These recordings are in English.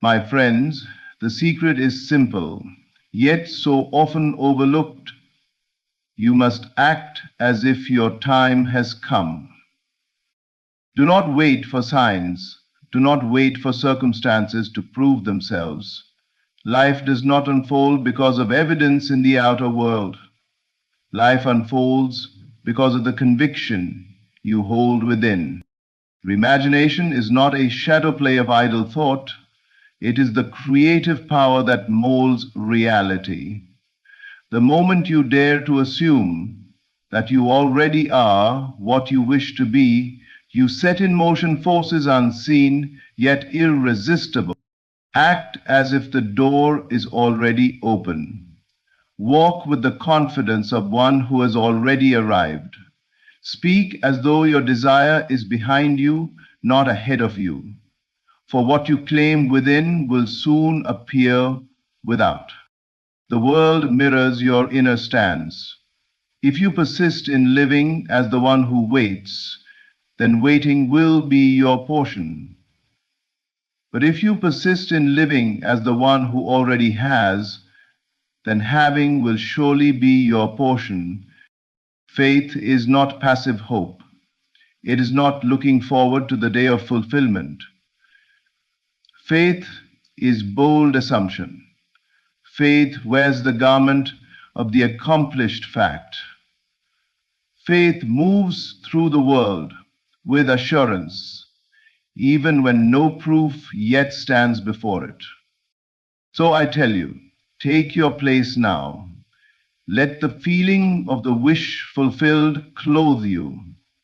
My friends, the secret is simple, yet so often overlooked. You must act as if your time has come. Do not wait for signs. Do not wait for circumstances to prove themselves. Life does not unfold because of evidence in the outer world. Life unfolds because of the conviction you hold within. Imagination is not a shadow play of idle thought. It is the creative power that molds reality. The moment you dare to assume that you already are what you wish to be, you set in motion forces unseen yet irresistible. Act as if the door is already open. Walk with the confidence of one who has already arrived. Speak as though your desire is behind you, not ahead of you. For what you claim within will soon appear without. The world mirrors your inner stance. If you persist in living as the one who waits, then waiting will be your portion. But if you persist in living as the one who already has, then having will surely be your portion. Faith is not passive hope. It is not looking forward to the day of fulfillment. Faith is bold assumption. Faith wears the garment of the accomplished fact. Faith moves through the world with assurance, even when no proof yet stands before it. So I tell you, take your place now. Let the feeling of the wish fulfilled clothe you.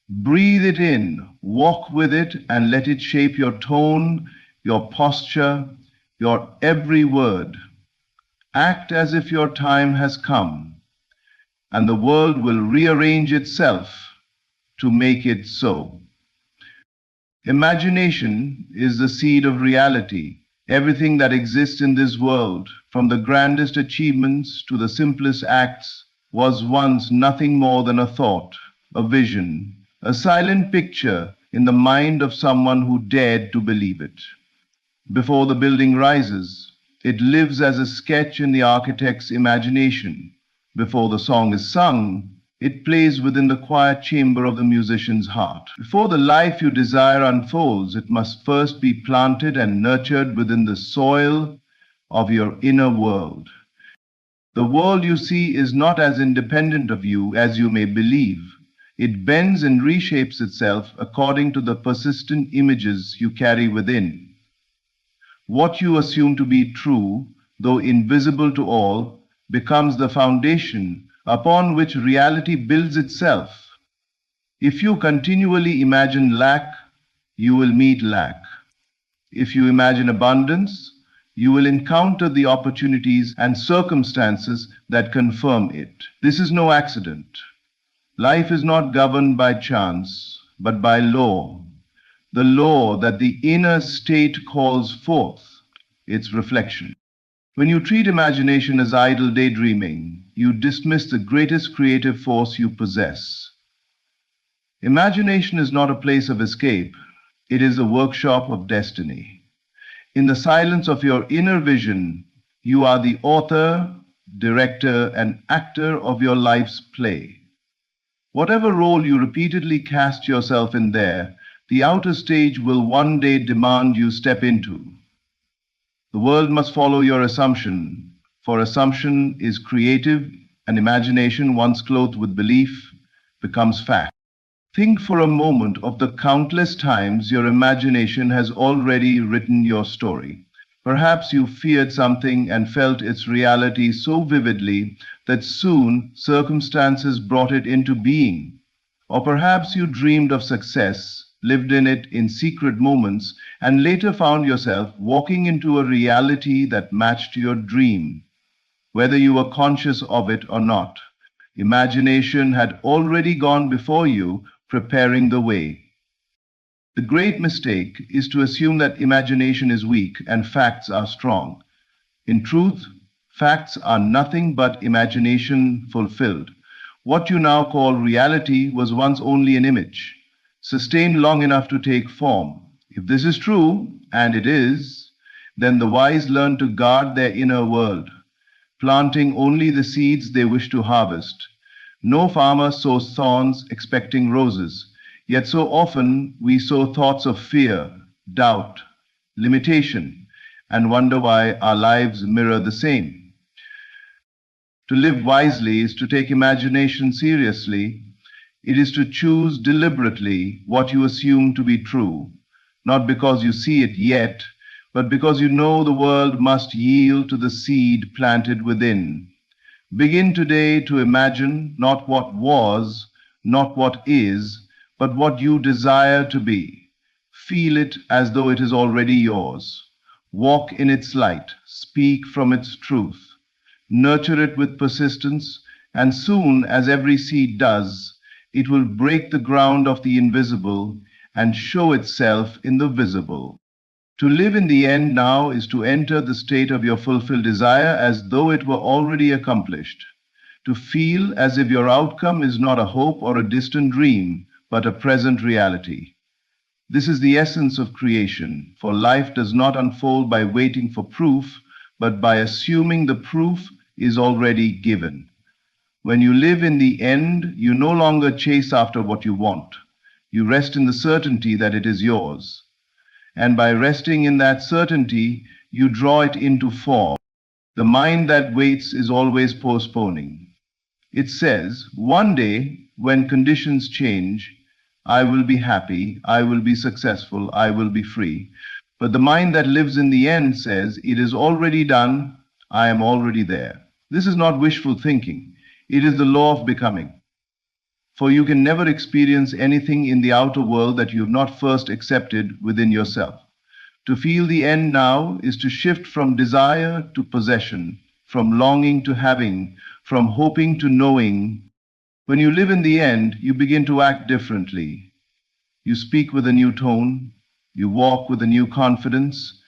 Breathe it in, walk with it, and let it shape your tone, your posture, your every word. Act as if your time has come, and the world will rearrange itself to make it so. Imagination is the seed of reality. Everything that exists in this world, from the grandest achievements to the simplest acts, was once nothing more than a thought, a vision, a silent picture in the mind of someone who dared to believe it. Before the building rises, it lives as a sketch in the architect's imagination. Before the song is sung, it plays within the quiet chamber of the musician's heart. Before the life you desire unfolds, it must first be planted and nurtured within the soil of your inner world. The world you see is not as independent of you as you may believe. It bends and reshapes itself according to the persistent images you carry within. What you assume to be true, though invisible to all, becomes the foundation upon which reality builds itself. If you continually imagine lack, you will meet lack. If you imagine abundance, you will encounter the opportunities and circumstances that confirm it. This is no accident. Life is not governed by chance, but by law. The law that the inner state calls forth, its reflection. When you treat imagination as idle daydreaming, you dismiss the greatest creative force you possess. Imagination is not a place of escape. It is a workshop of destiny. In the silence of your inner vision, you are the author, director, and actor of your life's play. Whatever role you repeatedly cast yourself in there, the outer stage will one day demand you step into. The world must follow your assumption, for assumption is creative, and imagination, once clothed with belief, becomes fact. Think for a moment of the countless times your imagination has already written your story. Perhaps you feared something and felt its reality so vividly that soon circumstances brought it into being. Or perhaps you dreamed of success, lived in it in secret moments, and later found yourself walking into a reality that matched your dream. Whether you were conscious of it or not, imagination had already gone before you, preparing the way. The great mistake is to assume that imagination is weak and facts are strong. In truth, facts are nothing but imagination fulfilled. What you now call reality was once only an image, sustained long enough to take form. If this is true, and it is, Then the wise learn to guard their inner world, planting only the seeds they wish to harvest. No farmer sows thorns expecting roses, yet so often we sow thoughts of fear, doubt, limitation, and wonder why our lives mirror the same. To live wisely is to take imagination seriously. It is to choose deliberately what you assume to be true, not because you see it yet, but because you know the world must yield to the seed planted within. Begin today to imagine not what was, not what is, but what you desire to be. Feel it as though it is already yours. Walk in its light, speak from its truth. Nurture it with persistence, and soon, as every seed does, it will break the ground of the invisible and show itself in the visible. To live in the end now is to enter the state of your fulfilled desire as though it were already accomplished. To feel as if your outcome is not a hope or a distant dream, but a present reality. This is the essence of creation, for life does not unfold by waiting for proof, but by assuming the proof is already given. When you live in the end, you no longer chase after what you want. You rest in the certainty that it is yours. And by resting in that certainty, you draw it into form. The mind that waits is always postponing. It says, one day, when conditions change, I will be happy, I will be successful, I will be free. But the mind that lives in the end says, it is already done, I am already there. This is not wishful thinking. It is the law of becoming. For you can never experience anything in the outer world that you have not first accepted within yourself. To feel the end now is to shift from desire to possession, from longing to having, from hoping to knowing. When you live in the end, you begin to act differently. You speak with a new tone. You walk with a new confidence.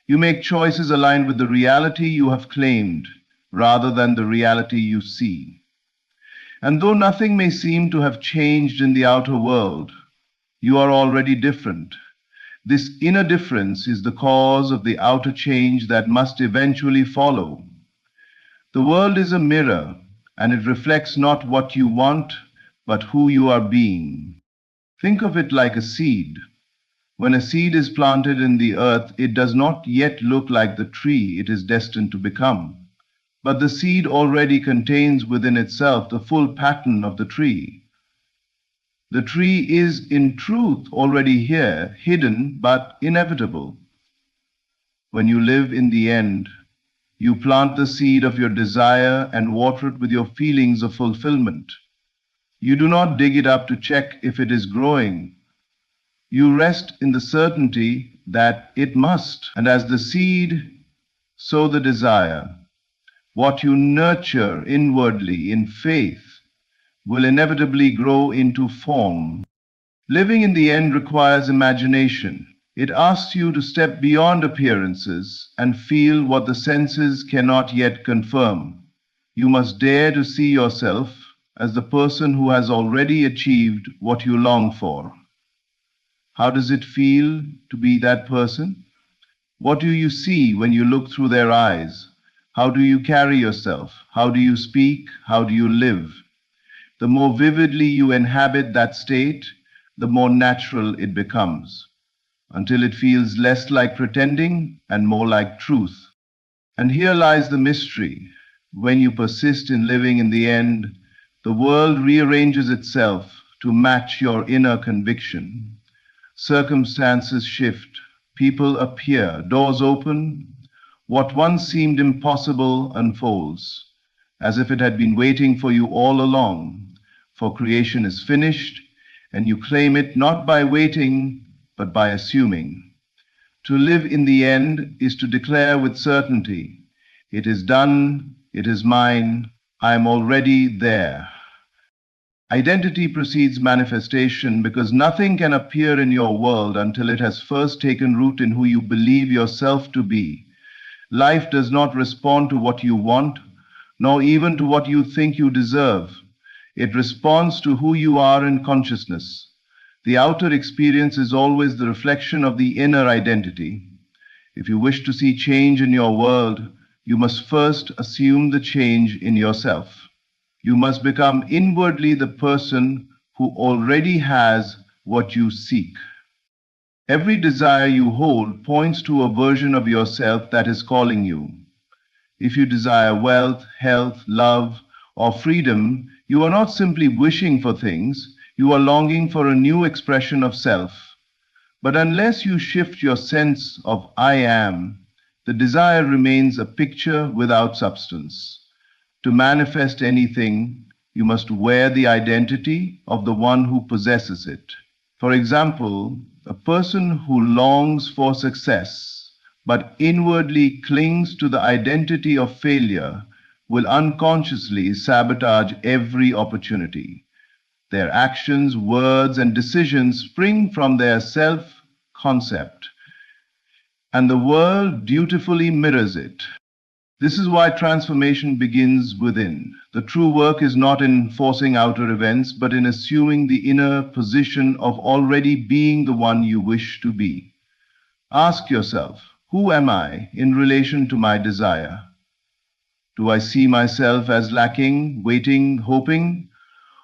You make choices aligned with the reality you have claimed, rather than the reality you see. And though nothing may seem to have changed in the outer world, you are already different. This inner difference is the cause of the outer change that must eventually follow. The world is a mirror, and it reflects not what you want, but who you are being. Think of it like a seed. When a seed is planted in the earth, it does not yet look like the tree it is destined to become. But the seed already contains within itself the full pattern of the tree. The tree is in truth already here, hidden but inevitable. When you live in the end, you plant the seed of your desire and water it with your feelings of fulfillment. You do not dig it up to check if it is growing. You rest in the certainty that it must, and as the seed, so the desire. What you nurture inwardly in faith will inevitably grow into form. Living in the end requires imagination. It asks you to step beyond appearances and feel what the senses cannot yet confirm. You must dare to see yourself as the person who has already achieved what you long for. How does it feel to be that person? What do you see when you look through their eyes? How do you carry yourself? How do you speak? How do you live? The more vividly you inhabit that state, the more natural it becomes, until it feels less like pretending and more like truth. And here lies the mystery. When you persist in living in the end, the world rearranges itself to match your inner conviction. Circumstances shift, people appear, doors open. What once seemed impossible unfolds, as if it had been waiting for you all along. For creation is finished, and you claim it not by waiting, but by assuming. To live in the end is to declare with certainty, it is done, it is mine, I am already there. Identity precedes manifestation because nothing can appear in your world until it has first taken root in who you believe yourself to be. Life does not respond to what you want, nor even to what you think you deserve. It responds to who you are in consciousness. The outer experience is always the reflection of the inner identity. If you wish to see change in your world, you must first assume the change in yourself. You must become inwardly the person who already has what you seek. Every desire you hold points to a version of yourself that is calling you. If you desire wealth, health, love, or freedom, you are not simply wishing for things, you are longing for a new expression of self. But unless you shift your sense of I am, the desire remains a picture without substance. To manifest anything, you must wear the identity of the one who possesses it. For example, a person who longs for success but inwardly clings to the identity of failure will unconsciously sabotage every opportunity. Their actions, words, and decisions spring from their self-concept, and the world dutifully mirrors it. This is why transformation begins within. The true work is not in forcing outer events, but in assuming the inner position of already being the one you wish to be. Ask yourself, who am I in relation to my desire? Do I see myself as lacking, waiting, hoping?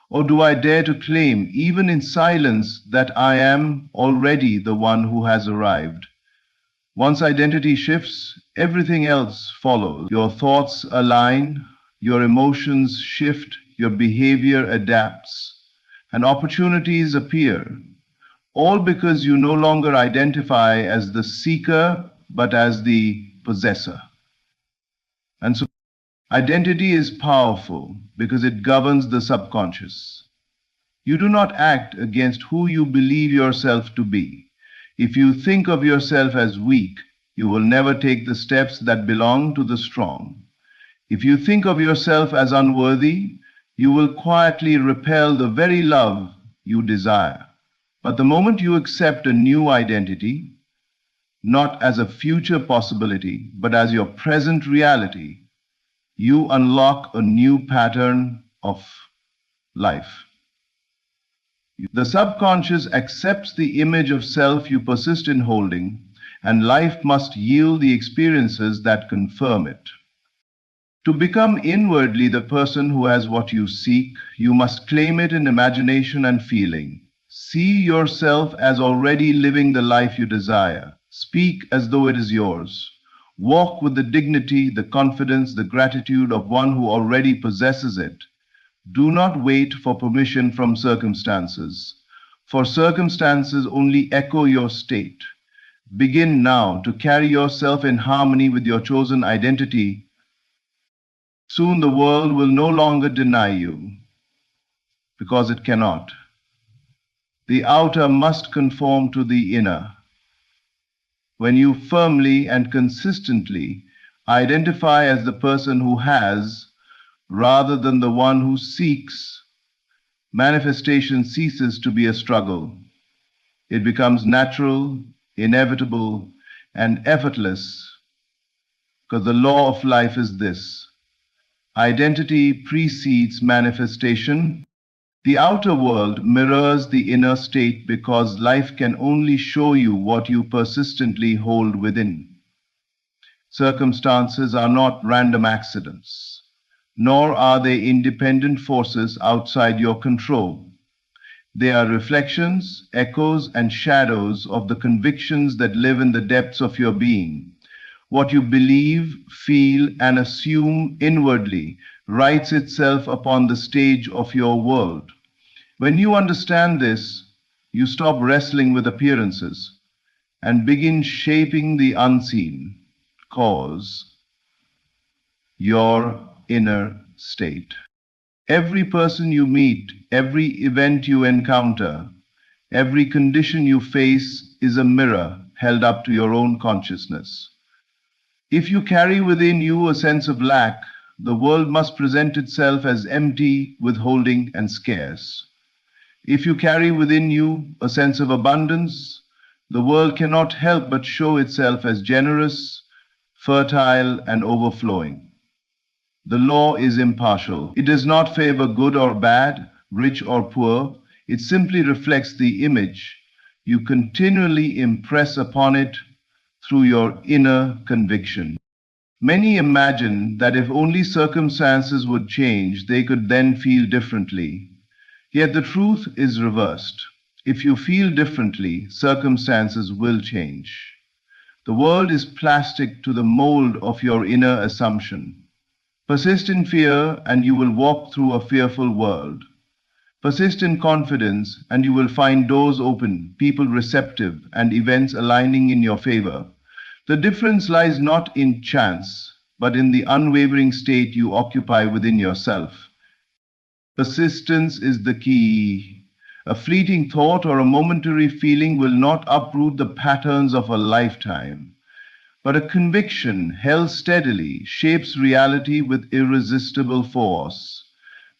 Or do I dare to claim, even in silence, that I am already the one who has arrived? Once identity shifts, everything else follows. Your thoughts align, your emotions shift, your behavior adapts, and opportunities appear, all because you no longer identify as the seeker, but as the possessor. And so identity is powerful because it governs the subconscious. You do not act against who you believe yourself to be. If you think of yourself as weak, you will never take the steps that belong to the strong. If you think of yourself as unworthy, you will quietly repel the very love you desire. But the moment you accept a new identity, not as a future possibility, but as your present reality, you unlock a new pattern of life. The subconscious accepts the image of self you persist in holding, and life must yield the experiences that confirm it. To become inwardly the person who has what you seek, you must claim it in imagination and feeling. See yourself as already living the life you desire. Speak as though it is yours. Walk with the dignity, the confidence, the gratitude of one who already possesses it. Do not wait for permission from circumstances, for circumstances only echo your state. Begin now to carry yourself in harmony with your chosen identity. Soon the world will no longer deny you, because it cannot. The outer must conform to the inner. When you firmly and consistently identify as the person who has, rather than the one who seeks, manifestation ceases to be a struggle. It becomes natural, inevitable, and effortless, because the law of life is this: identity precedes manifestation. The outer world mirrors the inner state because life can only show you what you persistently hold within. Circumstances are not random accidents, nor are they independent forces outside your control. They are reflections, echoes, and shadows of the convictions that live in the depths of your being. What you believe, feel, and assume inwardly writes itself upon the stage of your world. When you understand this, you stop wrestling with appearances and begin shaping the unseen cause, your inner state. Every person you meet, every event you encounter, every condition you face is a mirror held up to your own consciousness. If you carry within you a sense of lack, the world must present itself as empty, withholding, and scarce. If you carry within you a sense of abundance, the world cannot help but show itself as generous, fertile, and overflowing. The law is impartial. It does not favor good or bad, rich or poor. It simply reflects the image you continually impress upon it through your inner conviction. Many imagine that if only circumstances would change, they could then feel differently. Yet the truth is reversed. If you feel differently, circumstances will change. The world is plastic to the mold of your inner assumption. Persist in fear, and you will walk through a fearful world. Persist in confidence, and you will find doors open, people receptive, and events aligning in your favor. The difference lies not in chance, but in the unwavering state you occupy within yourself. Persistence is the key. A fleeting thought or a momentary feeling will not uproot the patterns of a lifetime. But a conviction held steadily shapes reality with irresistible force.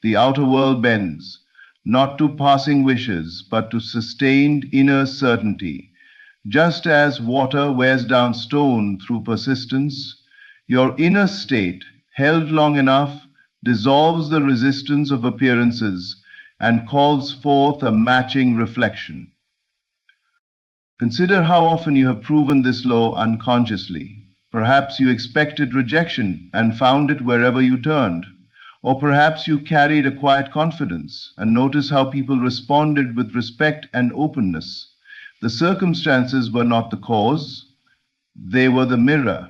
The outer world bends, not to passing wishes, but to sustained inner certainty. Just as water wears down stone through persistence, your inner state, held long enough, dissolves the resistance of appearances and calls forth a matching reflection. Consider how often you have proven this law unconsciously. Perhaps you expected rejection and found it wherever you turned. Or perhaps you carried a quiet confidence and noticed how people responded with respect and openness. The circumstances were not the cause, they were the mirror.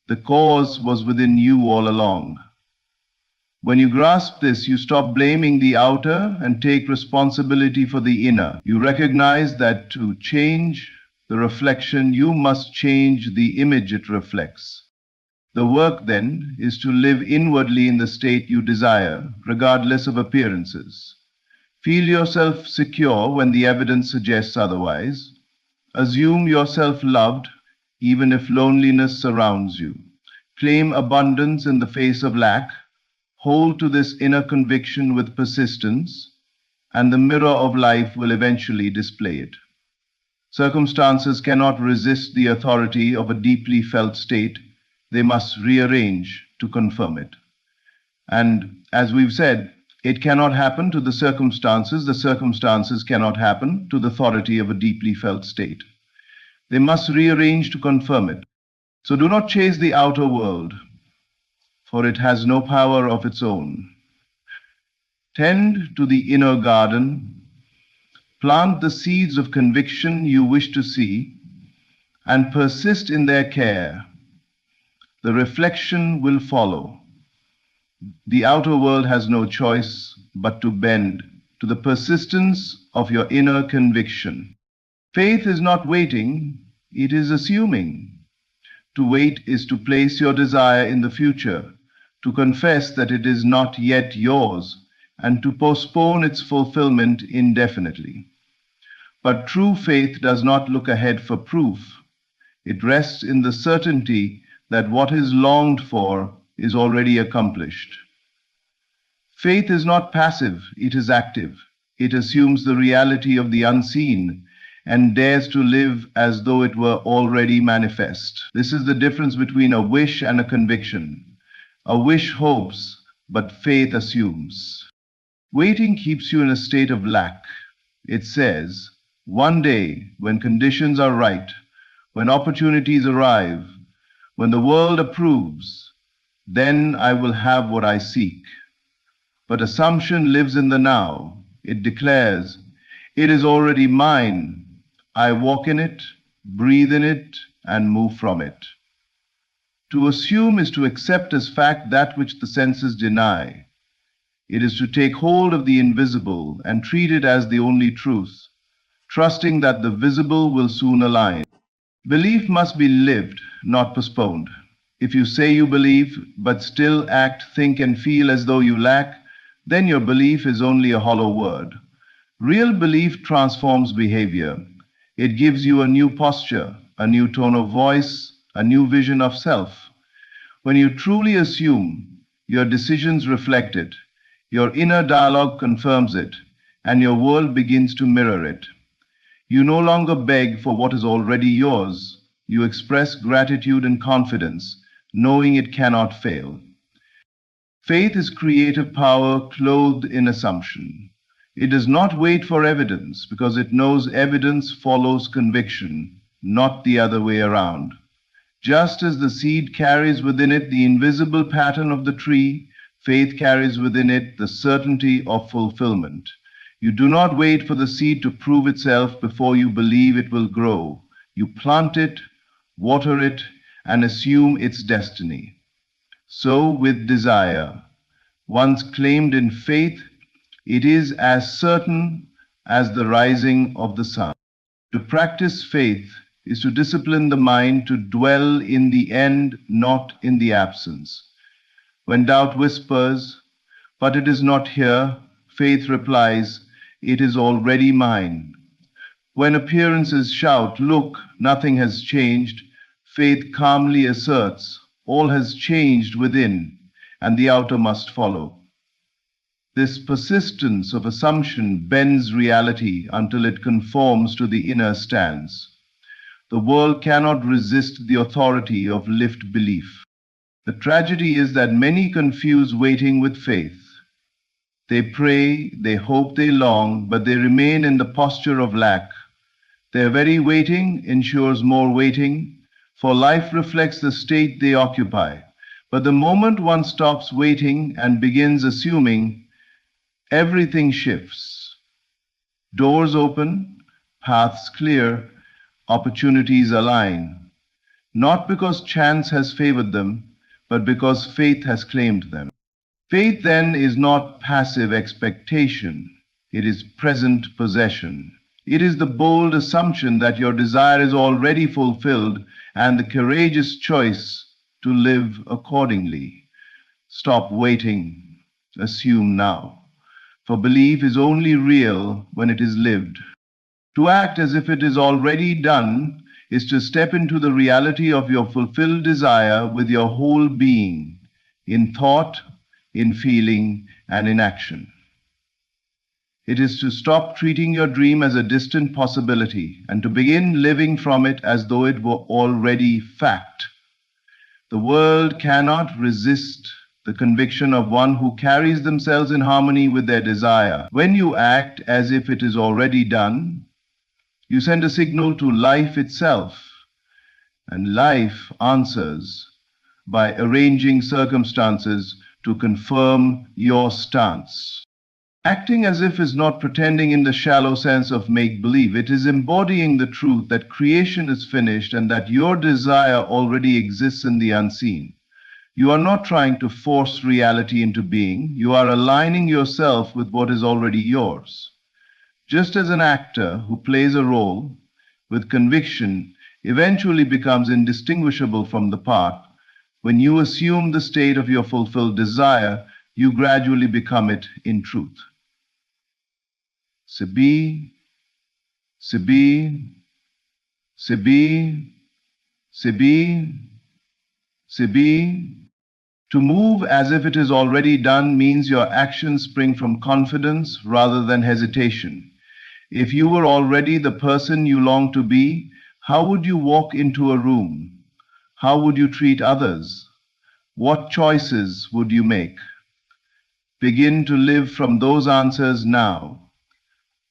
The cause was within you all along. When you grasp this, you stop blaming the outer and take responsibility for the inner. You recognize that to change the reflection, you must change the image it reflects. The work, then, is to live inwardly in the state you desire, regardless of appearances. Feel yourself secure when the evidence suggests otherwise. Assume yourself loved, even if loneliness surrounds you. Claim abundance in the face of lack. Hold to this inner conviction with persistence, and the mirror of life will eventually display it. Circumstances cannot resist the authority of a deeply felt state. They must rearrange to confirm it. And as we've said, it cannot happen to the circumstances cannot happen to the authority of a deeply felt state. They must rearrange to confirm it. So do not chase the outer world, for it has no power of its own. Tend to the inner garden, plant the seeds of conviction you wish to see, and persist in their care. The reflection will follow. The outer world has no choice but to bend to the persistence of your inner conviction. Faith is not waiting, it is assuming. To wait is to place your desire in the future, to confess that it is not yet yours, and to postpone its fulfillment indefinitely. But true faith does not look ahead for proof. It rests in the certainty that what is longed for is already accomplished. Faith is not passive, it is active. It assumes the reality of the unseen and dares to live as though it were already manifest. This is the difference between a wish and a conviction. A wish hopes, but faith assumes. Waiting keeps you in a state of lack. It says, one day, when conditions are right, when opportunities arrive, when the world approves, then I will have what I seek. But assumption lives in the now. It declares, it is already mine. I walk in it, breathe in it, and move from it. To assume is to accept as fact that which the senses deny. It is to take hold of the invisible and treat it as the only truth, trusting that the visible will soon align. Belief must be lived, not postponed. If you say you believe, but still act, think, and feel as though you lack, then your belief is only a hollow word. Real belief transforms behavior. It gives you a new posture, a new tone of voice, a new vision of self. When you truly assume, your decisions reflect it, your inner dialogue confirms it, and your world begins to mirror it. You no longer beg for what is already yours. You express gratitude and confidence, knowing it cannot fail. Faith is creative power clothed in assumption. It does not wait for evidence because it knows evidence follows conviction. not the other way around. Just as the seed carries within it the invisible pattern of the tree, faith carries within it the certainty of fulfillment. You do not wait for the seed to prove itself before you believe it will grow. You plant it, water it, and assume its destiny. So with desire. Once claimed in faith, it is as certain as the rising of the sun. To practice faith is to discipline the mind to dwell in the end, not in the absence. When doubt whispers, "But it is not here," faith replies, "It is already mine." When appearances shout, "Look, nothing has changed," faith calmly asserts, "All has changed within, and the outer must follow." This persistence of assumption bends reality until it conforms to the inner stance. The world cannot resist the authority of lived belief. The tragedy is that many confuse waiting with faith. They pray, they hope, they long, but they remain in the posture of lack. Their very waiting ensures more waiting, for life reflects the state they occupy. But the moment one stops waiting and begins assuming, everything shifts. Doors open, paths clear, opportunities align, not because chance has favored them, but because faith has claimed them. Faith then is not passive expectation, it is present possession. It is the bold assumption that your desire is already fulfilled and the courageous choice to live accordingly. Stop waiting, assume now, for belief is only real when it is lived. To act as if it is already done is to step into the reality of your fulfilled desire with your whole being, in thought, in feeling, and in action. It is to stop treating your dream as a distant possibility and to begin living from it as though it were already fact. The world cannot resist the conviction of one who carries themselves in harmony with their desire. When you act as if it is already done, you send a signal to life itself, and life answers by arranging circumstances to confirm your stance. Acting as if is not pretending in the shallow sense of make-believe. It is embodying the truth that creation is finished and that your desire already exists in the unseen. You are not trying to force reality into being. You are aligning yourself with what is already yours. Just as an actor who plays a role with conviction eventually becomes indistinguishable from the part, when you assume the state of your fulfilled desire, you gradually become it in truth. Sibi, Sibi, Sibi, Sibi, Sibi. To move as if it is already done means your actions spring from confidence rather than hesitation. If you were already the person you long to be, how would you walk into a room? How would you treat others? What choices would you make? Begin to live from those answers now,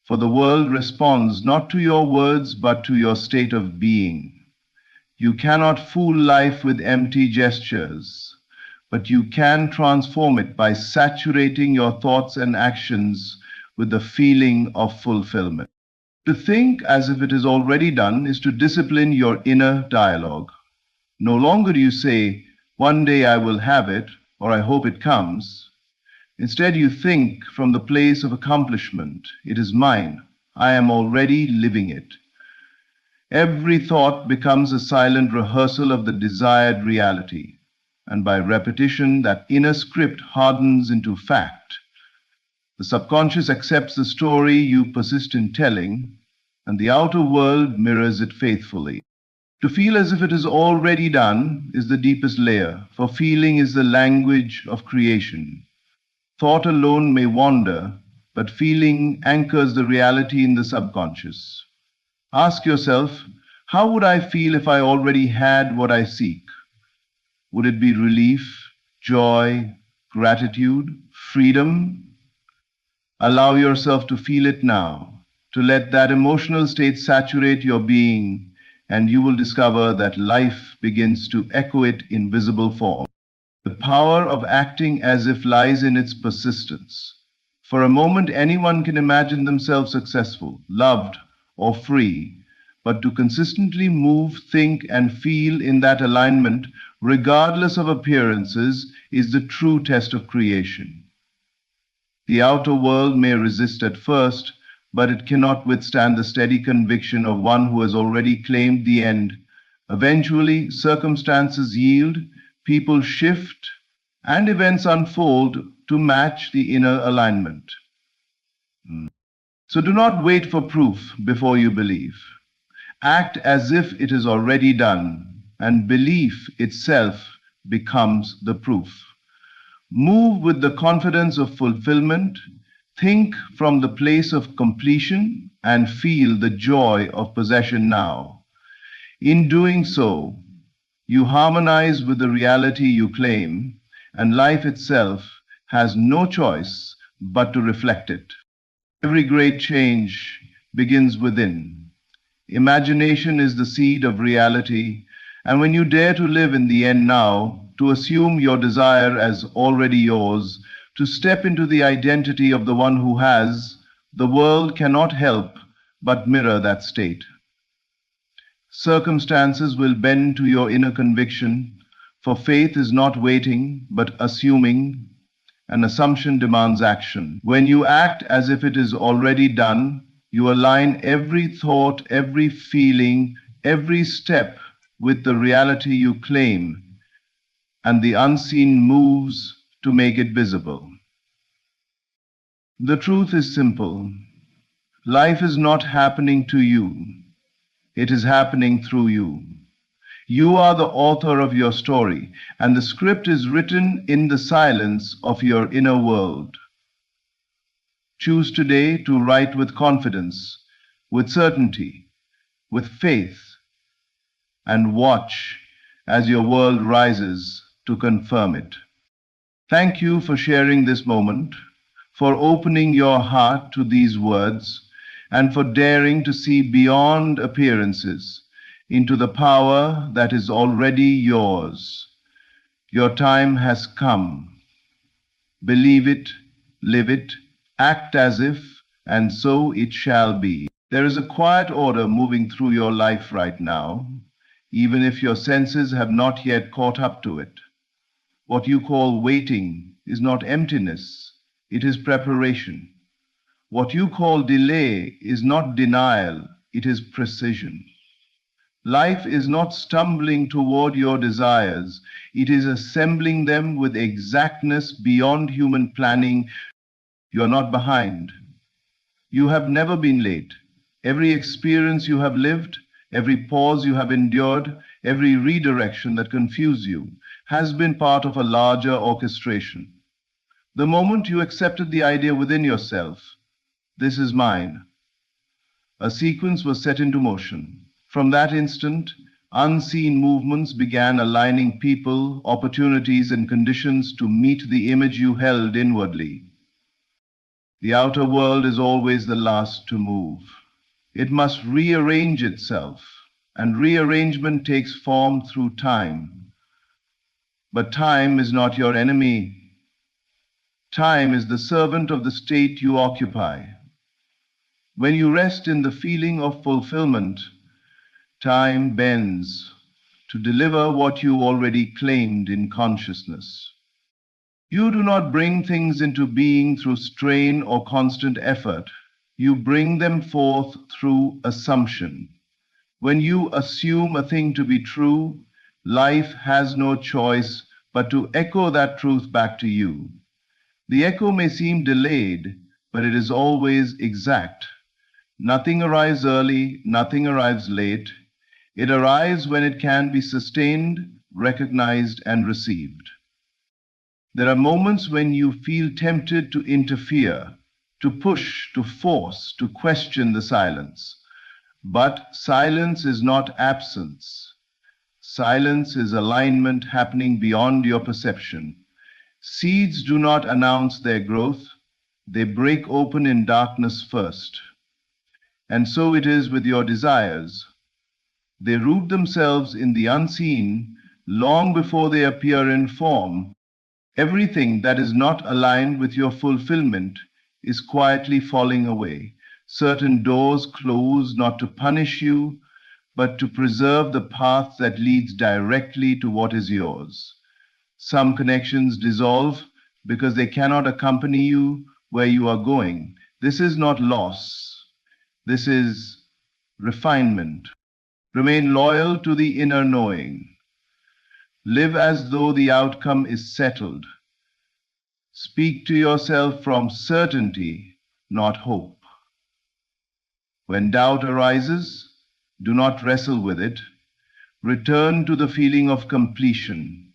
for the world responds not to your words but to your state of being. You cannot fool life with empty gestures, but you can transform it by saturating your thoughts and actions with the feeling of fulfillment. To think as if it is already done is to discipline your inner dialogue. No longer do you say, "One day I will have it," or "I hope it comes." Instead, you think from the place of accomplishment. It is mine. I am already living it. Every thought becomes a silent rehearsal of the desired reality, and by repetition, that inner script hardens into fact. The subconscious accepts the story you persist in telling, and the outer world mirrors it faithfully. To feel as if it is already done is the deepest layer, for feeling is the language of creation. Thought alone may wander, but feeling anchors the reality in the subconscious. Ask yourself, how would I feel if I already had what I seek? Would it be relief, joy, gratitude, freedom? Allow yourself to feel it now, to let that emotional state saturate your being, and you will discover that life begins to echo it in visible form. The power of acting as if lies in its persistence. For a moment, anyone can imagine themselves successful, loved, or free, but to consistently move, think, and feel in that alignment, regardless of appearances, is the true test of creation. The outer world may resist at first, but it cannot withstand the steady conviction of one who has already claimed the end. Eventually, circumstances yield, people shift, and events unfold to match the inner alignment. So do not wait for proof before you believe. Act as if it is already done, and belief itself becomes the proof. Move with the confidence of fulfillment, think from the place of completion, and feel the joy of possession now. In doing so, you harmonize with the reality you claim, and life itself has no choice but to reflect it. Every great change begins within. Imagination is the seed of reality, and when you dare to live in the end now, to assume your desire as already yours, to step into the identity of the one who has, the world cannot help but mirror that state. Circumstances will bend to your inner conviction, for faith is not waiting but assuming, and assumption demands action. When you act as if it is already done, you align every thought, every feeling, every step with the reality you claim, and the unseen moves to make it visible. The truth is simple. Life is not happening to you. It is happening through you. You are the author of your story, and the script is written in the silence of your inner world. Choose today to write with confidence, with certainty, with faith, and watch as your world rises to confirm it. Thank you for sharing this moment, for opening your heart to these words, and for daring to see beyond appearances into the power that is already yours. Your time has come. Believe it, live it, act as if, and so it shall be. There is a quiet order moving through your life right now, even if your senses have not yet caught up to it. What you call waiting is not emptiness, it is preparation. What you call delay is not denial, it is precision. Life is not stumbling toward your desires, it is assembling them with exactness beyond human planning. You are not behind. You have never been late. Every experience you have lived, every pause you have endured, every redirection that confused you, has been part of a larger orchestration. The moment you accepted the idea within yourself, this is mine, a sequence was set into motion. From that instant, unseen movements began aligning people, opportunities, and conditions to meet the image you held inwardly. The outer world is always the last to move. It must rearrange itself, and rearrangement takes form through time. But time is not your enemy. Time is the servant of the state you occupy. When you rest in the feeling of fulfillment, time bends to deliver what you already claimed in consciousness. You do not bring things into being through strain or constant effort. You bring them forth through assumption. When you assume a thing to be true, life has no choice but to echo that truth back to you. The echo may seem delayed, but it is always exact. Nothing arrives early, nothing arrives late. It arrives when it can be sustained, recognized, and received. There are moments when you feel tempted to interfere, to push, to force, to question the silence. But silence is not absence. Silence is alignment happening beyond your perception. Seeds do not announce their growth. They break open in darkness first. And so it is with your desires. They root themselves in the unseen long before they appear in form. Everything that is not aligned with your fulfillment is quietly falling away. Certain doors close not to punish you, but to preserve the path that leads directly to what is yours. Some connections dissolve because they cannot accompany you where you are going. This is not loss, this is refinement. Remain loyal to the inner knowing. Live as though the outcome is settled. Speak to yourself from certainty, not hope. When doubt arises, do not wrestle with it. Return to the feeling of completion.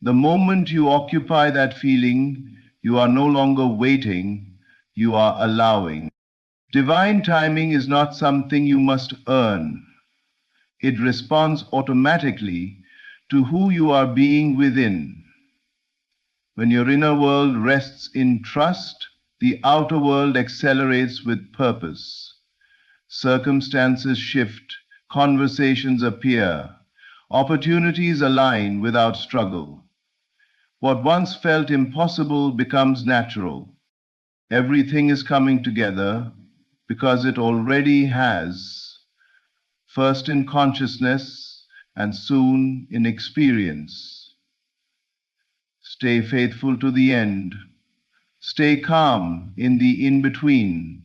The moment you occupy that feeling, you are no longer waiting, you are allowing. Divine timing is not something you must earn. It responds automatically to who you are being within. When your inner world rests in trust, the outer world accelerates with purpose. Circumstances shift, conversations appear, opportunities align without struggle. What once felt impossible becomes natural. Everything is coming together because it already has, first in consciousness and soon in experience. Stay faithful to the end. Stay calm in the in-between.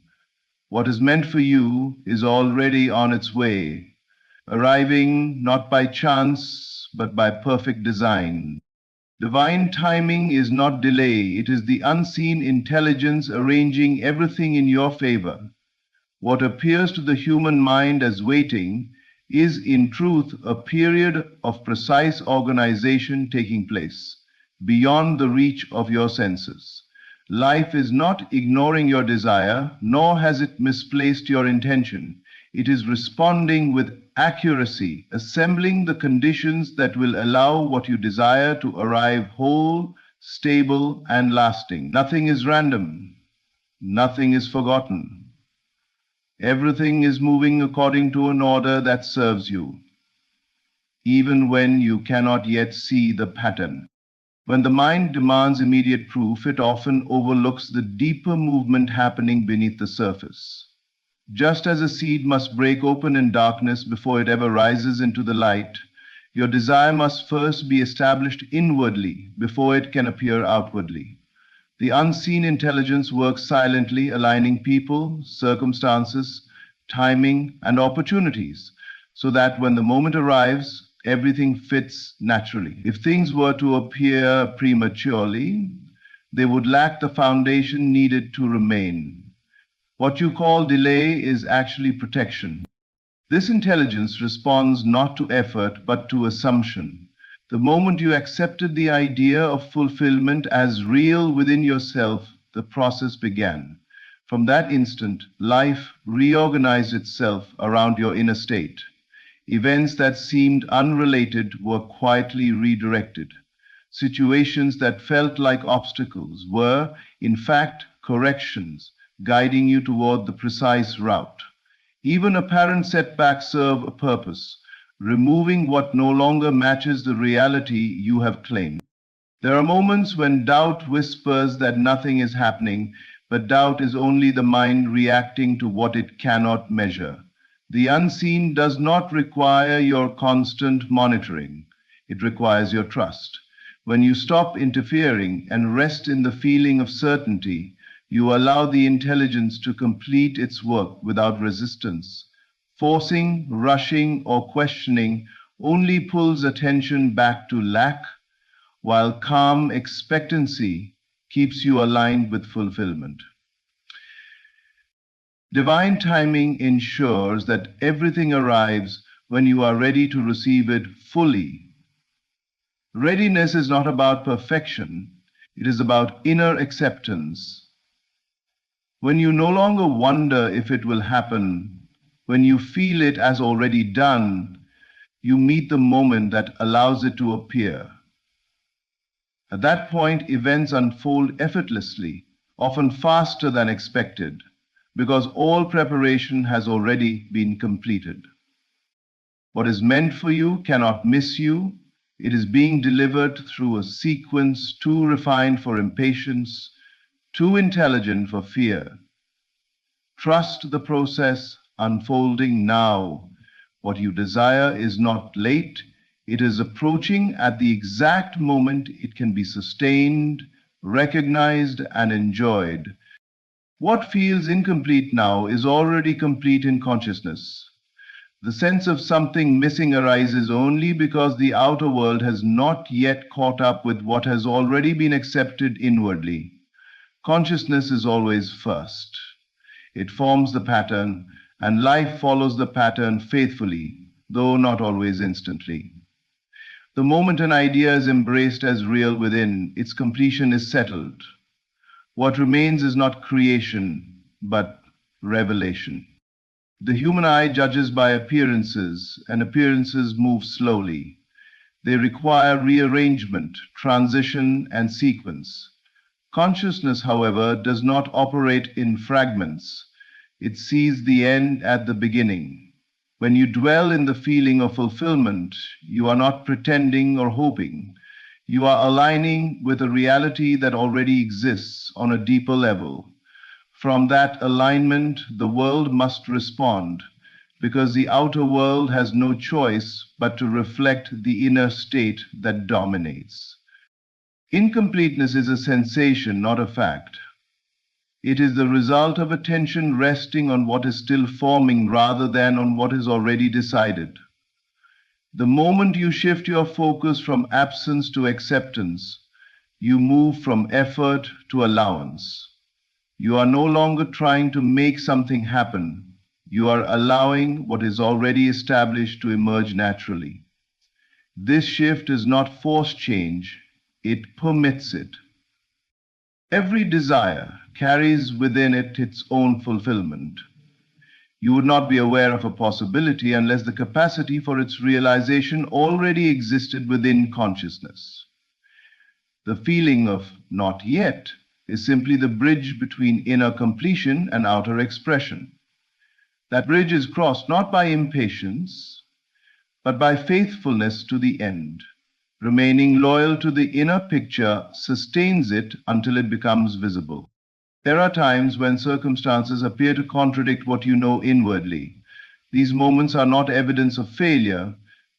What is meant for you is already on its way, arriving not by chance, but by perfect design. Divine timing is not delay, it is the unseen intelligence arranging everything in your favor. What appears to the human mind as waiting is in truth a period of precise organization taking place, beyond the reach of your senses. Life is not ignoring your desire, nor has it misplaced your intention. It is responding with accuracy, assembling the conditions that will allow what you desire to arrive whole, stable, and lasting. Nothing is random. Nothing is forgotten. Everything is moving according to an order that serves you, even when you cannot yet see the pattern. When the mind demands immediate proof, it often overlooks the deeper movement happening beneath the surface. Just as a seed must break open in darkness before it ever rises into the light, your desire must first be established inwardly before it can appear outwardly. The unseen intelligence works silently, aligning people, circumstances, timing, and opportunities, so that when the moment arrives, everything fits naturally. If things were to appear prematurely, they would lack the foundation needed to remain. What you call delay is actually protection. This intelligence responds not to effort, but to assumption. The moment you accepted the idea of fulfillment as real within yourself, the process began. From that instant, life reorganized itself around your inner state. Events that seemed unrelated were quietly redirected. Situations that felt like obstacles were, in fact, corrections, guiding you toward the precise route. Even apparent setbacks serve a purpose, removing what no longer matches the reality you have claimed. There are moments when doubt whispers that nothing is happening, but doubt is only the mind reacting to what it cannot measure. The unseen does not require your constant monitoring. It requires your trust. When you stop interfering and rest in the feeling of certainty, you allow the intelligence to complete its work without resistance. Forcing, rushing, or questioning only pulls attention back to lack, while calm expectancy keeps you aligned with fulfillment. Divine timing ensures that everything arrives when you are ready to receive it fully. Readiness is not about perfection, it is about inner acceptance. When you no longer wonder if it will happen, when you feel it as already done, you meet the moment that allows it to appear. At that point, events unfold effortlessly, often faster than expected, because all preparation has already been completed. What is meant for you cannot miss you. It is being delivered through a sequence too refined for impatience, too intelligent for fear. Trust the process unfolding now. What you desire is not late, it is approaching at the exact moment it can be sustained, recognized, and enjoyed. What feels incomplete now is already complete in consciousness. The sense of something missing arises only because the outer world has not yet caught up with what has already been accepted inwardly. Consciousness is always first. It forms the pattern, and life follows the pattern faithfully, though not always instantly. The moment an idea is embraced as real within, its completion is settled. What remains is not creation, but revelation. The human eye judges by appearances, and appearances move slowly. They require rearrangement, transition, and sequence. Consciousness, however, does not operate in fragments. It sees the end at the beginning. When you dwell in the feeling of fulfillment, you are not pretending or hoping. You are aligning with a reality that already exists on a deeper level. From that alignment, the world must respond, because the outer world has no choice but to reflect the inner state that dominates. Incompleteness is a sensation, not a fact. It is the result of attention resting on what is still forming rather than on what is already decided. The moment you shift your focus from absence to acceptance, you move from effort to allowance. You are no longer trying to make something happen. You are allowing what is already established to emerge naturally. This shift is not forced change, it permits it. Every desire carries within it its own fulfillment. You would not be aware of a possibility unless the capacity for its realization already existed within consciousness. The feeling of not yet is simply the bridge between inner completion and outer expression. That bridge is crossed not by impatience, but by faithfulness to the end. Remaining loyal to the inner picture sustains it until it becomes visible. There are times when circumstances appear to contradict what you know inwardly. These moments are not evidence of failure,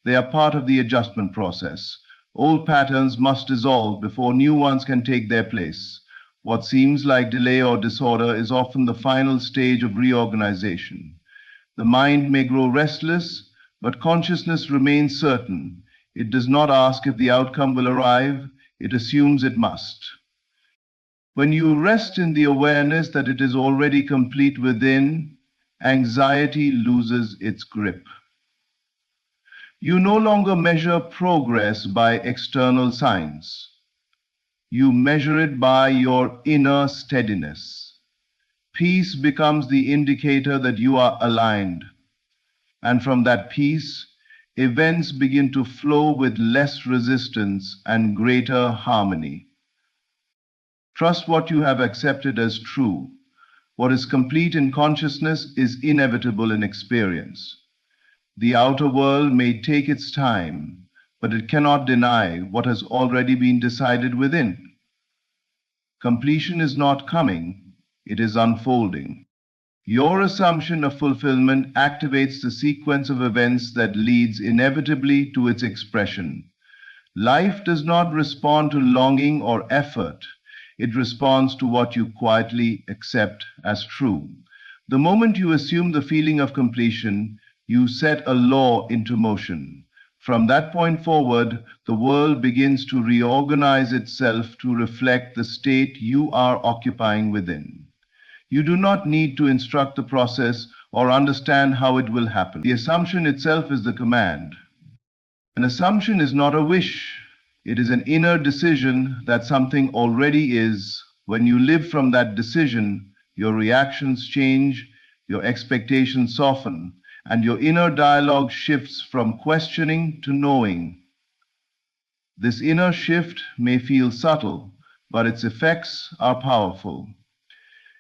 they are part of the adjustment process. Old patterns must dissolve before new ones can take their place. What seems like delay or disorder is often the final stage of reorganization. The mind may grow restless, but consciousness remains certain. It does not ask if the outcome will arrive, it assumes it must. When you rest in the awareness that it is already complete within, anxiety loses its grip. You no longer measure progress by external signs. You measure it by your inner steadiness. Peace becomes the indicator that you are aligned. And from that peace, events begin to flow with less resistance and greater harmony. Trust what you have accepted as true. What is complete in consciousness is inevitable in experience. The outer world may take its time, but it cannot deny what has already been decided within. Completion is not coming, it is unfolding. Your assumption of fulfillment activates the sequence of events that leads inevitably to its expression. Life does not respond to longing or effort. It responds to what you quietly accept as true. The moment you assume the feeling of completion, you set a law into motion. From that point forward, the world begins to reorganize itself to reflect the state you are occupying within. You do not need to instruct the process or understand how it will happen. The assumption itself is the command. An assumption is not a wish. It is an inner decision that something already is. When you live from that decision, your reactions change, your expectations soften, and your inner dialogue shifts from questioning to knowing. This inner shift may feel subtle, but its effects are powerful.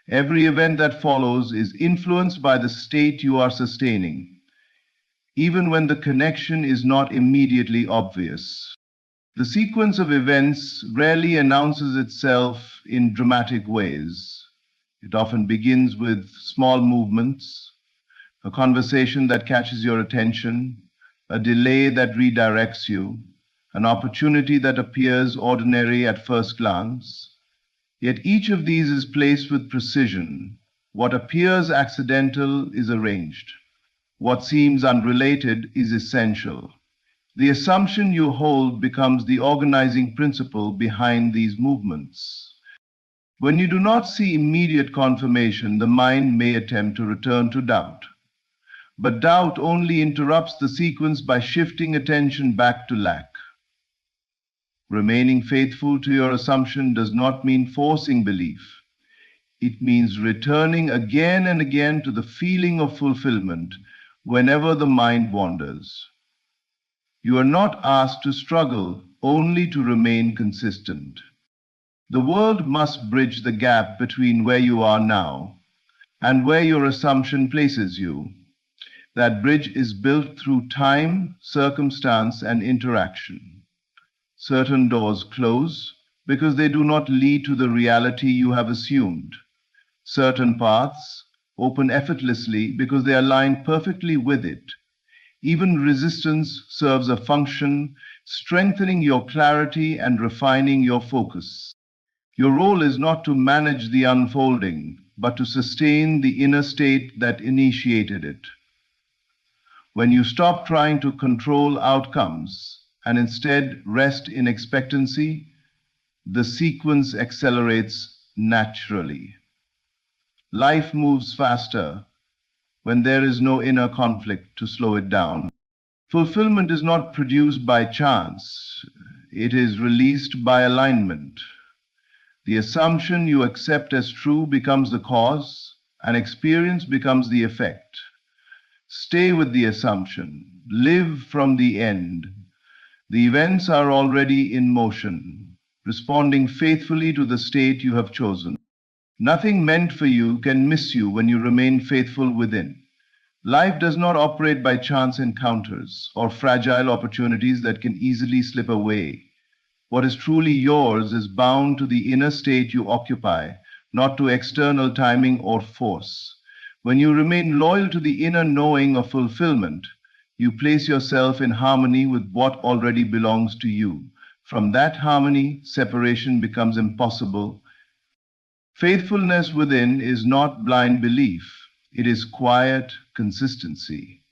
Every event that follows is influenced by the state you are sustaining. even when the connection is not immediately obvious. The sequence of events rarely announces itself in dramatic ways. It often begins with small movements, a conversation that catches your attention, a delay that redirects you, an opportunity that appears ordinary at first glance. Yet each of these is placed with precision. What appears accidental is arranged. What seems unrelated is essential. The assumption you hold becomes the organizing principle behind these movements. When you do not see immediate confirmation, the mind may attempt to return to doubt. But doubt only interrupts the sequence by shifting attention back to lack. Remaining faithful to your assumption does not mean forcing belief. It means returning again and again to the feeling of fulfillment whenever the mind wanders. You are not asked to struggle, only to remain consistent. The world must bridge the gap between where you are now and where your assumption places you. That bridge is built through time, circumstance, and interaction. Certain doors close because they do not lead to the reality you have assumed. Certain paths open effortlessly because they align perfectly with it. Even resistance serves a function, strengthening your clarity and refining your focus. Your role is not to manage the unfolding, but to sustain the inner state that initiated it. When you stop trying to control outcomes and instead rest in expectancy, the sequence accelerates naturally. Life moves faster when there is no inner conflict to slow it down. Fulfillment is not produced by chance, it is released by alignment. The assumption you accept as true becomes the cause, and experience becomes the effect. Stay with the assumption, live from the end. The events are already in motion, responding faithfully to the state you have chosen. Nothing meant for you can miss you when you remain faithful within. Life does not operate by chance encounters or fragile opportunities that can easily slip away. What is truly yours is bound to the inner state you occupy, not to external timing or force. When you remain loyal to the inner knowing of fulfillment, you place yourself in harmony with what already belongs to you. From that harmony, separation becomes impossible. Faithfulness within is not blind belief. It is quiet consistency.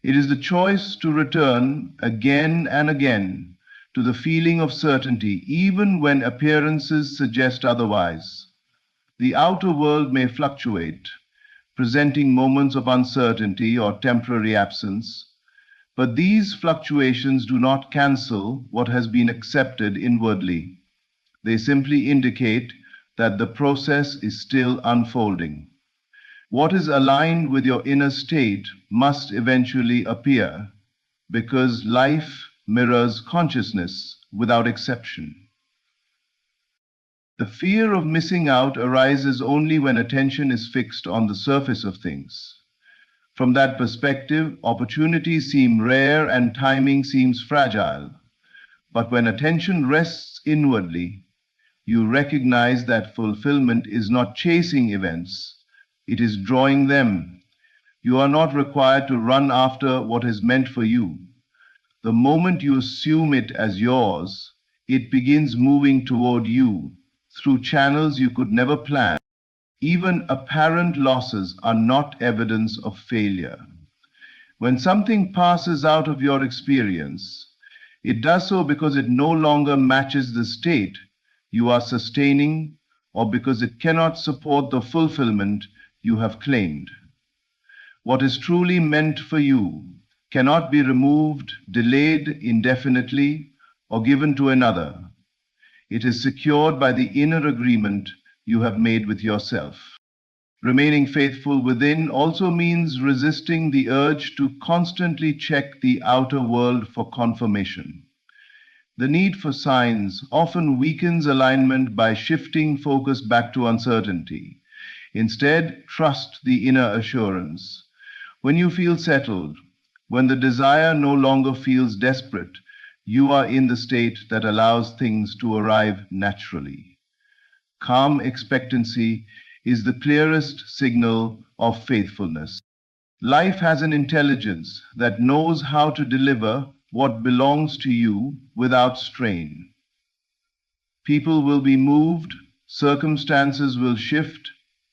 It is the choice to return again and again to the feeling of certainty, even when appearances suggest otherwise. The outer world may fluctuate, presenting moments of uncertainty or temporary absence, but these fluctuations do not cancel what has been accepted inwardly. They simply indicate that the process is still unfolding. What is aligned with your inner state must eventually appear, because life mirrors consciousness without exception. The fear of missing out arises only when attention is fixed on the surface of things. From that perspective, opportunities seem rare and timing seems fragile. But when attention rests inwardly, you recognize that fulfillment is not chasing events, it is drawing them. You are not required to run after what is meant for you. The moment you assume it as yours, it begins moving toward you through channels you could never plan. Even apparent losses are not evidence of failure. When something passes out of your experience, it does so because it no longer matches the state you are sustaining, or because it cannot support the fulfillment you have claimed. What is truly meant for you cannot be removed, delayed indefinitely, or given to another. It is secured by the inner agreement you have made with yourself. Remaining faithful within also means resisting the urge to constantly check the outer world for confirmation. The need for signs often weakens alignment by shifting focus back to uncertainty. Instead, trust the inner assurance. When you feel settled, When the desire no longer feels desperate, you are in the state that allows things to arrive naturally. Calm expectancy is the clearest signal of faithfulness. Life has an intelligence that knows how to deliver what belongs to you without strain. People will be moved, circumstances will shift,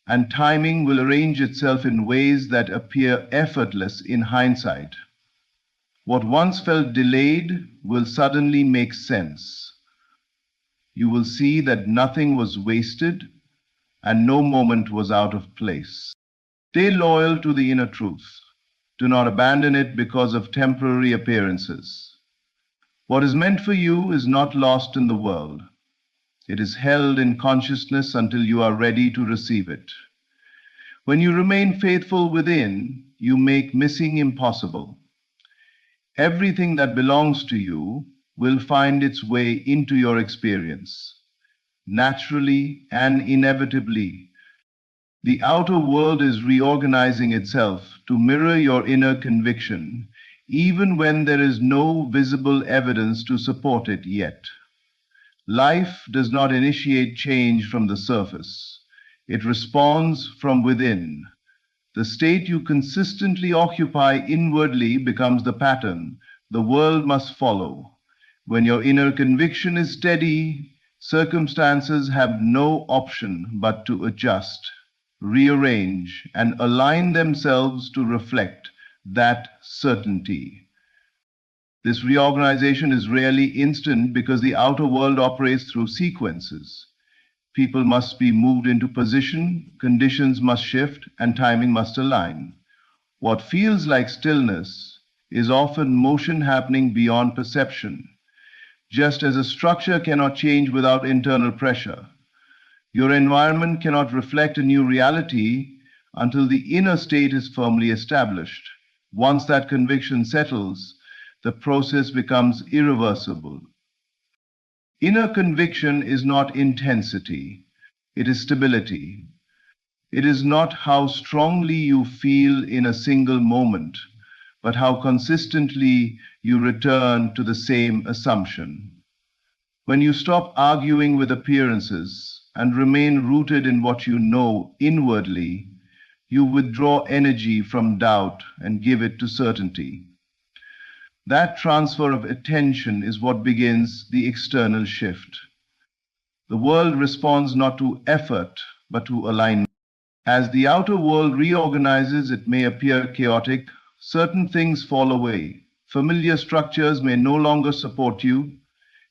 and timing will arrange itself in ways that appear effortless in hindsight. What once felt delayed will suddenly make sense. You will see that nothing was wasted and no moment was out of place. Stay loyal to the inner truth. Do not abandon it because of temporary appearances. What is meant for you is not lost in the world. It is held in consciousness until you are ready to receive it. When you remain faithful within, you make missing impossible. Everything that belongs to you will find its way into your experience. Naturally and inevitably, the outer world is reorganizing itself to mirror your inner conviction, even when there is no visible evidence to support it yet. Life does not initiate change from the surface. It responds from within. The state you consistently occupy inwardly becomes the pattern the world must follow. When your inner conviction is steady, circumstances have no option but to adjust, rearrange, and align themselves to reflect that certainty. This reorganization is rarely instant because the outer world operates through sequences. People must be moved into position, conditions must shift, and timing must align. What feels like stillness is often motion happening beyond perception. Just as a structure cannot change without internal pressure, your environment cannot reflect a new reality until the inner state is firmly established. Once that conviction settles, the process becomes irreversible. Inner conviction is not intensity, it is stability. It is not how strongly you feel in a single moment, but how consistently you return to the same assumption. When you stop arguing with appearances and remain rooted in what you know inwardly, you withdraw energy from doubt and give it to certainty. That transfer of attention is what begins the external shift. The world responds not to effort, but to alignment. As the outer world reorganizes, it may appear chaotic. Certain things fall away. Familiar structures may no longer support you.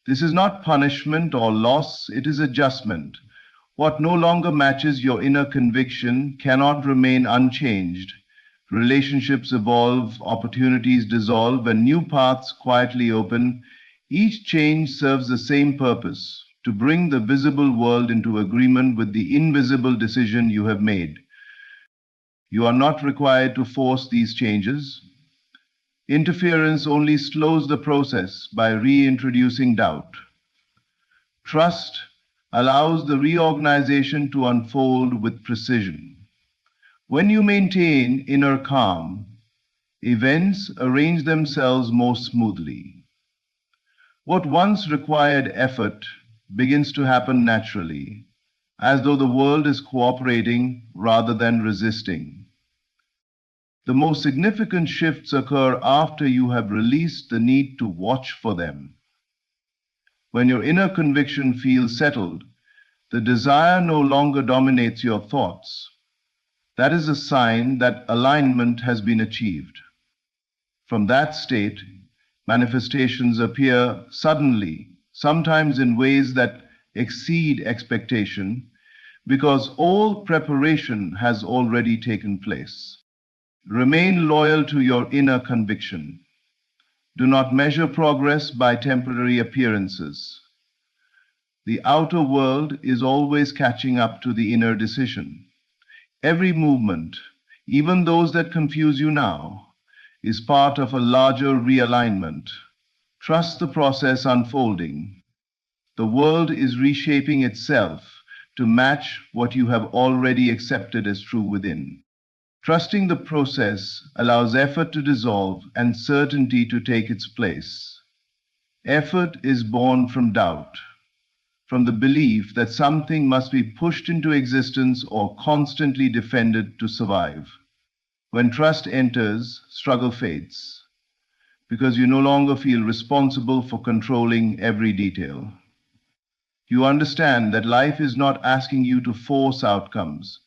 This is not punishment or loss, it is adjustment. What no longer matches your inner conviction cannot remain unchanged. Relationships evolve, opportunities dissolve, and new paths quietly open. Each change serves the same purpose, to bring the visible world into agreement with the invisible decision you have made. You are not required to force these changes. Interference only slows the process by reintroducing doubt. Trust allows the reorganization to unfold with precision. When you maintain inner calm, events arrange themselves more smoothly. What once required effort begins to happen naturally, as though the world is cooperating rather than resisting. The most significant shifts occur after you have released the need to watch for them. When your inner conviction feels settled, the desire no longer dominates your thoughts. That is a sign that alignment has been achieved. From that state, manifestations appear suddenly, sometimes in ways that exceed expectation, because all preparation has already taken place. Remain loyal to your inner conviction. Do not measure progress by temporary appearances. The outer world is always catching up to the inner decision. Every movement, even those that confuse you now, is part of a larger realignment. Trust the process unfolding. The world is reshaping itself to match what you have already accepted as true within. Trusting the process allows effort to dissolve and certainty to take its place. Effort is born from doubt, from the belief that something must be pushed into existence or constantly defended to survive. When trust enters, struggle fades, because you no longer feel responsible for controlling every detail. You understand that life is not asking you to force outcomes,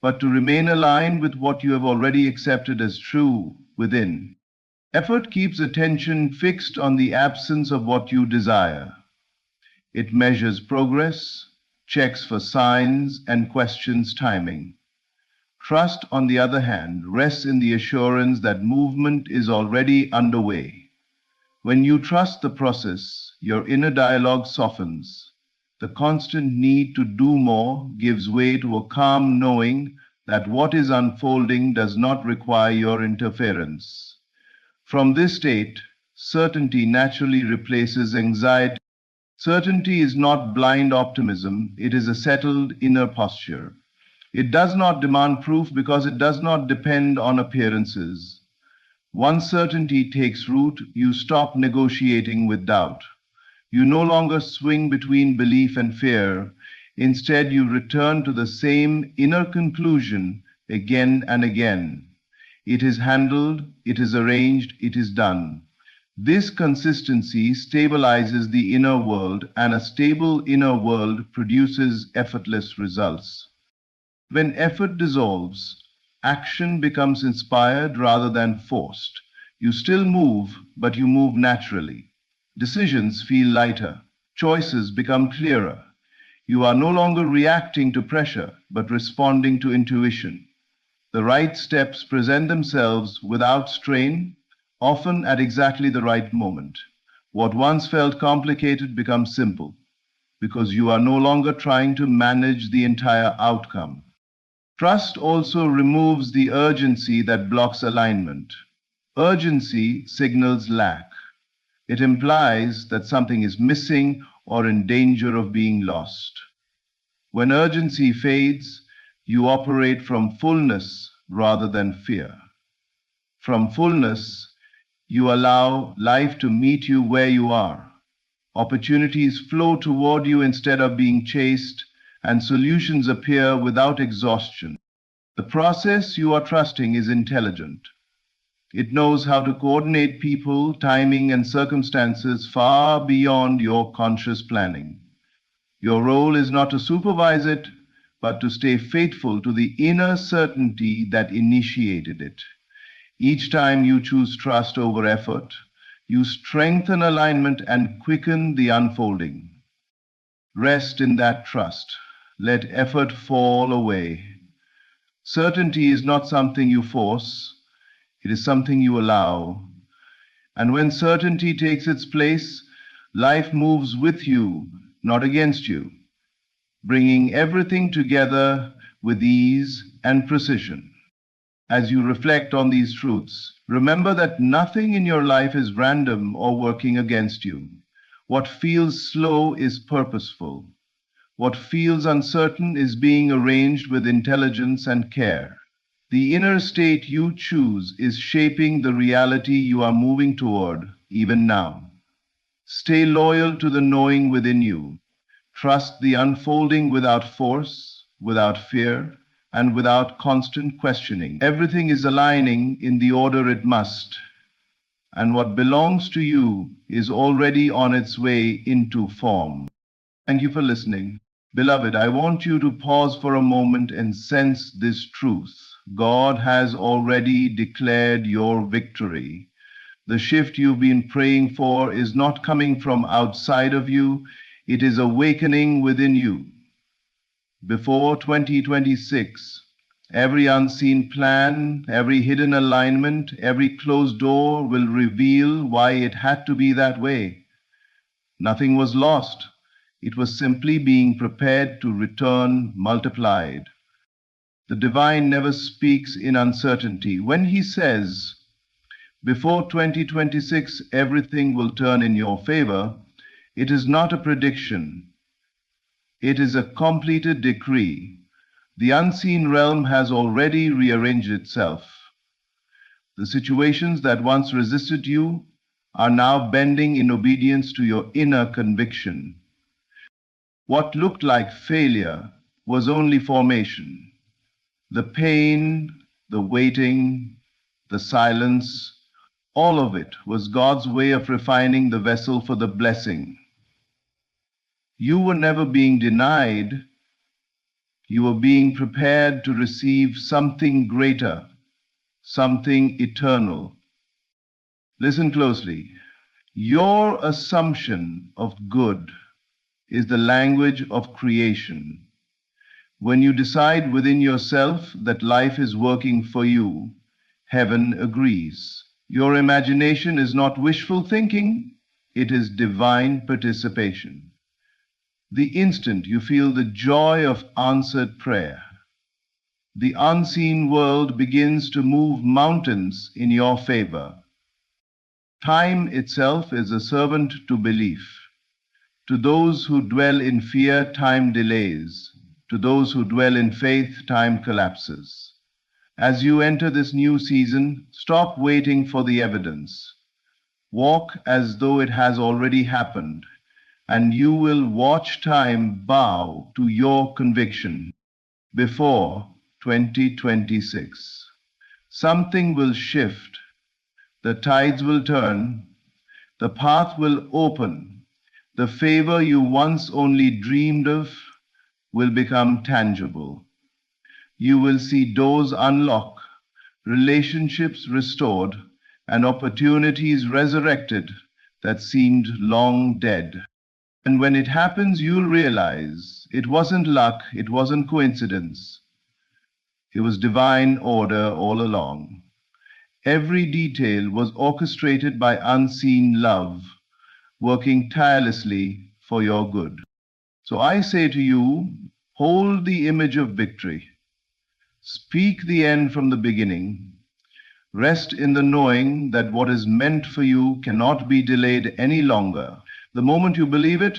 but to remain aligned with what you have already accepted as true within. Effort keeps attention fixed on the absence of what you desire. It measures progress, checks for signs, and questions timing. Trust, on the other hand, rests in the assurance that movement is already underway. When you trust the process, your inner dialogue softens. The constant need to do more gives way to a calm knowing that what is unfolding does not require your interference. From this state, certainty naturally replaces anxiety. Certainty is not blind optimism, it is a settled inner posture. It does not demand proof because it does not depend on appearances. Once certainty takes root, you stop negotiating with doubt. You no longer swing between belief and fear. Instead, you return to the same inner conclusion again and again. It is handled, it is arranged, it is done. This consistency stabilizes the inner world, and a stable inner world produces effortless results. When effort dissolves, action becomes inspired rather than forced. You still move, but you move naturally. Decisions feel lighter. Choices become clearer. You are no longer reacting to pressure, but responding to intuition. The right steps present themselves without strain, often at exactly the right moment. What once felt complicated becomes simple, because you are no longer trying to manage the entire outcome. Trust also removes the urgency that blocks alignment. Urgency signals lack. It implies that something is missing or in danger of being lost. When urgency fades, you operate from fullness rather than fear. From fullness, you allow life to meet you where you are. Opportunities flow toward you instead of being chased, and solutions appear without exhaustion. The process you are trusting is intelligent. It knows how to coordinate people, timing, and circumstances far beyond your conscious planning. Your role is not to supervise it, but to stay faithful to the inner certainty that initiated it. Each time you choose trust over effort, you strengthen alignment and quicken the unfolding. Rest in that trust. Let effort fall away. Certainty is not something you force, it is something you allow. And when certainty takes its place, life moves with you, not against you, bringing everything together with ease and precision. As you reflect on these truths, remember that nothing in your life is random or working against you. What feels slow is purposeful. What feels uncertain is being arranged with intelligence and care. The inner state you choose is shaping the reality you are moving toward, even now. Stay loyal to the knowing within you. Trust the unfolding without force, without fear, and without constant questioning. Everything is aligning in the order it must, and what belongs to you is already on its way into form. Thank you for listening. Beloved, I want you to pause for a moment and sense this truth. God has already declared your victory. The shift you've been praying for is not coming from outside of you, it is awakening within you. Before 2026, every unseen plan, every hidden alignment, every closed door will reveal why it had to be that way. Nothing was lost. It was simply being prepared to return multiplied. The divine never speaks in uncertainty. When he says, before 2026, everything will turn in your favor, it is not a prediction. It is a completed decree. The unseen realm has already rearranged itself. The situations that once resisted you are now bending in obedience to your inner conviction. What looked like failure was only formation. The pain, the waiting, the silence, all of it was God's way of refining the vessel for the blessing. You were never being denied. You were being prepared to receive something greater, something eternal. Listen closely. Your assumption of good is the language of creation. When you decide within yourself that life is working for you, heaven agrees. Your imagination is not wishful thinking, it is divine participation. The instant you feel the joy of answered prayer, the unseen world begins to move mountains in your favor. Time itself is a servant to belief. To those who dwell in fear, time delays. To those who dwell in faith, time collapses. As you enter this new season, stop waiting for the evidence. Walk as though it has already happened, and you will watch time bow to your conviction before 2026. Something will shift, the tides will turn, the path will open, the favor you once only dreamed of will become tangible. You will see doors unlock, relationships restored, and opportunities resurrected that seemed long dead. And when it happens, you'll realize it wasn't luck, it wasn't coincidence. It was divine order all along. Every detail was orchestrated by unseen love, working tirelessly for your good. So I say to you, hold the image of victory. Speak the end from the beginning. Rest in the knowing that what is meant for you cannot be delayed any longer. The moment you believe it,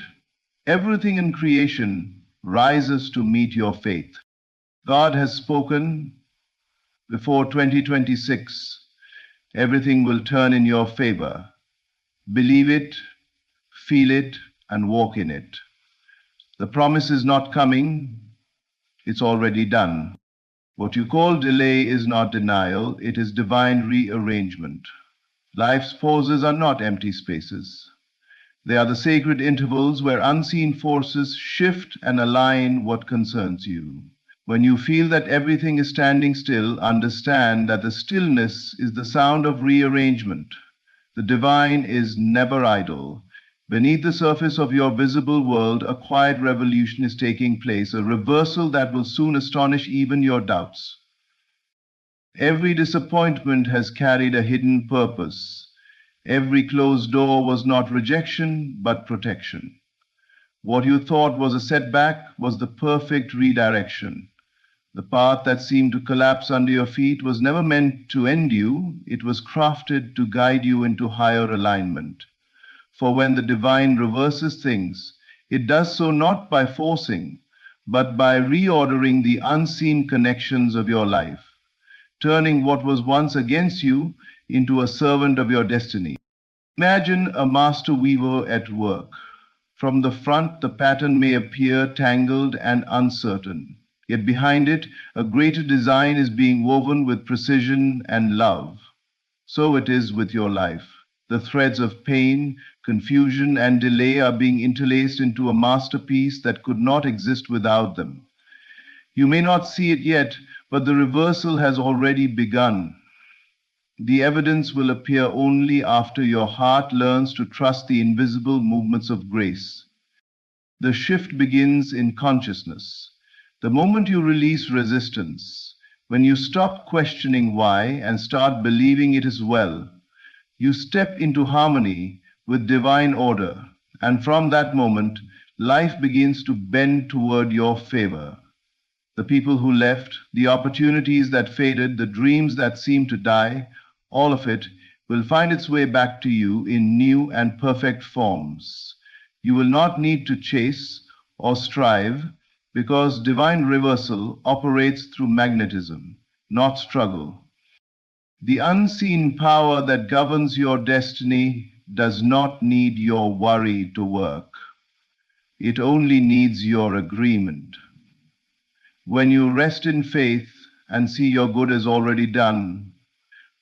everything in creation rises to meet your faith. God has spoken. Before 2026, everything will turn in your favor. Believe it, feel it, and walk in it. The promise is not coming, it's already done. What you call delay is not denial, it is divine rearrangement. Life's pauses are not empty spaces. They are the sacred intervals where unseen forces shift and align what concerns you. When you feel that everything is standing still, understand that the stillness is the sound of rearrangement. The divine is never idle. Beneath the surface of your visible world, a quiet revolution is taking place, a reversal that will soon astonish even your doubts. Every disappointment has carried a hidden purpose. Every closed door was not rejection, but protection. What you thought was a setback was the perfect redirection. The path that seemed to collapse under your feet was never meant to end you, it was crafted to guide you into higher alignment. For when the divine reverses things, it does so not by forcing, but by reordering the unseen connections of your life, turning what was once against you into a servant of your destiny. Imagine a master weaver at work. From the front, the pattern may appear tangled and uncertain, yet behind it, a greater design is being woven with precision and love. So it is with your life. The threads of pain, confusion, and delay are being interlaced into a masterpiece that could not exist without them. You may not see it yet, but the reversal has already begun. The evidence will appear only after your heart learns to trust the invisible movements of grace. The shift begins in consciousness. The moment you release resistance, when you stop questioning why and start believing it is well, you step into harmony with divine order, and from that moment, life begins to bend toward your favor. The people who left, the opportunities that faded, the dreams that seemed to die, all of it will find its way back to you in new and perfect forms. You will not need to chase or strive. because divine reversal operates through magnetism, not struggle. The unseen power that governs your destiny does not need your worry to work. It only needs your agreement. When you rest in faith and see your good is already done,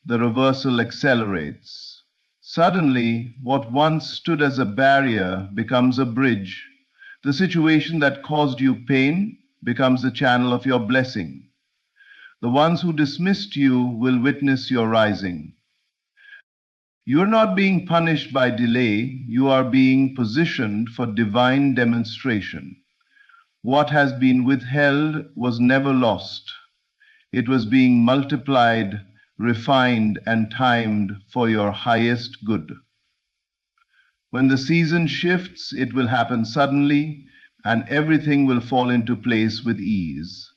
the reversal accelerates. Suddenly, what once stood as a barrier becomes a bridge. The situation that caused you pain becomes the channel of your blessing. The ones who dismissed you will witness your rising. You are not being punished by delay, you are being positioned for divine demonstration. What has been withheld was never lost. It was being multiplied, refined, and timed for your highest good. When the season shifts, it will happen suddenly, and everything will fall into place with ease.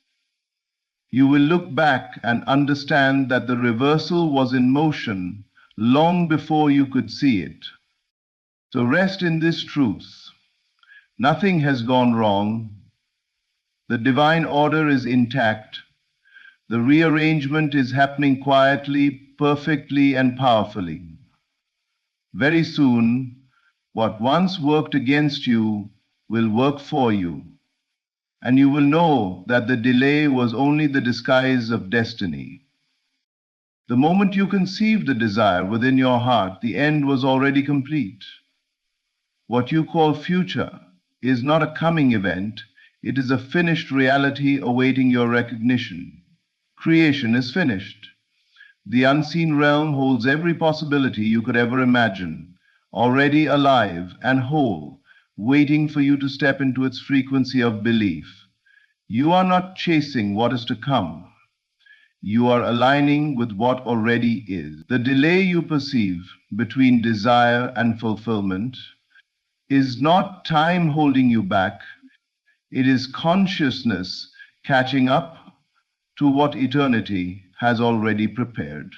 You will look back and understand that the reversal was in motion long before you could see it. So rest in this truth. Nothing has gone wrong. The divine order is intact. The rearrangement is happening quietly, perfectly, and powerfully. Very soon, what once worked against you will work for you, and you will know that the delay was only the disguise of destiny. The moment you conceived the desire within your heart, the end was already complete. What you call future is not a coming event, it is a finished reality awaiting your recognition. Creation is finished. The unseen realm holds every possibility you could ever imagine, already alive and whole, waiting for you to step into its frequency of belief. You are not chasing what is to come. You are aligning with what already is. The delay you perceive between desire and fulfillment is not time holding you back. It is consciousness catching up to what eternity has already prepared.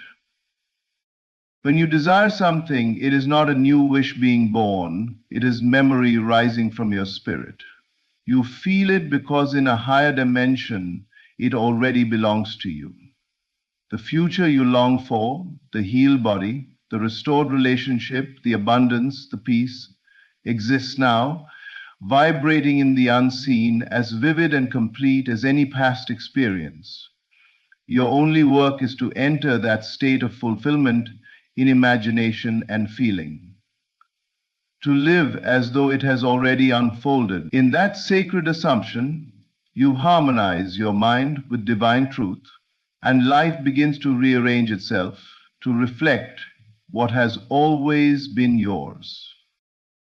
When you desire something, it is not a new wish being born, it is memory rising from your spirit. You feel it because in a higher dimension, it already belongs to you. The future you long for, the healed body, the restored relationship, the abundance, the peace, exists now, vibrating in the unseen, as vivid and complete as any past experience. Your only work is to enter that state of fulfillment in imagination and feeling. To live as though it has already unfolded. In that sacred assumption, you harmonize your mind with divine truth, and life begins to rearrange itself to reflect what has always been yours.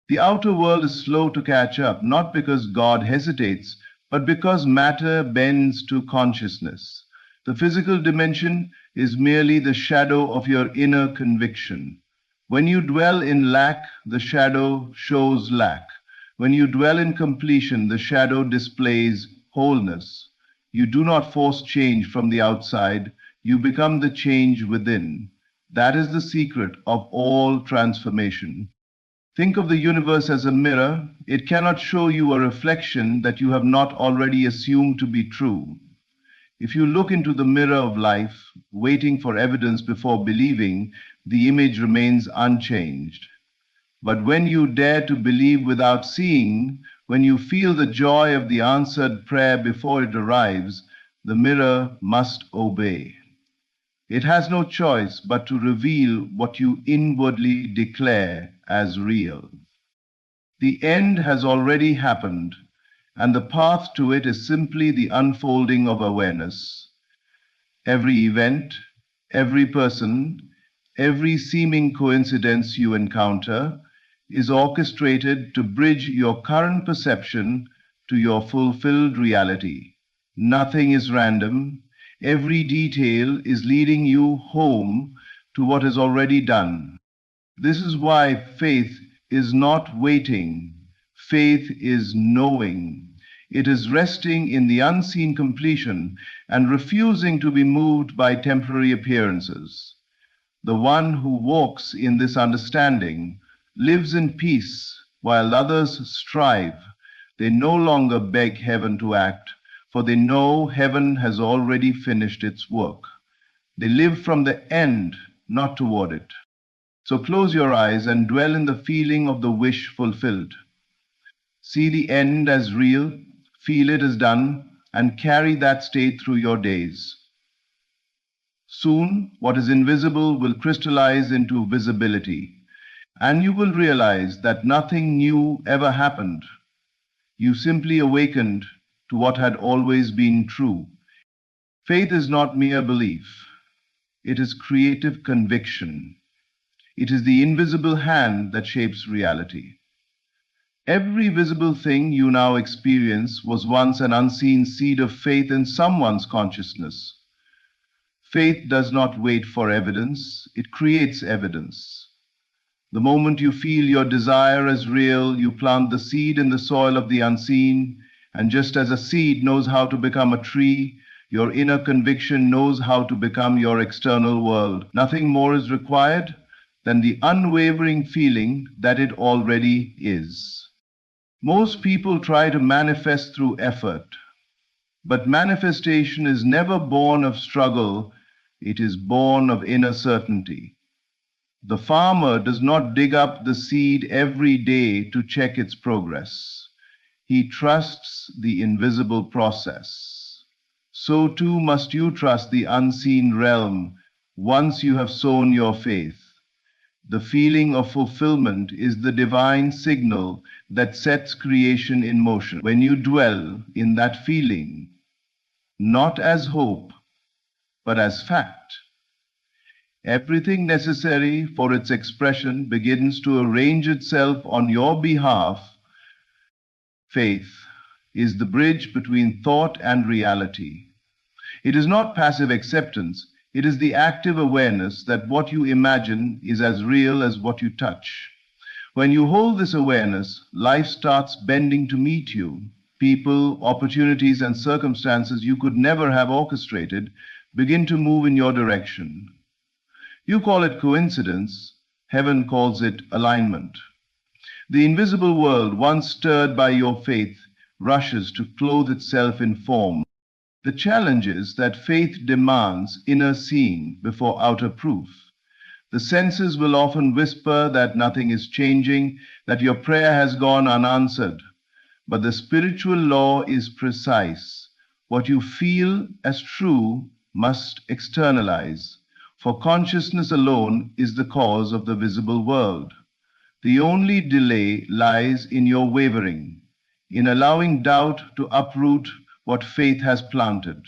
The outer world is slow to catch up, not because God hesitates, but because matter bends to consciousness. The physical dimension is merely the shadow of your inner conviction. When you dwell in lack, the shadow shows lack. When you dwell in completion, the shadow displays wholeness. You do not force change from the outside, you become the change within. That is the secret of all transformation. Think of the universe as a mirror. It cannot show you a reflection that you have not already assumed to be true. If you look into the mirror of life, waiting for evidence before believing, the image remains unchanged. But when you dare to believe without seeing, when you feel the joy of the answered prayer before it arrives, the mirror must obey. It has no choice but to reveal what you inwardly declare as real. The end has already happened, and the path to it is simply the unfolding of awareness. Every event, every person, every seeming coincidence you encounter is orchestrated to bridge your current perception to your fulfilled reality. Nothing is random. Every detail is leading you home to what is already done. This is why faith is not waiting. Faith is knowing. It is resting in the unseen completion and refusing to be moved by temporary appearances. The one who walks in this understanding lives in peace while others strive, They no longer beg heaven to act, for they know heaven has already finished its work. They live from the end, not toward it. So close your eyes and dwell in the feeling of the wish fulfilled. See the end as real, feel it as done, and carry that state through your days. Soon, what is invisible will crystallize into visibility, and you will realize that nothing new ever happened. You simply awakened to what had always been true. Faith is not mere belief, it is creative conviction. It is the invisible hand that shapes reality. Every visible thing you now experience was once an unseen seed of faith in someone's consciousness. Faith does not wait for evidence, it creates evidence. The moment you feel your desire as real, you plant the seed in the soil of the unseen, and just as a seed knows how to become a tree, your inner conviction knows how to become your external world. Nothing more is required than the unwavering feeling that it already is. Most people try to manifest through effort, but manifestation is never born of struggle, it is born of inner certainty. The farmer does not dig up the seed every day to check its progress. He trusts the invisible process. So too must you trust the unseen realm once you have sown your faith. The feeling of fulfillment is the divine signal that sets creation in motion. When you dwell in that feeling, not as hope, but as fact, everything necessary for its expression begins to arrange itself on your behalf. Faith is the bridge between thought and reality. It is not passive acceptance. It is the active awareness that what you imagine is as real as what you touch. When you hold this awareness, life starts bending to meet you. People, opportunities, and circumstances you could never have orchestrated begin to move in your direction. You call it coincidence, heaven calls it alignment. The invisible world, once stirred by your faith, rushes to clothe itself in form. The challenge is that faith demands inner seeing before outer proof. The senses will often whisper that nothing is changing, that your prayer has gone unanswered. But the spiritual law is precise. What you feel as true must externalize, for consciousness alone is the cause of the visible world. The only delay lies in your wavering, in allowing doubt to uproot what faith has planted.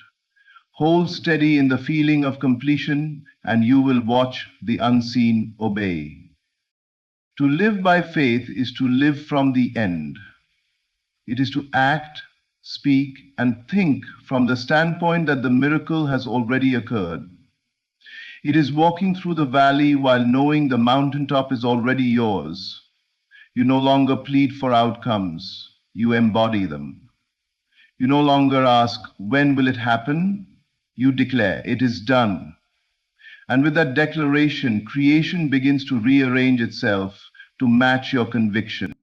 Hold steady in the feeling of completion, and you will watch the unseen obey. To live by faith is to live from the end. It is to act, speak, and think from the standpoint that the miracle has already occurred. It is walking through the valley while knowing the mountaintop is already yours. You no longer plead for outcomes, you embody them. You no longer ask, when will it happen? You declare, it is done. And with that declaration, creation begins to rearrange itself to match your conviction.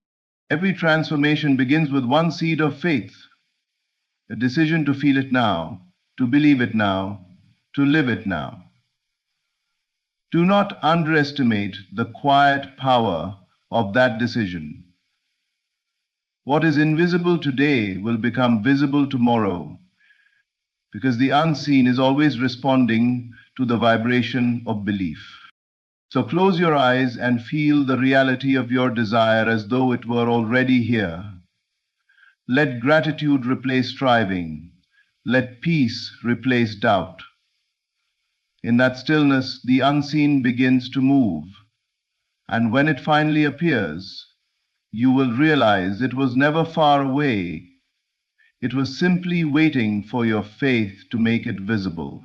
Every transformation begins with one seed of faith, a decision to feel it now, to believe it now, to live it now. Do not underestimate the quiet power of that decision. What is invisible today will become visible tomorrow, because the unseen is always responding to the vibration of belief. So close your eyes and feel the reality of your desire as though it were already here. Let gratitude replace striving. Let peace replace doubt. In that stillness, the unseen begins to move, and when it finally appears, you will realize it was never far away. It was simply waiting for your faith to make it visible.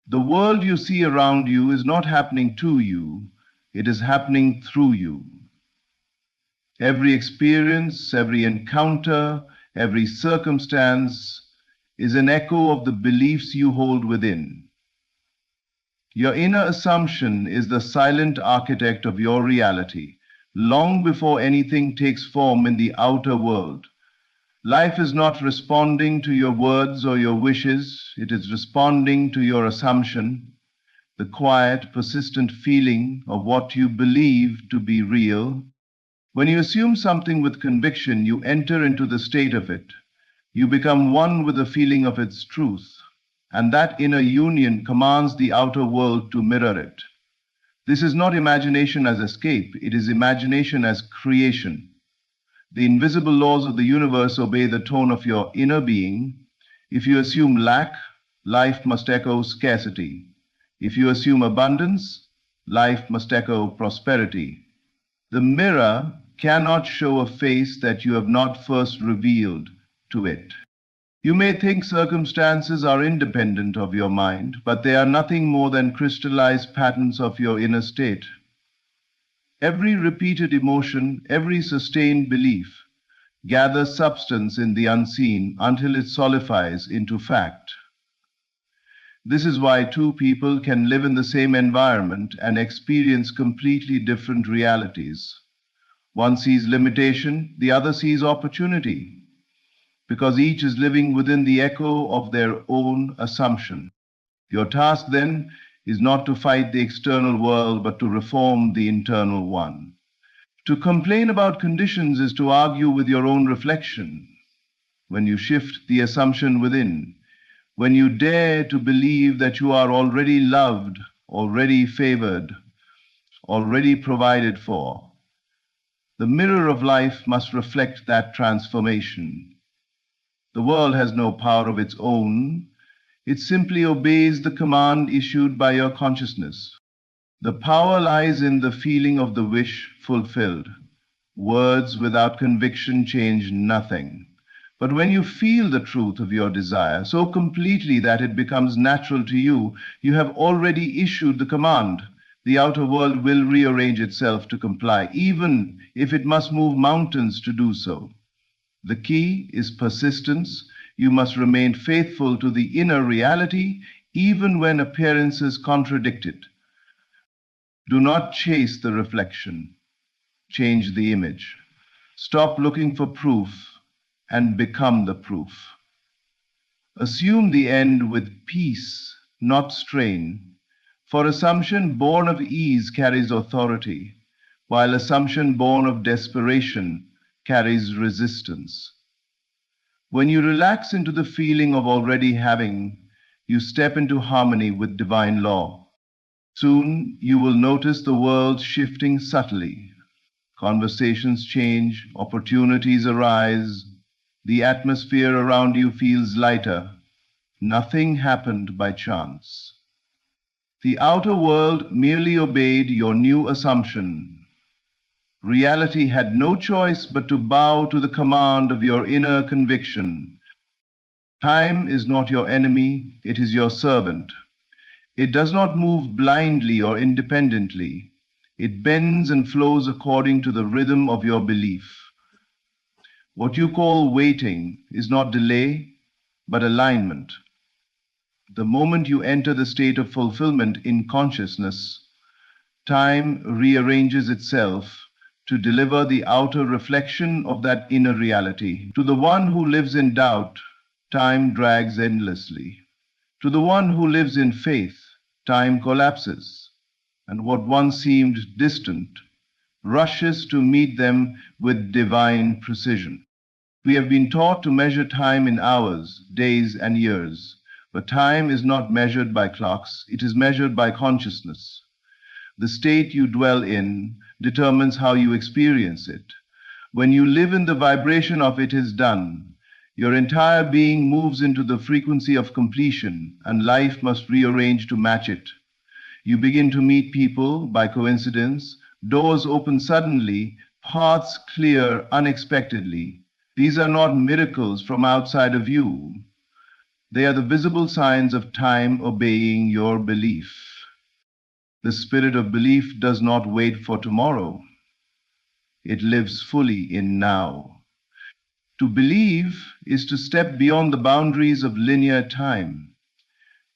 The world you see around you is not happening to you, it is happening through you. Every experience, every encounter, every circumstance is an echo of the beliefs you hold within. Your inner assumption is the silent architect of your reality, long before anything takes form in the outer world. Life is not responding to your words or your wishes, it is responding to your assumption, the quiet, persistent feeling of what you believe to be real. When you assume something with conviction, you enter into the state of it. You become one with the feeling of its truth, and that inner union commands the outer world to mirror it. This is not imagination as escape, it is imagination as creation. The invisible laws of the universe obey the tone of your inner being. If you assume lack, life must echo scarcity. If you assume abundance, life must echo prosperity. The mirror cannot show a face that you have not first revealed to it. You may think circumstances are independent of your mind, but they are nothing more than crystallized patterns of your inner state. Every repeated emotion, every sustained belief gathers substance in the unseen until it solidifies into fact. This is why two people can live in the same environment and experience completely different realities. One sees limitation, the other sees opportunity, because each is living within the echo of their own assumption. Your task then is not to fight the external world, but to reform the internal one. To complain about conditions is to argue with your own reflection. When you shift the assumption within, when you dare to believe that you are already loved, already favored, already provided for, the mirror of life must reflect that transformation. The world has no power of its own. It simply obeys the command issued by your consciousness. The power lies in the feeling of the wish fulfilled. Words without conviction change nothing. But when you feel the truth of your desire so completely that it becomes natural to you, you have already issued the command. The outer world will rearrange itself to comply, even if it must move mountains to do so. The key is persistence. You must remain faithful to the inner reality, even when appearances contradict it. Do not chase the reflection. Change the image. Stop looking for proof and become the proof. Assume the end with peace, not strain. For assumption born of ease carries authority, while assumption born of desperation carries resistance. When you relax into the feeling of already having, you step into harmony with divine law. Soon you will notice the world shifting subtly. Conversations change, opportunities arise, the atmosphere around you feels lighter. Nothing happened by chance. The outer world merely obeyed your new assumption. Reality had no choice but to bow to the command of your inner conviction. Time is not your enemy, it is your servant. It does not move blindly or independently. It bends and flows according to the rhythm of your belief. What you call waiting is not delay, but alignment. The moment you enter the state of fulfillment in consciousness, time rearranges itself to deliver the outer reflection of that inner reality. To the one who lives in doubt, time drags endlessly. To the one who lives in faith, time collapses, and what once seemed distant rushes to meet them with divine precision. We have been taught to measure time in hours, days, and years, but time is not measured by clocks, it is measured by consciousness. The state you dwell in determines how you experience it. When you live in the vibration of it is done, your entire being moves into the frequency of completion, and life must rearrange to match it. You begin to meet people by coincidence, doors open suddenly, paths clear unexpectedly. These are not miracles from outside of you. They are the visible signs of time obeying your belief. The spirit of belief does not wait for tomorrow. It lives fully in now. To believe is to step beyond the boundaries of linear time.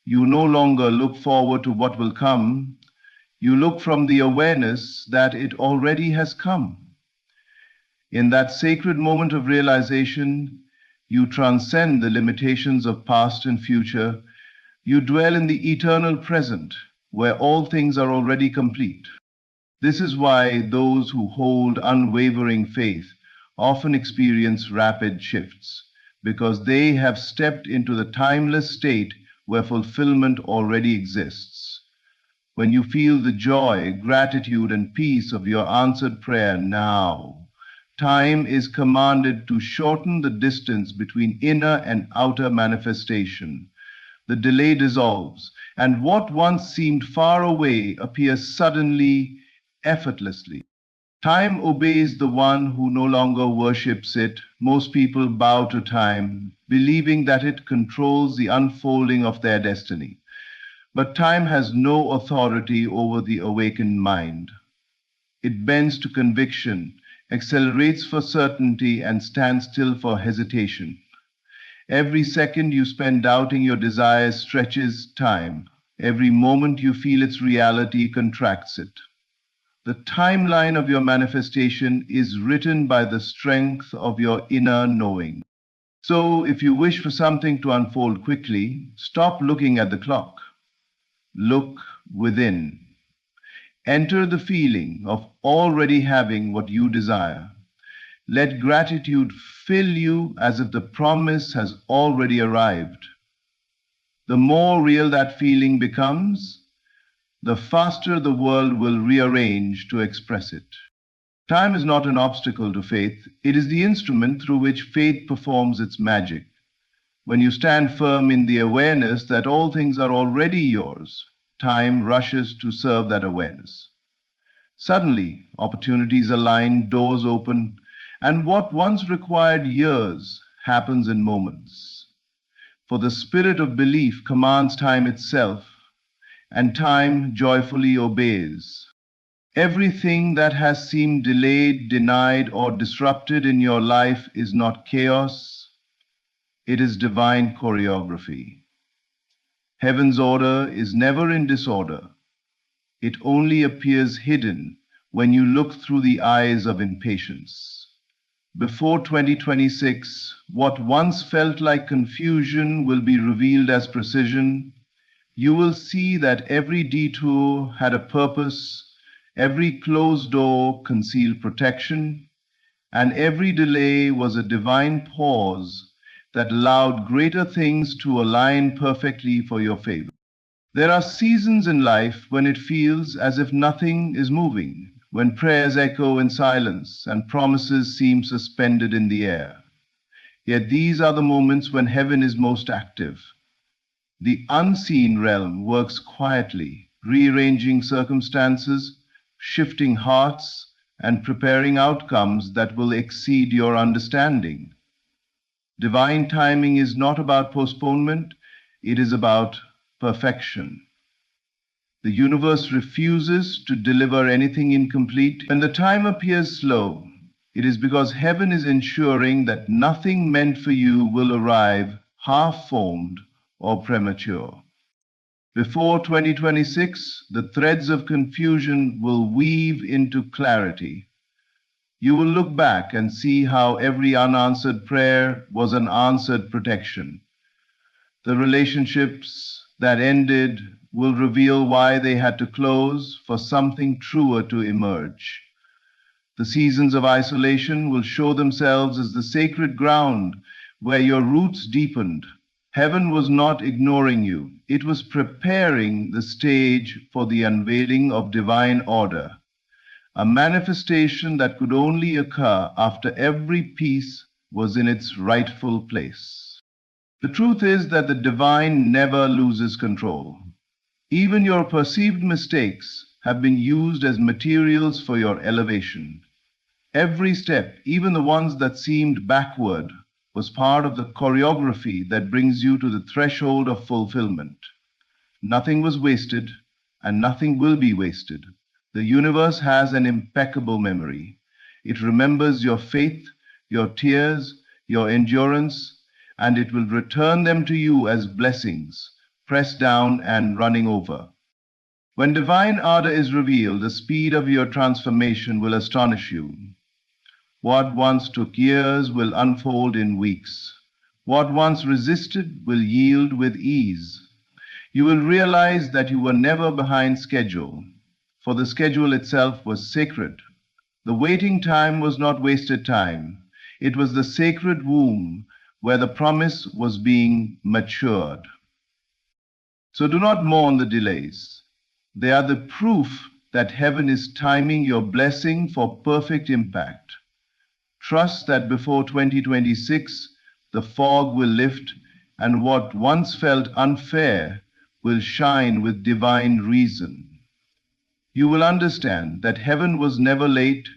You no longer look forward to what will come. You look from the awareness that it already has come. In that sacred moment of realization, You transcend the limitations of past and future. You dwell in the eternal present, where all things are already complete. This is why those who hold unwavering faith often experience rapid shifts, because they have stepped into the timeless state where fulfillment already exists. When you feel the joy, gratitude, and peace of your answered prayer now, time is commanded to shorten the distance between inner and outer manifestation. The delay dissolves, and what once seemed far away appears suddenly, effortlessly. Time obeys the one who no longer worships it. Most people bow to time, believing that it controls the unfolding of their destiny. But time has no authority over the awakened mind. It bends to conviction, accelerates for certainty, and stands still for hesitation. Every second you spend doubting your desires stretches time. Every moment you feel its reality contracts it. The timeline of your manifestation is written by the strength of your inner knowing. So, if you wish for something to unfold quickly, stop looking at the clock. Look within. Enter the feeling of already having what you desire. Let gratitude fill you as if the promise has already arrived. The more real that feeling becomes, the faster the world will rearrange to express it. Time is not an obstacle to faith, it is the instrument through which faith performs its magic. When you stand firm in the awareness that all things are already yours, time rushes to serve that awareness. Suddenly, opportunities align, doors open, and what once required years happens in moments. For the spirit of belief commands time itself, and time joyfully obeys. Everything that has seemed delayed, denied, or disrupted in your life is not chaos, it is divine choreography. Heaven's order is never in disorder. It only appears hidden when you look through the eyes of impatience. Before 2026, what once felt like confusion will be revealed as precision. You will see that every detour had a purpose, every closed door concealed protection, and every delay was a divine pause that allowed greater things to align perfectly for your favor. There are seasons in life when it feels as if nothing is moving, when prayers echo in silence and promises seem suspended in the air. Yet these are the moments when heaven is most active. The unseen realm works quietly, rearranging circumstances, shifting hearts, and preparing outcomes that will exceed your understanding. Divine timing is not about postponement, it is about perfection. The universe refuses to deliver anything incomplete. When the time appears slow, it is because heaven is ensuring that nothing meant for you will arrive half-formed or premature. Before 2026, the threads of confusion will weave into clarity. You will look back and see how every unanswered prayer was an answered protection. The relationships that ended will reveal why they had to close for something truer to emerge. The seasons of isolation will show themselves as the sacred ground where your roots deepened. Heaven was not ignoring you, it was preparing the stage for the unveiling of divine order, a manifestation that could only occur after every piece was in its rightful place. The truth is that the divine never loses control. Even your perceived mistakes have been used as materials for your elevation. Every step, even the ones that seemed backward, was part of the choreography that brings you to the threshold of fulfillment. Nothing was wasted, and nothing will be wasted. The universe has an impeccable memory. It remembers your faith, your tears, your endurance, and it will return them to you as blessings, pressed down and running over. When divine ardor is revealed, the speed of your transformation will astonish you. What once took years will unfold in weeks. What once resisted will yield with ease. You will realize that you were never behind schedule, for the schedule itself was sacred. The waiting time was not wasted time. It was the sacred womb where the promise was being matured. So do not mourn the delays. They are the proof that heaven is timing your blessing for perfect impact. Trust that before 2026, the fog will lift and what once felt unfair will shine with divine reason. You will understand that heaven was never late.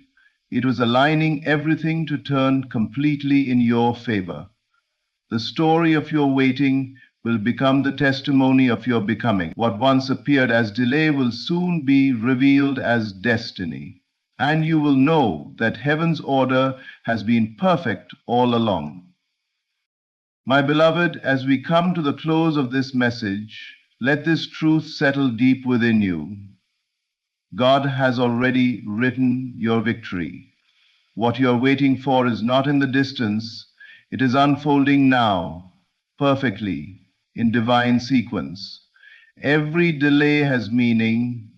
It was aligning everything to turn completely in your favor. The story of your waiting will become the testimony of your becoming. What once appeared as delay will soon be revealed as destiny. And you will know that heaven's order has been perfect all along. My beloved, as we come to the close of this message, let this truth settle deep within you. God has already written your victory. What you are waiting for is not in the distance, it is unfolding now, perfectly, in divine sequence. Every delay has meaning,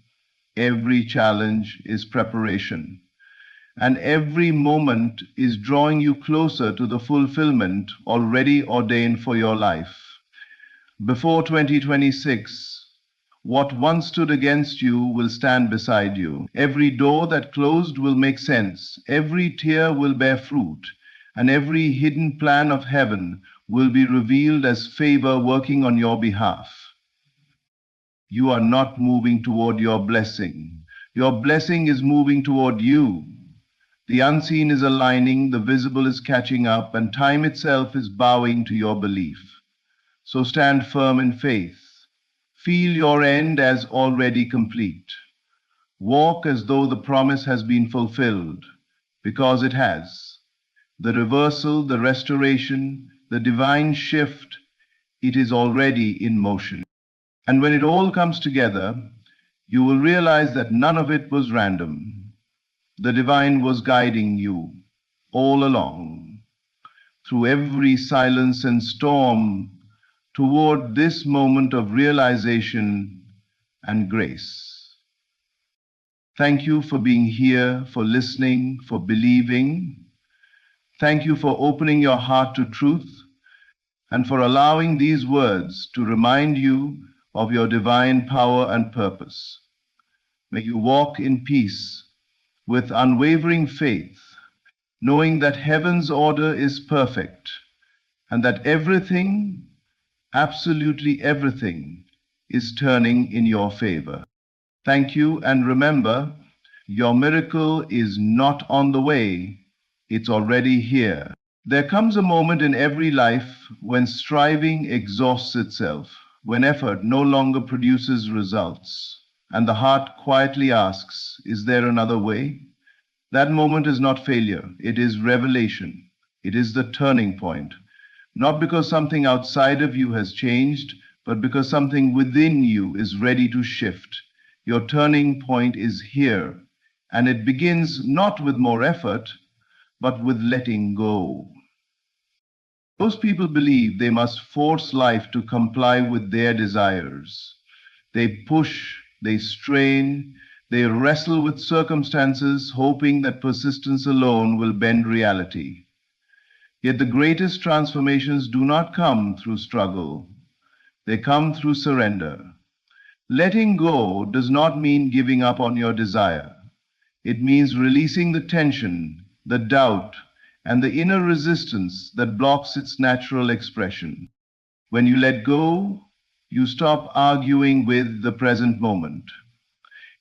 every challenge is preparation, and every moment is drawing you closer to the fulfillment already ordained for your life. Before 2026, what once stood against you will stand beside you. Every door that closed will make sense. Every tear will bear fruit. And every hidden plan of heaven will be revealed as favor working on your behalf. You are not moving toward your blessing. Your blessing is moving toward you. The unseen is aligning, the visible is catching up, and time itself is bowing to your belief. So stand firm in faith. Feel your end as already complete. Walk as though the promise has been fulfilled, because it has. The reversal, the restoration, the divine shift, it is already in motion. And when it all comes together, you will realize that none of it was random. The divine was guiding you all along, through every silence and storm, toward this moment of realization and grace. Thank you for being here, for listening, for believing. Thank you for opening your heart to truth and for allowing these words to remind you of your divine power and purpose. May you walk in peace with unwavering faith, knowing that heaven's order is perfect and that everything, absolutely everything, is turning in your favor. Thank you, and remember, your miracle is not on the way, it's already here. There comes a moment in every life when striving exhausts itself, when effort no longer produces results, and the heart quietly asks, is there another way? That moment is not failure, it is revelation. It is the turning point. Not because something outside of you has changed, but because something within you is ready to shift. Your turning point is here, and it begins not with more effort, but with letting go. Most people believe they must force life to comply with their desires. They push, they strain, they wrestle with circumstances, hoping that persistence alone will bend reality. Yet the greatest transformations do not come through struggle. They come through surrender. Letting go does not mean giving up on your desire. It means releasing the tension, the doubt, and the inner resistance that blocks its natural expression. When you let go, you stop arguing with the present moment.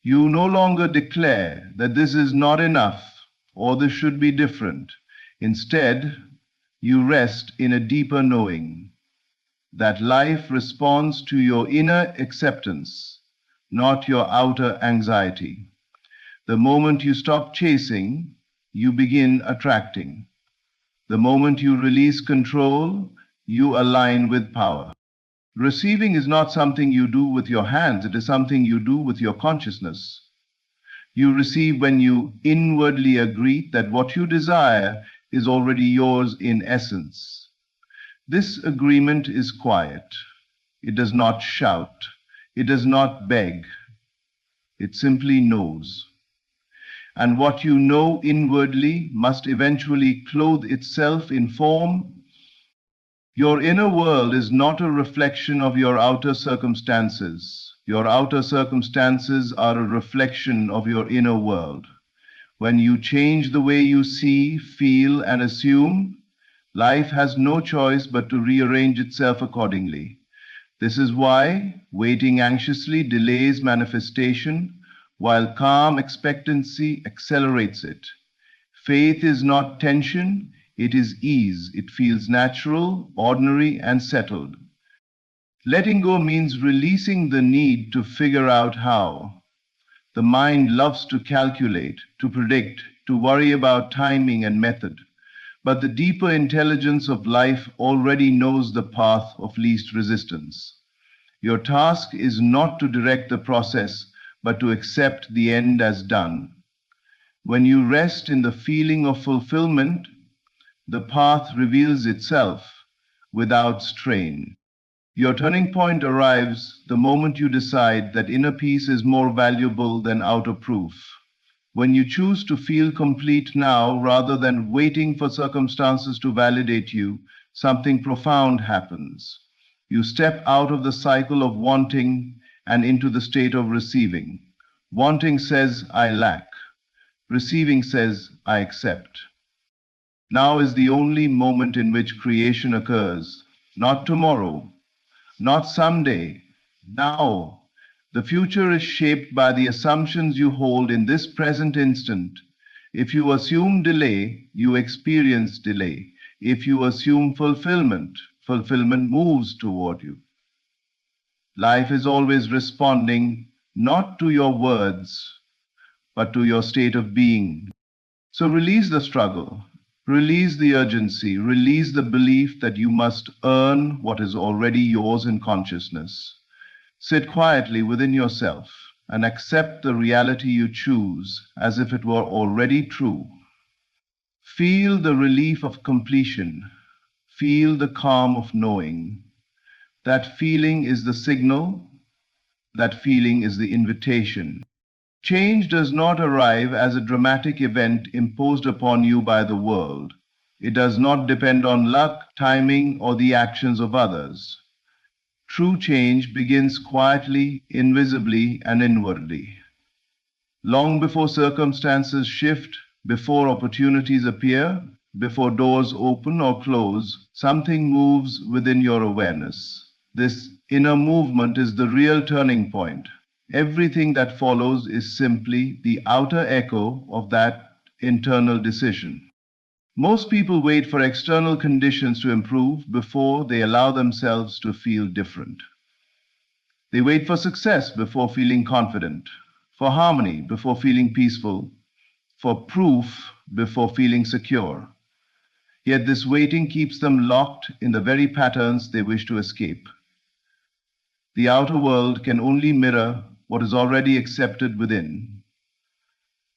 You no longer declare that this is not enough or this should be different. Instead, you rest in a deeper knowing that life responds to your inner acceptance, not your outer anxiety. The moment you stop chasing, you begin attracting. The moment you release control, you align with power. Receiving is not something you do with your hands, it is something you do with your consciousness. You receive when you inwardly agree that what you desire is already yours in essence. This agreement is quiet. It does not shout. It does not beg. It simply knows. And what you know inwardly must eventually clothe itself in form. Your inner world is not a reflection of your outer circumstances. Your outer circumstances are a reflection of your inner world. When you change the way you see, feel, and assume, life has no choice but to rearrange itself accordingly. This is why waiting anxiously delays manifestation, while calm expectancy accelerates it. Faith is not tension, it is ease. It feels natural, ordinary, and settled. Letting go means releasing the need to figure out how. The mind loves to calculate, to predict, to worry about timing and method. But the deeper intelligence of life already knows the path of least resistance. Your task is not to direct the process, but to accept the end as done. When you rest in the feeling of fulfillment, the path reveals itself without strain. Your turning point arrives the moment you decide that inner peace is more valuable than outer proof. When you choose to feel complete now rather than waiting for circumstances to validate you, something profound happens. You step out of the cycle of wanting and into the state of receiving. Wanting says, I lack. Receiving says, I accept. Now is the only moment in which creation occurs. Not tomorrow, not someday, now. The future is shaped by the assumptions you hold in this present instant. If you assume delay, you experience delay. If you assume fulfillment, fulfillment moves toward you. Life is always responding not to your words, but to your state of being. So release the struggle, release the urgency, release the belief that you must earn what is already yours in consciousness. Sit quietly within yourself and accept the reality you choose as if it were already true. Feel the relief of completion. Feel the calm of knowing. That feeling is the signal. That feeling is the invitation. Change does not arrive as a dramatic event imposed upon you by the world. It does not depend on luck, timing, or the actions of others. True change begins quietly, invisibly, and inwardly. Long before circumstances shift, before opportunities appear, before doors open or close, something moves within your awareness. This inner movement is the real turning point. Everything that follows is simply the outer echo of that internal decision. Most people wait for external conditions to improve before they allow themselves to feel different. They wait for success before feeling confident, for harmony before feeling peaceful, for proof before feeling secure. Yet this waiting keeps them locked in the very patterns they wish to escape. The outer world can only mirror what is already accepted within.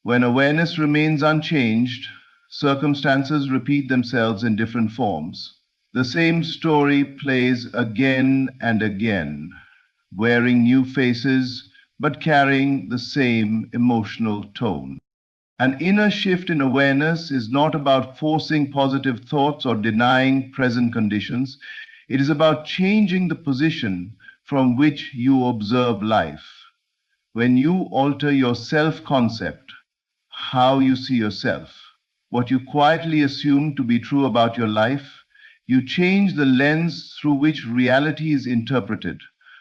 When awareness remains unchanged, circumstances repeat themselves in different forms. The same story plays again and again, wearing new faces but carrying the same emotional tone. An inner shift in awareness is not about forcing positive thoughts or denying present conditions. It is about changing the position from which you observe life. When you alter your self-concept, how you see yourself, what you quietly assume to be true about your life, you change the lens through which reality is interpreted.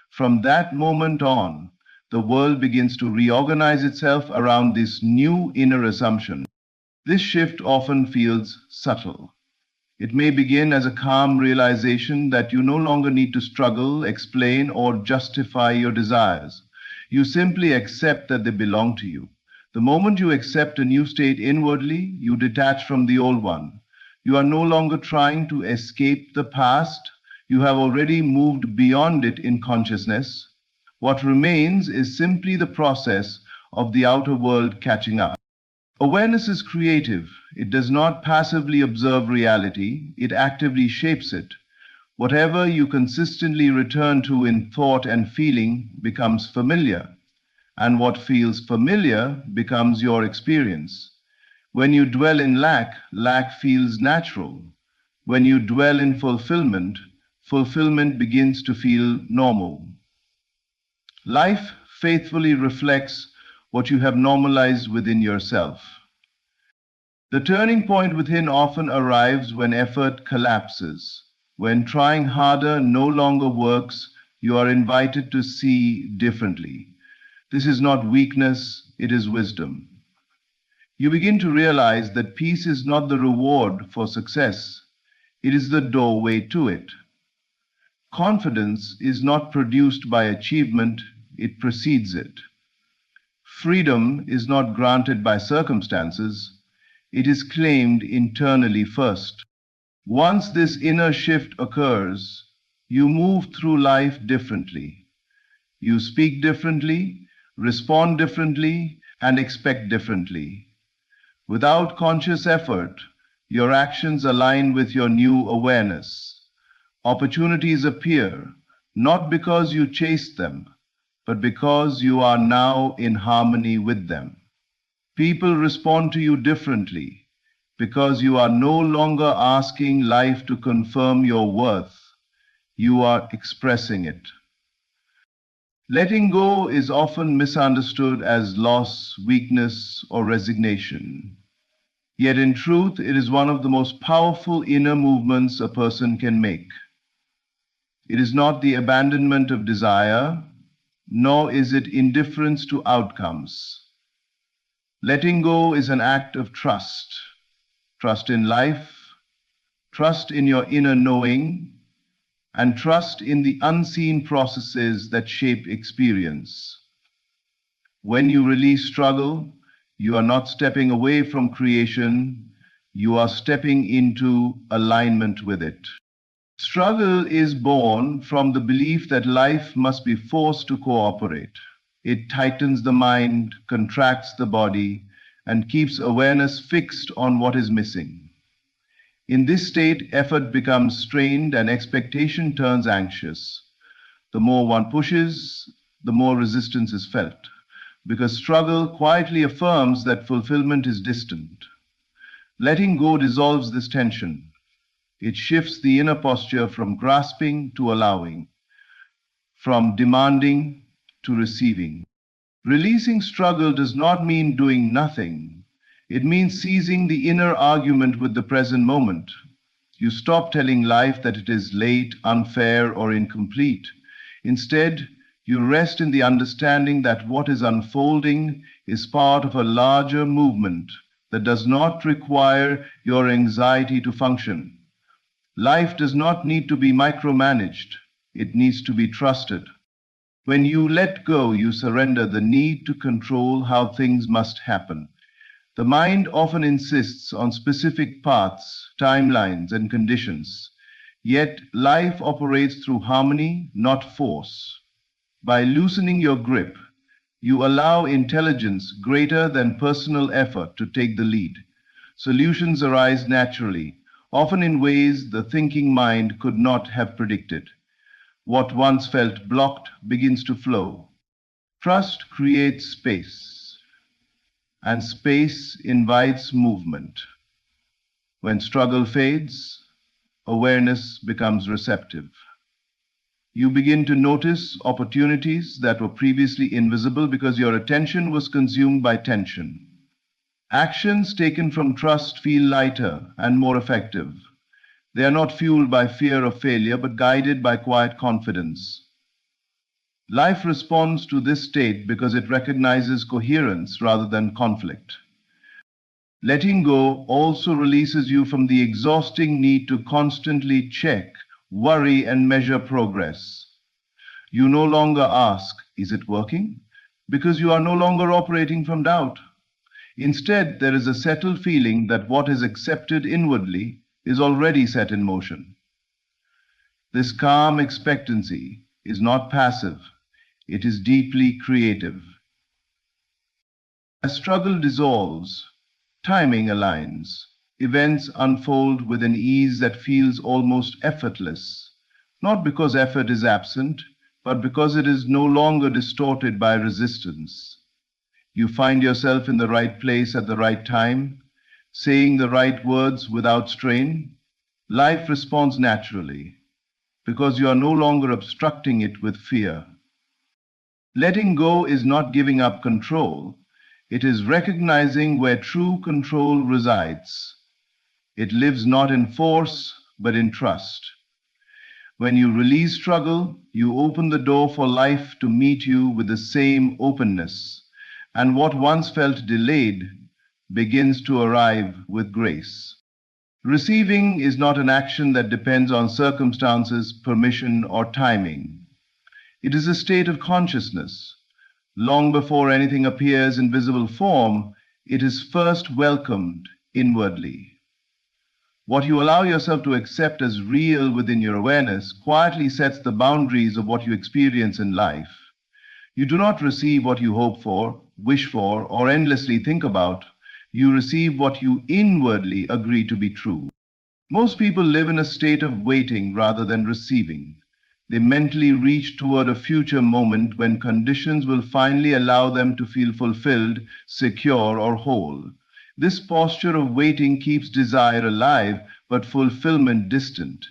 From that moment on, the world begins to reorganize itself around this new inner assumption. This shift often feels subtle. It may begin as a calm realization that you no longer need to struggle, explain, or justify your desires. You simply accept that they belong to you. The moment you accept a new state inwardly, you detach from the old one. You are no longer trying to escape the past. You have already moved beyond it in consciousness. What remains is simply the process of the outer world catching up. Awareness is creative. It does not passively observe reality. It actively shapes it. Whatever you consistently return to in thought and feeling becomes familiar, and what feels familiar becomes your experience. When you dwell in lack, lack feels natural. When you dwell in fulfillment, fulfillment begins to feel normal. Life faithfully reflects what you have normalized within yourself. The turning point within often arrives when effort collapses. When trying harder no longer works, you are invited to see differently. This is not weakness, it is wisdom. You begin to realize that peace is not the reward for success, it is the doorway to it. Confidence is not produced by achievement, it precedes it. Freedom is not granted by circumstances, it is claimed internally first. Once this inner shift occurs, you move through life differently. You speak differently, respond differently, and expect differently. Without conscious effort, your actions align with your new awareness. Opportunities appear, not because you chased them, but because you are now in harmony with them. People respond to you differently because you are no longer asking life to confirm your worth. You are expressing it. Letting go is often misunderstood as loss, weakness, or resignation. Yet in truth, it is one of the most powerful inner movements a person can make. It is not the abandonment of desire, nor is it indifference to outcomes. Letting go is an act of trust. Trust in life, trust in your inner knowing, and trust in the unseen processes that shape experience. When you release struggle, you are not stepping away from creation, you are stepping into alignment with it. Struggle is born from the belief that life must be forced to cooperate. It tightens the mind, contracts the body, and keeps awareness fixed on what is missing. In this state, effort becomes strained and expectation turns anxious. The more one pushes, the more resistance is felt, because struggle quietly affirms that fulfillment is distant. Letting go dissolves this tension. It shifts the inner posture from grasping to allowing, from demanding to receiving. Releasing struggle does not mean doing nothing. It means seizing the inner argument with the present moment. You stop telling life that it is late, unfair, or incomplete. Instead, you rest in the understanding that what is unfolding is part of a larger movement that does not require your anxiety to function. Life does not need to be micromanaged, it needs to be trusted. When you let go, you surrender the need to control how things must happen. The mind often insists on specific paths, timelines, and conditions. Yet life operates through harmony, not force. By loosening your grip, you allow intelligence greater than personal effort to take the lead. Solutions arise naturally, often in ways the thinking mind could not have predicted. What once felt blocked begins to flow. Trust creates space, and space invites movement. When struggle fades, awareness becomes receptive. You begin to notice opportunities that were previously invisible because your attention was consumed by tension. Actions taken from trust feel lighter and more effective. They are not fueled by fear of failure, but guided by quiet confidence. Life responds to this state because it recognizes coherence rather than conflict. Letting go also releases you from the exhausting need to constantly check, worry, and measure progress. You no longer ask, is it working? Because you are no longer operating from doubt. Instead, there is a settled feeling that what is accepted inwardly is already set in motion. This calm expectancy is not passive, it is deeply creative. As struggle dissolves, timing aligns. Events unfold with an ease that feels almost effortless. not because effort is absent, but because it is no longer distorted by resistance. You find yourself in the right place at the right time, saying the right words without strain. Life responds naturally because you are no longer obstructing it with fear. Letting go is not giving up control. It is recognizing where true control resides. It lives not in force, but in trust. When you release struggle, you open the door for life to meet you with the same openness, and what once felt delayed begins to arrive with grace. Receiving is not an action that depends on circumstances, permission, or timing. It is a state of consciousness. Long before anything appears in visible form, it is first welcomed inwardly. What you allow yourself to accept as real within your awareness quietly sets the boundaries of what you experience in life. You do not receive what you hope for, wish for, or endlessly think about. You receive what you inwardly agree to be true. Most people live in a state of waiting rather than receiving. They mentally reach toward a future moment when conditions will finally allow them to feel fulfilled, secure, or whole. This posture of waiting keeps desire alive, but fulfillment distant.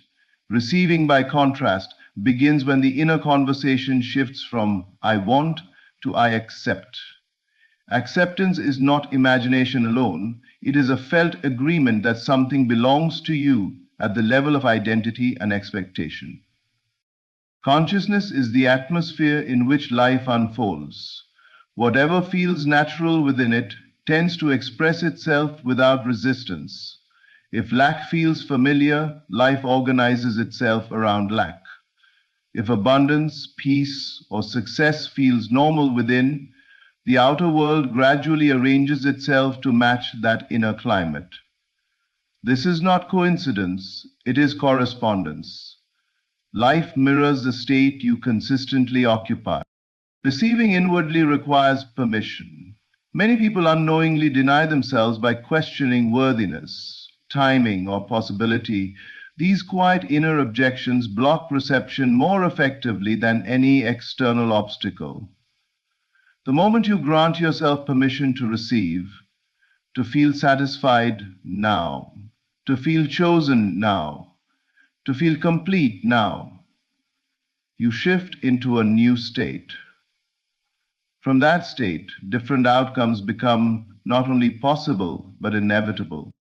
Receiving, by contrast, begins when the inner conversation shifts from I want to I accept. Acceptance is not imagination alone, it is a felt agreement that something belongs to you at the level of identity and expectation. Consciousness is the atmosphere in which life unfolds. Whatever feels natural within it tends to express itself without resistance. If lack feels familiar, life organizes itself around lack. If abundance, peace, or success feels normal within, the outer world gradually arranges itself to match that inner climate. This is not coincidence, it is correspondence. Life mirrors the state you consistently occupy. Receiving inwardly requires permission. Many people unknowingly deny themselves by questioning worthiness, timing, or possibility. These quiet inner objections block reception more effectively than any external obstacle. The moment you grant yourself permission to receive, to feel satisfied now, to feel chosen now, to feel complete now, you shift into a new state. From that state, different outcomes become not only possible, but inevitable.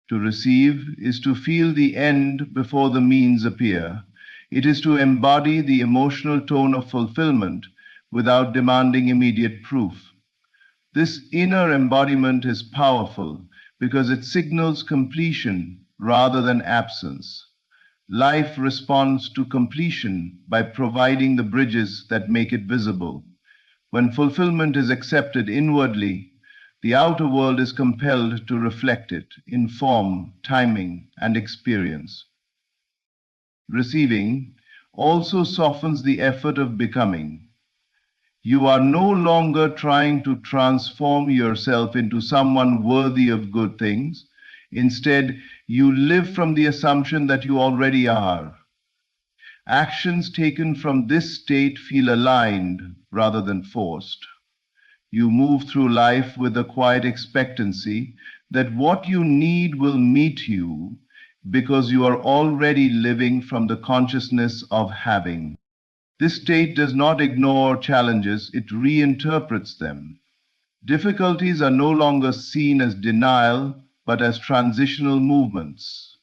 To receive is to feel the end before the means appear. It is to embody the emotional tone of fulfillment without demanding immediate proof. This inner embodiment is powerful because it signals completion rather than absence. Life responds to completion by providing the bridges that make it visible. When fulfillment is accepted inwardly, the outer world is compelled to reflect it in form, timing, and experience. Receiving also softens the effort of becoming. You are no longer trying to transform yourself into someone worthy of good things. Instead, you live from the assumption that you already are. Actions taken from this state feel aligned rather than forced. You move through life with a quiet expectancy that what you need will meet you because you are already living from the consciousness of having. This state does not ignore challenges, it reinterprets them. Difficulties are no longer seen as denial, but as transitional movements.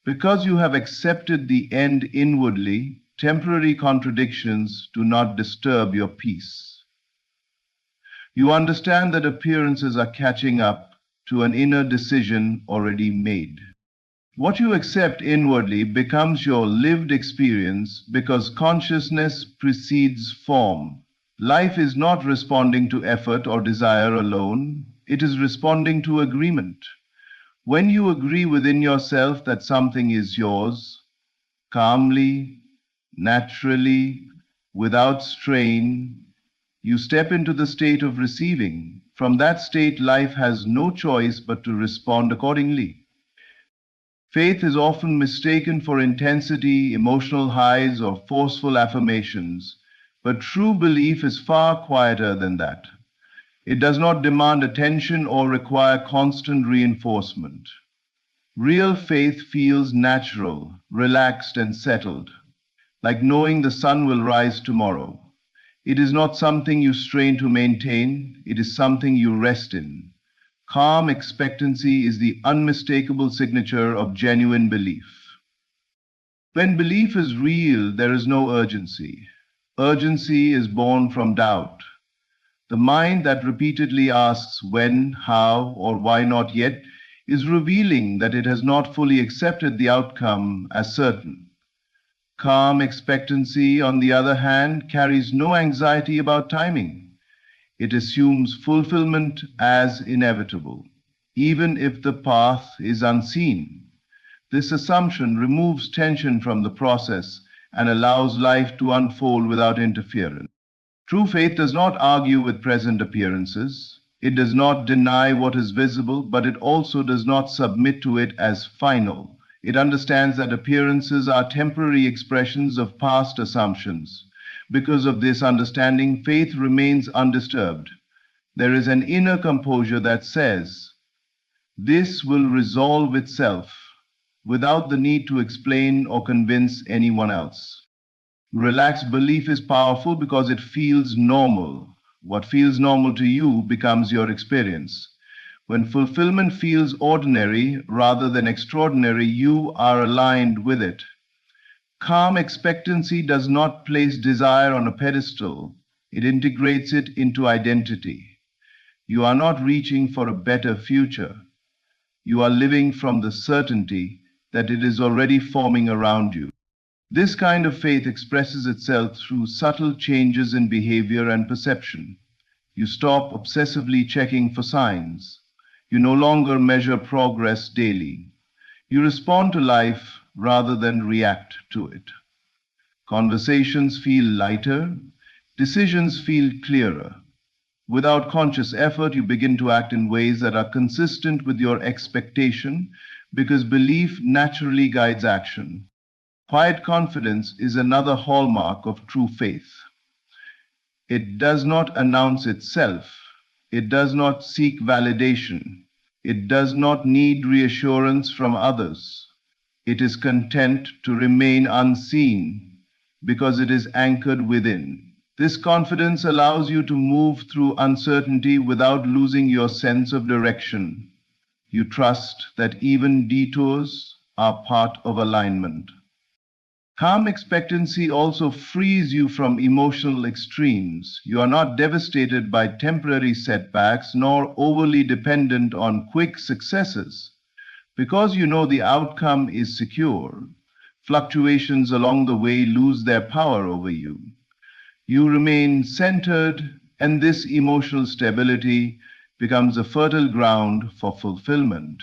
Because you have accepted the end inwardly, temporary contradictions do not disturb your peace. You understand that appearances are catching up to an inner decision already made. What you accept inwardly becomes your lived experience because consciousness precedes form. Life is not responding to effort or desire alone, it is responding to agreement. When you agree within yourself that something is yours, calmly, naturally, without strain, you step into the state of receiving. From that state, life has no choice but to respond accordingly. Faith is often mistaken for intensity, emotional highs, or forceful affirmations, but true belief is far quieter than that. It does not demand attention or require constant reinforcement. Real faith feels natural, relaxed, and settled, like knowing the sun will rise tomorrow. It is not something you strain to maintain, it is something you rest in. Calm expectancy is the unmistakable signature of genuine belief. When belief is real, there is no urgency. Urgency is born from doubt. The mind that repeatedly asks when, how, or why not yet is revealing that it has not fully accepted the outcome as certain. Calm expectancy, on the other hand, carries no anxiety about timing. It assumes fulfillment as inevitable, even if the path is unseen. This assumption removes tension from the process and allows life to unfold without interference. True faith does not argue with present appearances. It does not deny what is visible, but it also does not submit to it as final. It understands that appearances are temporary expressions of past assumptions. Because of this understanding, faith remains undisturbed. There is an inner composure that says, "This will resolve itself," without the need to explain or convince anyone else. Relaxed belief is powerful because it feels normal. What feels normal to you becomes your experience. When fulfillment feels ordinary rather than extraordinary, you are aligned with it. Calm expectancy does not place desire on a pedestal, it integrates it into identity. You are not reaching for a better future. You are living from the certainty that it is already forming around you. This kind of faith expresses itself through subtle changes in behavior and perception. You stop obsessively checking for signs. You no longer measure progress daily. You respond to life rather than react to it. Conversations feel lighter. Decisions feel clearer. Without conscious effort, you begin to act in ways that are consistent with your expectation because belief naturally guides action. Quiet confidence is another hallmark of true faith. It does not announce itself. It does not seek validation. It does not need reassurance from others. It is content to remain unseen because it is anchored within. This confidence allows you to move through uncertainty without losing your sense of direction. You trust that even detours are part of alignment. Calm expectancy also frees you from emotional extremes. You are not devastated by temporary setbacks nor overly dependent on quick successes. Because you know the outcome is secure, fluctuations along the way lose their power over you. You remain centered, and this emotional stability becomes a fertile ground for fulfillment.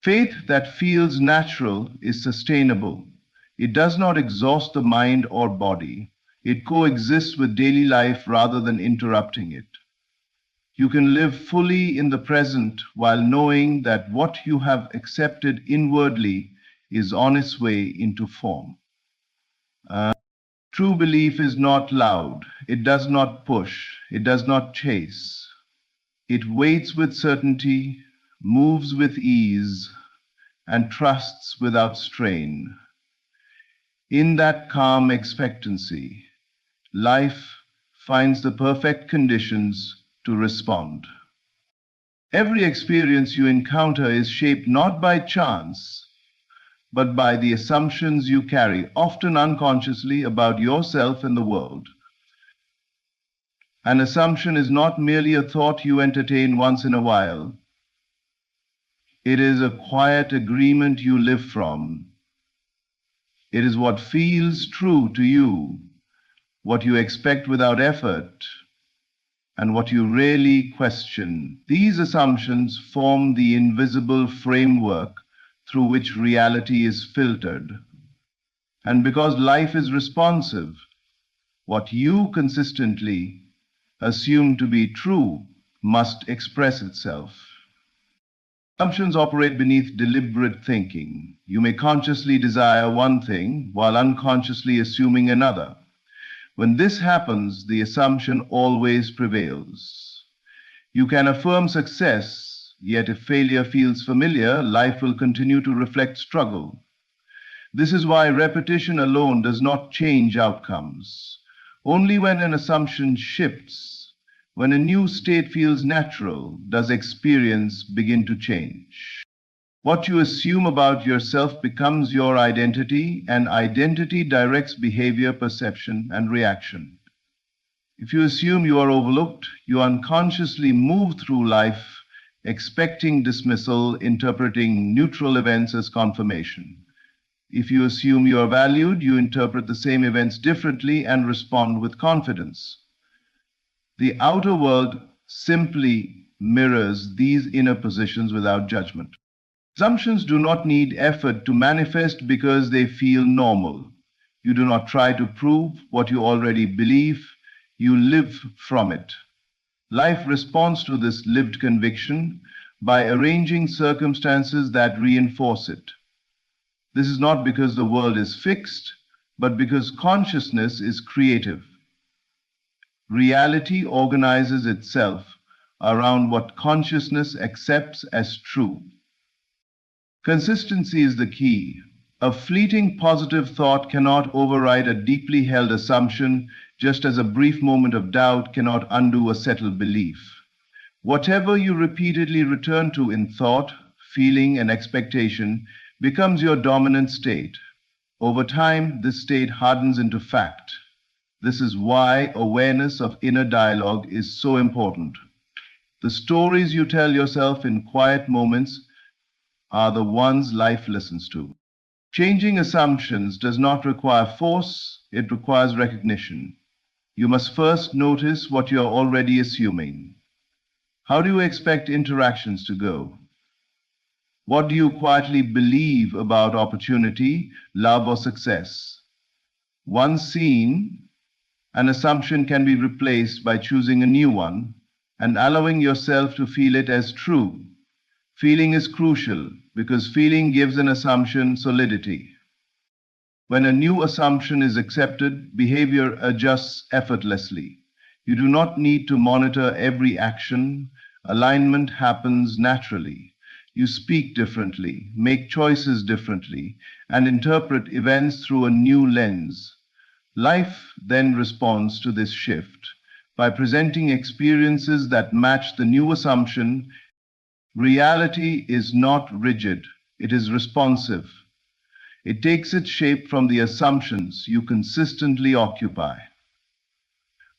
Faith that feels natural is sustainable. It does not exhaust the mind or body. It coexists with daily life rather than interrupting it. You can live fully in the present while knowing that what you have accepted inwardly is on its way into form. True belief is not loud. It does not push. It does not chase. It waits with certainty, moves with ease, and trusts without strain. In that calm expectancy, life finds the perfect conditions to respond. Every experience you encounter is shaped not by chance, but by the assumptions you carry, often unconsciously, about yourself and the world. An assumption is not merely a thought you entertain once in a while. It is a quiet agreement you live from. It is what feels true to you, what you expect without effort, and what you rarely question. These assumptions form the invisible framework through which reality is filtered. And because life is responsive, what you consistently assume to be true must express itself. Assumptions operate beneath deliberate thinking. You may consciously desire one thing while unconsciously assuming another. When this happens, the assumption always prevails. You can affirm success, yet if failure feels familiar, life will continue to reflect struggle. This is why repetition alone does not change outcomes. Only when an assumption shifts, when a new state feels natural, does experience begin to change. What you assume about yourself becomes your identity, and identity directs behavior, perception, and reaction. If you assume you are overlooked, you unconsciously move through life expecting dismissal, interpreting neutral events as confirmation. If you assume you are valued, you interpret the same events differently and respond with confidence. The outer world simply mirrors these inner positions without judgment. Assumptions do not need effort to manifest because they feel normal. You do not try to prove what you already believe, you live from it. Life responds to this lived conviction by arranging circumstances that reinforce it. This is not because the world is fixed, but because consciousness is creative. Reality organizes itself around what consciousness accepts as true. Consistency is the key. A fleeting positive thought cannot override a deeply held assumption, just as a brief moment of doubt cannot undo a settled belief. Whatever you repeatedly return to in thought, feeling, and expectation becomes your dominant state. Over time, this state hardens into fact. This is why awareness of inner dialogue is so important. The stories you tell yourself in quiet moments are the ones life listens to. Changing assumptions does not require force, it requires recognition. You must first notice what you are already assuming. How do you expect interactions to go? What do you quietly believe about opportunity, love, or success? Once seen, an assumption can be replaced by choosing a new one and allowing yourself to feel it as true. Feeling is crucial because feeling gives an assumption solidity. When a new assumption is accepted, behavior adjusts effortlessly. You do not need to monitor every action. Alignment happens naturally. You speak differently, make choices differently, and interpret events through a new lens. Life then responds to this shift by presenting experiences that match the new assumption. Reality is not rigid, it is responsive. It takes its shape from the assumptions you consistently occupy.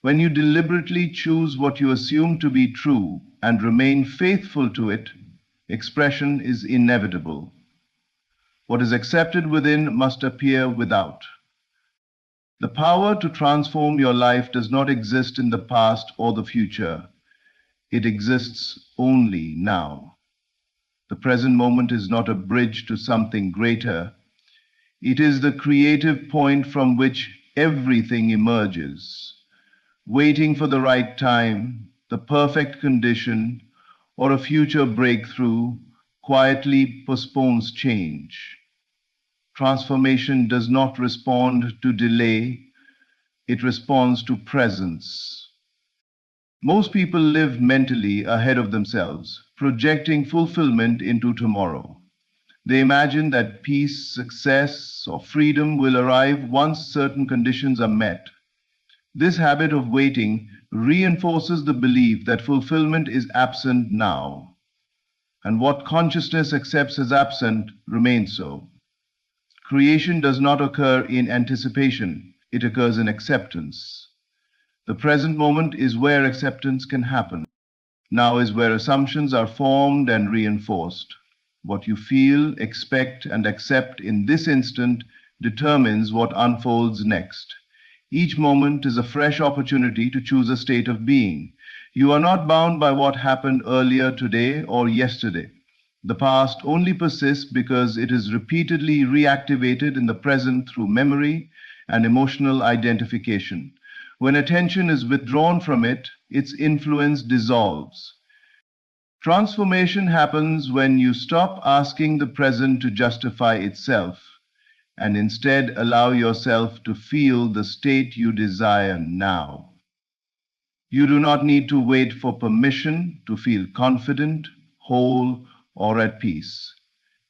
When you deliberately choose what you assume to be true and remain faithful to it, expression is inevitable. What is accepted within must appear without. The power to transform your life does not exist in the past or the future. It exists only now. The present moment is not a bridge to something greater. It is the creative point from which everything emerges. Waiting for the right time, the perfect condition, or a future breakthrough quietly postpones change. Transformation does not respond to delay, it responds to presence. Most people live mentally ahead of themselves, projecting fulfillment into tomorrow. They imagine that peace, success, or freedom will arrive once certain conditions are met. This habit of waiting reinforces the belief that fulfillment is absent now, and what consciousness accepts as absent remains so. Creation does not occur in anticipation, it occurs in acceptance. The present moment is where acceptance can happen. Now is where assumptions are formed and reinforced. What you feel, expect, and accept in this instant determines what unfolds next. Each moment is a fresh opportunity to choose a state of being. You are not bound by what happened earlier today or yesterday. The past only persists because it is repeatedly reactivated in the present through memory and emotional identification. When attention is withdrawn from it, its influence dissolves. Transformation happens when you stop asking the present to justify itself and instead allow yourself to feel the state you desire now. You do not need to wait for permission to feel confident, whole, or at peace.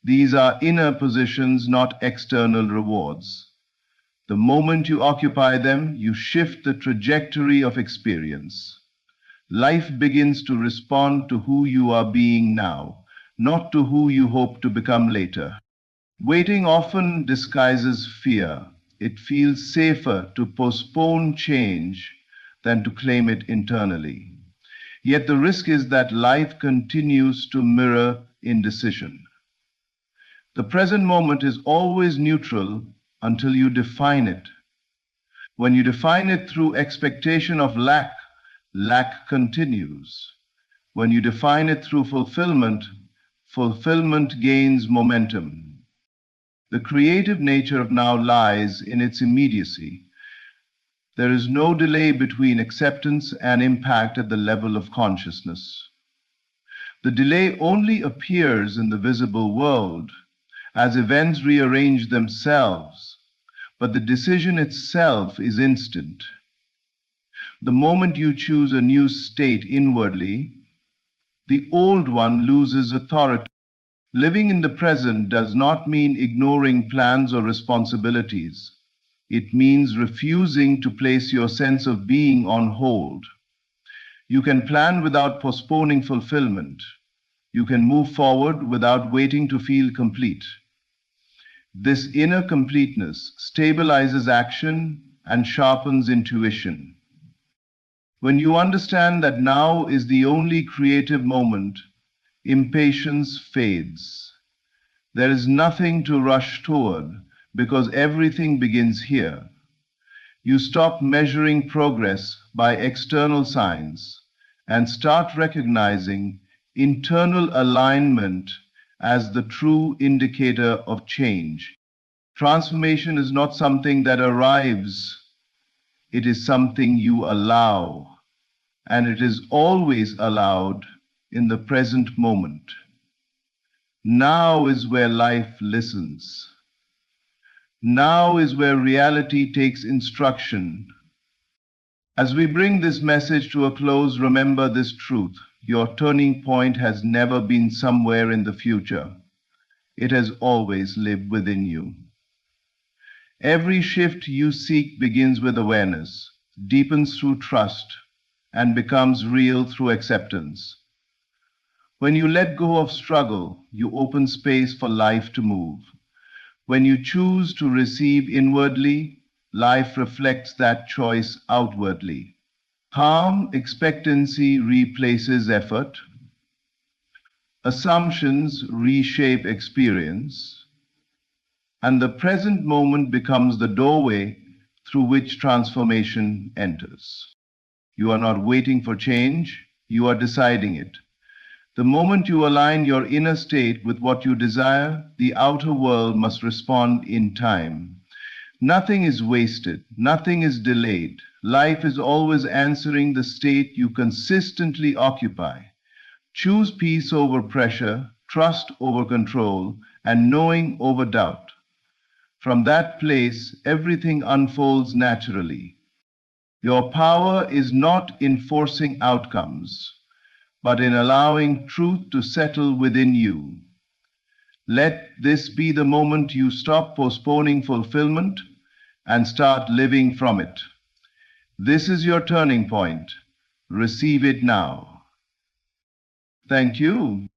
These are inner positions, not external rewards. The moment you occupy them, you shift the trajectory of experience. Life begins to respond to who you are being now, not to who you hope to become later. Waiting often disguises fear. It feels safer to postpone change than to claim it internally. Yet the risk is that life continues to mirror indecision. The present moment is always neutral until you define it. When you define it through expectation of lack, lack continues. When you define it through fulfillment, fulfillment gains momentum. The creative nature of now lies in its immediacy. There is no delay between acceptance and impact at the level of consciousness. The delay only appears in the visible world as events rearrange themselves, but the decision itself is instant. The moment you choose a new state inwardly, the old one loses authority. Living in the present does not mean ignoring plans or responsibilities. It means refusing to place your sense of being on hold. You can plan without postponing fulfillment. You can move forward without waiting to feel complete. This inner completeness stabilizes action and sharpens intuition. When you understand that now is the only creative moment, impatience fades. There is nothing to rush toward because everything begins here. You stop measuring progress by external signs and start recognizing internal alignment as the true indicator of change. Transformation is not something that arrives, it is something you allow, and it is always allowed in the present moment. Now is where life listens. Now is where reality takes instruction. As we bring this message to a close, remember this truth. Your turning point has never been somewhere in the future. It has always lived within you. Every shift you seek begins with awareness, deepens through trust, and becomes real through acceptance. When you let go of struggle, you open space for life to move. When you choose to receive inwardly, life reflects that choice outwardly. Calm expectancy replaces effort. Assumptions reshape experience. And the present moment becomes the doorway through which transformation enters. You are not waiting for change, you are deciding it. The moment you align your inner state with what you desire, the outer world must respond in time. Nothing is wasted, nothing is delayed. Life is always answering the state you consistently occupy. Choose peace over pressure, trust over control, and knowing over doubt. From that place, everything unfolds naturally. Your power is not in forcing outcomes, but in allowing truth to settle within you. Let this be the moment you stop postponing fulfillment and start living from it. This is your turning point. Receive it now. Thank you.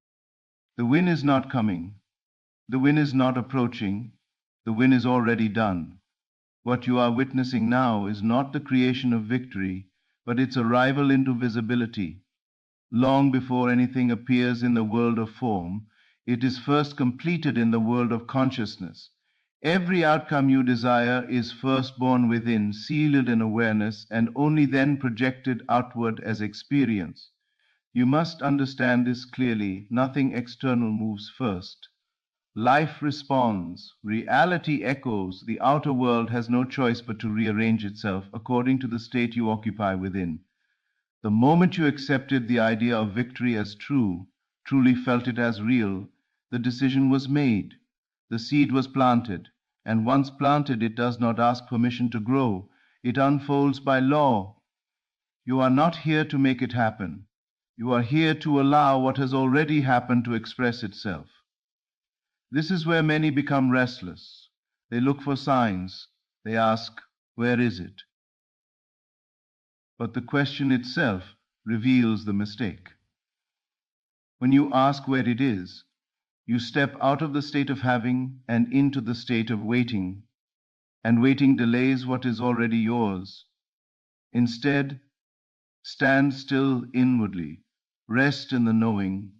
The win is not coming. The win is not approaching. The win is already done. What you are witnessing now is not the creation of victory, but its arrival into visibility. Long before anything appears in the world of form, it is first completed in the world of consciousness. Every outcome you desire is first born within, sealed in awareness, and only then projected outward as experience. You must understand this clearly. Nothing external moves first. Life responds. Reality echoes. The outer world has no choice but to rearrange itself according to the state you occupy within. The moment you accepted the idea of victory as true, truly felt it as real, the decision was made, the seed was planted, and once planted, it does not ask permission to grow. It unfolds by law. You are not here to make it happen. You are here to allow what has already happened to express itself. This is where many become restless. They look for signs. They ask, where is it? But the question itself reveals the mistake. When you ask where it is, you step out of the state of having and into the state of waiting, and waiting delays what is already yours. Instead, stand still inwardly, rest in the knowing,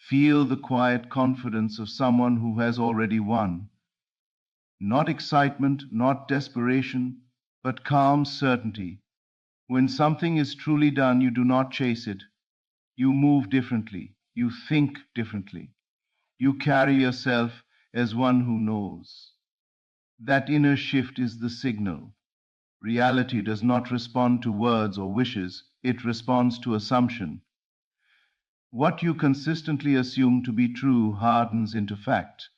feel the quiet confidence of someone who has already won. Not excitement, not desperation, but calm certainty. When something is truly done, you do not chase it. You move differently. You think differently. You carry yourself as one who knows. That inner shift is the signal. Reality does not respond to words or wishes, it responds to assumption. What you consistently assume to be true hardens into fact,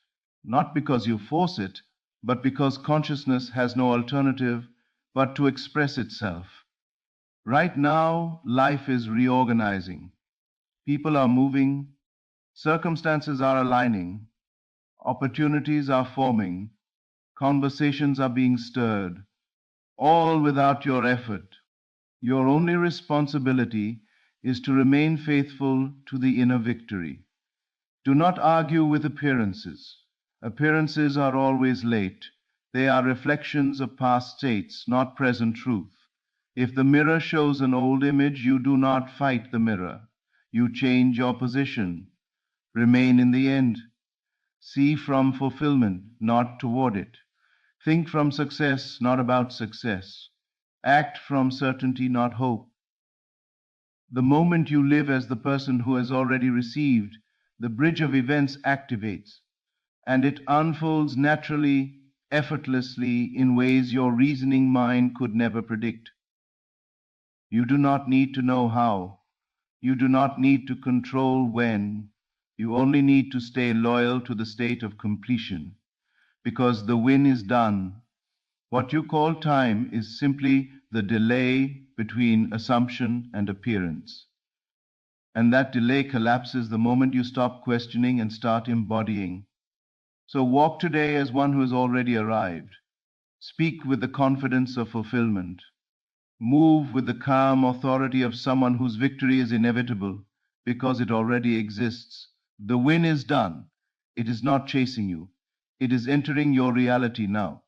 not because you force it, but because consciousness has no alternative but to express itself. Right now, life is reorganizing. People are moving, circumstances are aligning, opportunities are forming, conversations are being stirred, all without your effort. Your only responsibility is to remain faithful to the inner victory. Do not argue with appearances. Appearances are always late. They are reflections of past states, not present truth. If the mirror shows an old image, you do not fight the mirror. You change your position. Remain in the end. See from fulfillment, not toward it. Think from success, not about success. Act from certainty, not hope. The moment you live as the person who has already received, the bridge of events activates, and it unfolds naturally, effortlessly, in ways your reasoning mind could never predict. You do not need to know how. You do not need to control when. You only need to stay loyal to the state of completion, because the win is done. What you call time is simply the delay between assumption and appearance. And that delay collapses the moment you stop questioning and start embodying. So walk today as one who has already arrived. Speak with the confidence of fulfillment. Move with the calm authority of someone whose victory is inevitable because it already exists. The win is done. It is not chasing you. It is entering your reality now.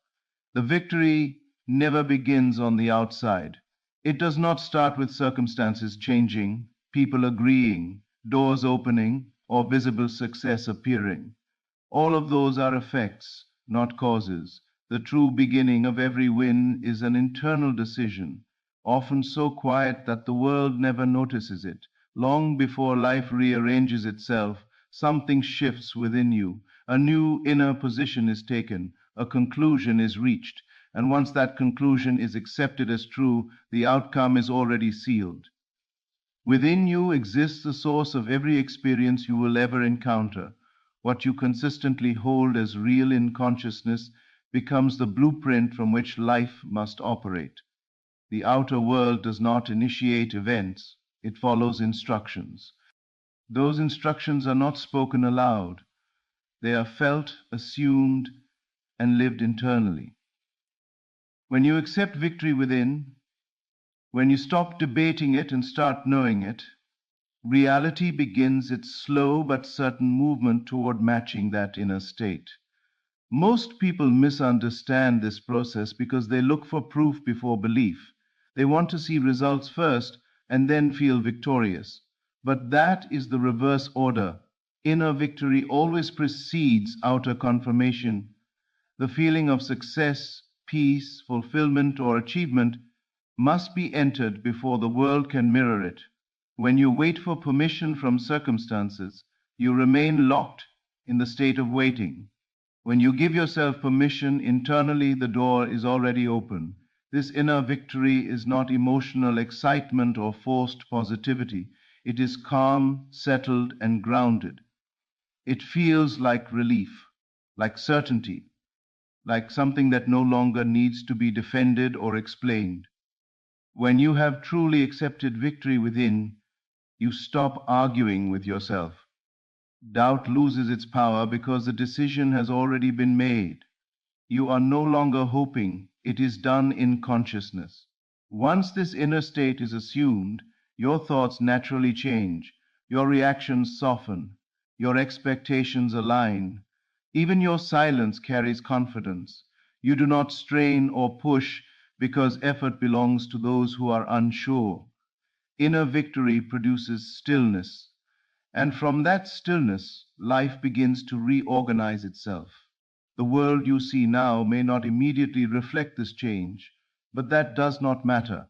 The victory never begins on the outside. It does not start with circumstances changing, people agreeing, doors opening, or visible success appearing. All of those are effects, not causes. The true beginning of every win is an internal decision, often so quiet that the world never notices it. Long before life rearranges itself, something shifts within you. A new inner position is taken, a conclusion is reached, and once that conclusion is accepted as true, the outcome is already sealed. Within you exists the source of every experience you will ever encounter. What you consistently hold as real in consciousness becomes the blueprint from which life must operate. The outer world does not initiate events, it follows instructions. Those instructions are not spoken aloud. They are felt, assumed, and lived internally. When you accept victory within, when you stop debating it and start knowing it, reality begins its slow but certain movement toward matching that inner state. Most people misunderstand this process because they look for proof before belief. They want to see results first and then feel victorious. But that is the reverse order. Inner victory always precedes outer confirmation. The feeling of success, peace, fulfillment, or achievement must be entered before the world can mirror it. When you wait for permission from circumstances, you remain locked in the state of waiting. When you give yourself permission internally, the door is already open. This inner victory is not emotional excitement or forced positivity. It is calm, settled, and grounded. It feels like relief, like certainty, like something that no longer needs to be defended or explained. When you have truly accepted victory within, you stop arguing with yourself. Doubt loses its power because the decision has already been made. You are no longer hoping, it is done in consciousness. Once this inner state is assumed, your thoughts naturally change, your reactions soften, your expectations align. Even your silence carries confidence. You do not strain or push because effort belongs to those who are unsure. Inner victory produces stillness, and from that stillness, life begins to reorganize itself. The world you see now may not immediately reflect this change, but that does not matter.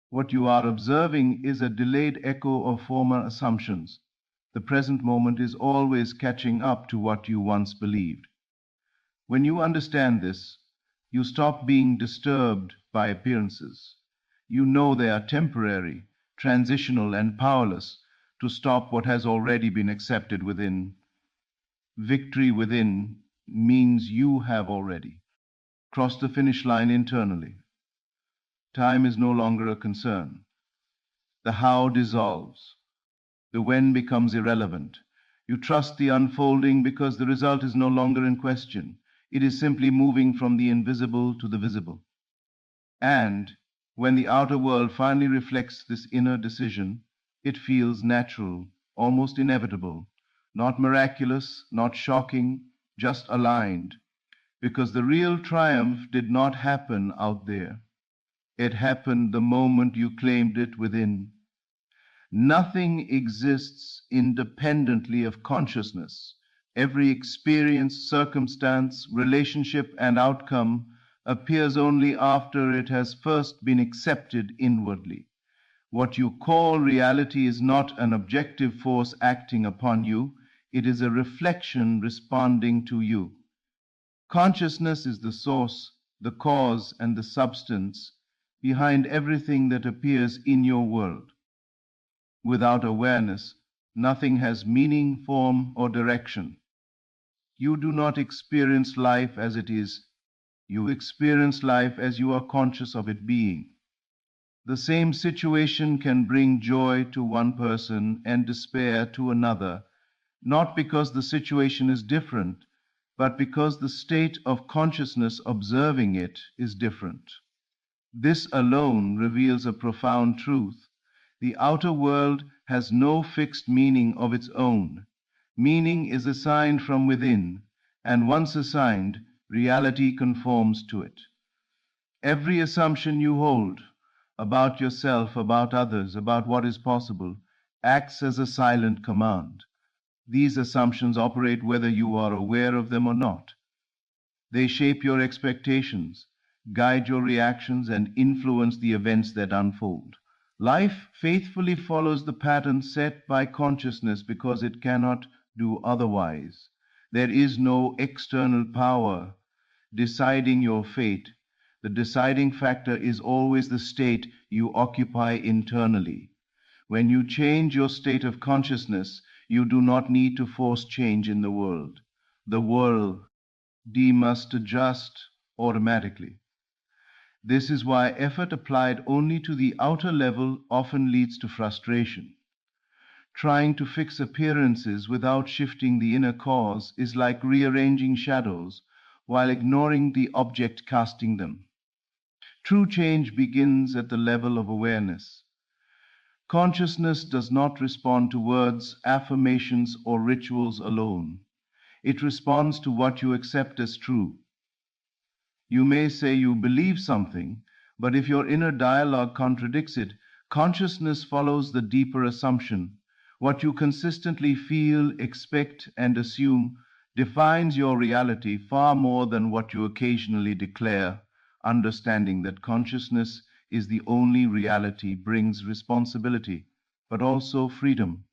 What you are observing is a delayed echo of former assumptions. The present moment is always catching up to what you once believed. When you understand this, you stop being disturbed by appearances. You know they are temporary, transitional, and powerless to stop what has already been accepted within. Victory within means you have already crossed the finish line internally. Time is no longer a concern. The how dissolves. The when becomes irrelevant. You trust the unfolding because the result is no longer in question. It is simply moving from the invisible to the visible. And when the outer world finally reflects this inner decision, it feels natural, almost inevitable, not miraculous, not shocking, just aligned. Because the real triumph did not happen out there. It happened the moment you claimed it within. Nothing exists independently of consciousness. Every experience, circumstance, relationship, and outcome appears only after it has first been accepted inwardly. What you call reality is not an objective force acting upon you, it is a reflection responding to you. Consciousness is the source, the cause, and the substance behind everything that appears in your world. Without awareness, nothing has meaning, form, or direction. You do not experience life as it is. You experience life as you are conscious of it being. The same situation can bring joy to one person and despair to another, not because the situation is different, but because the state of consciousness observing it is different. This alone reveals a profound truth. The outer world has no fixed meaning of its own. Meaning is assigned from within, and once assigned, reality conforms to it. Every assumption you hold about yourself, about others, about what is possible, acts as a silent command. These assumptions operate whether you are aware of them or not. They shape your expectations, guide your reactions, and influence the events that unfold. Life faithfully follows the pattern set by consciousness because it cannot do otherwise. There is no external power deciding your fate. The deciding factor is always the state you occupy internally. When you change your state of consciousness, you do not need to force change in the world. The world must adjust automatically. This is why effort applied only to the outer level often leads to frustration. Trying to fix appearances without shifting the inner cause is like rearranging shadows while ignoring the object casting them. True change begins at the level of awareness. Consciousness does not respond to words, affirmations, or rituals alone. It responds to what you accept as true. You may say you believe something, but if your inner dialogue contradicts it, consciousness follows the deeper assumption. What you consistently feel, expect, and assume defines your reality far more than what you occasionally declare. Understanding that consciousness is the only reality brings responsibility, but also freedom.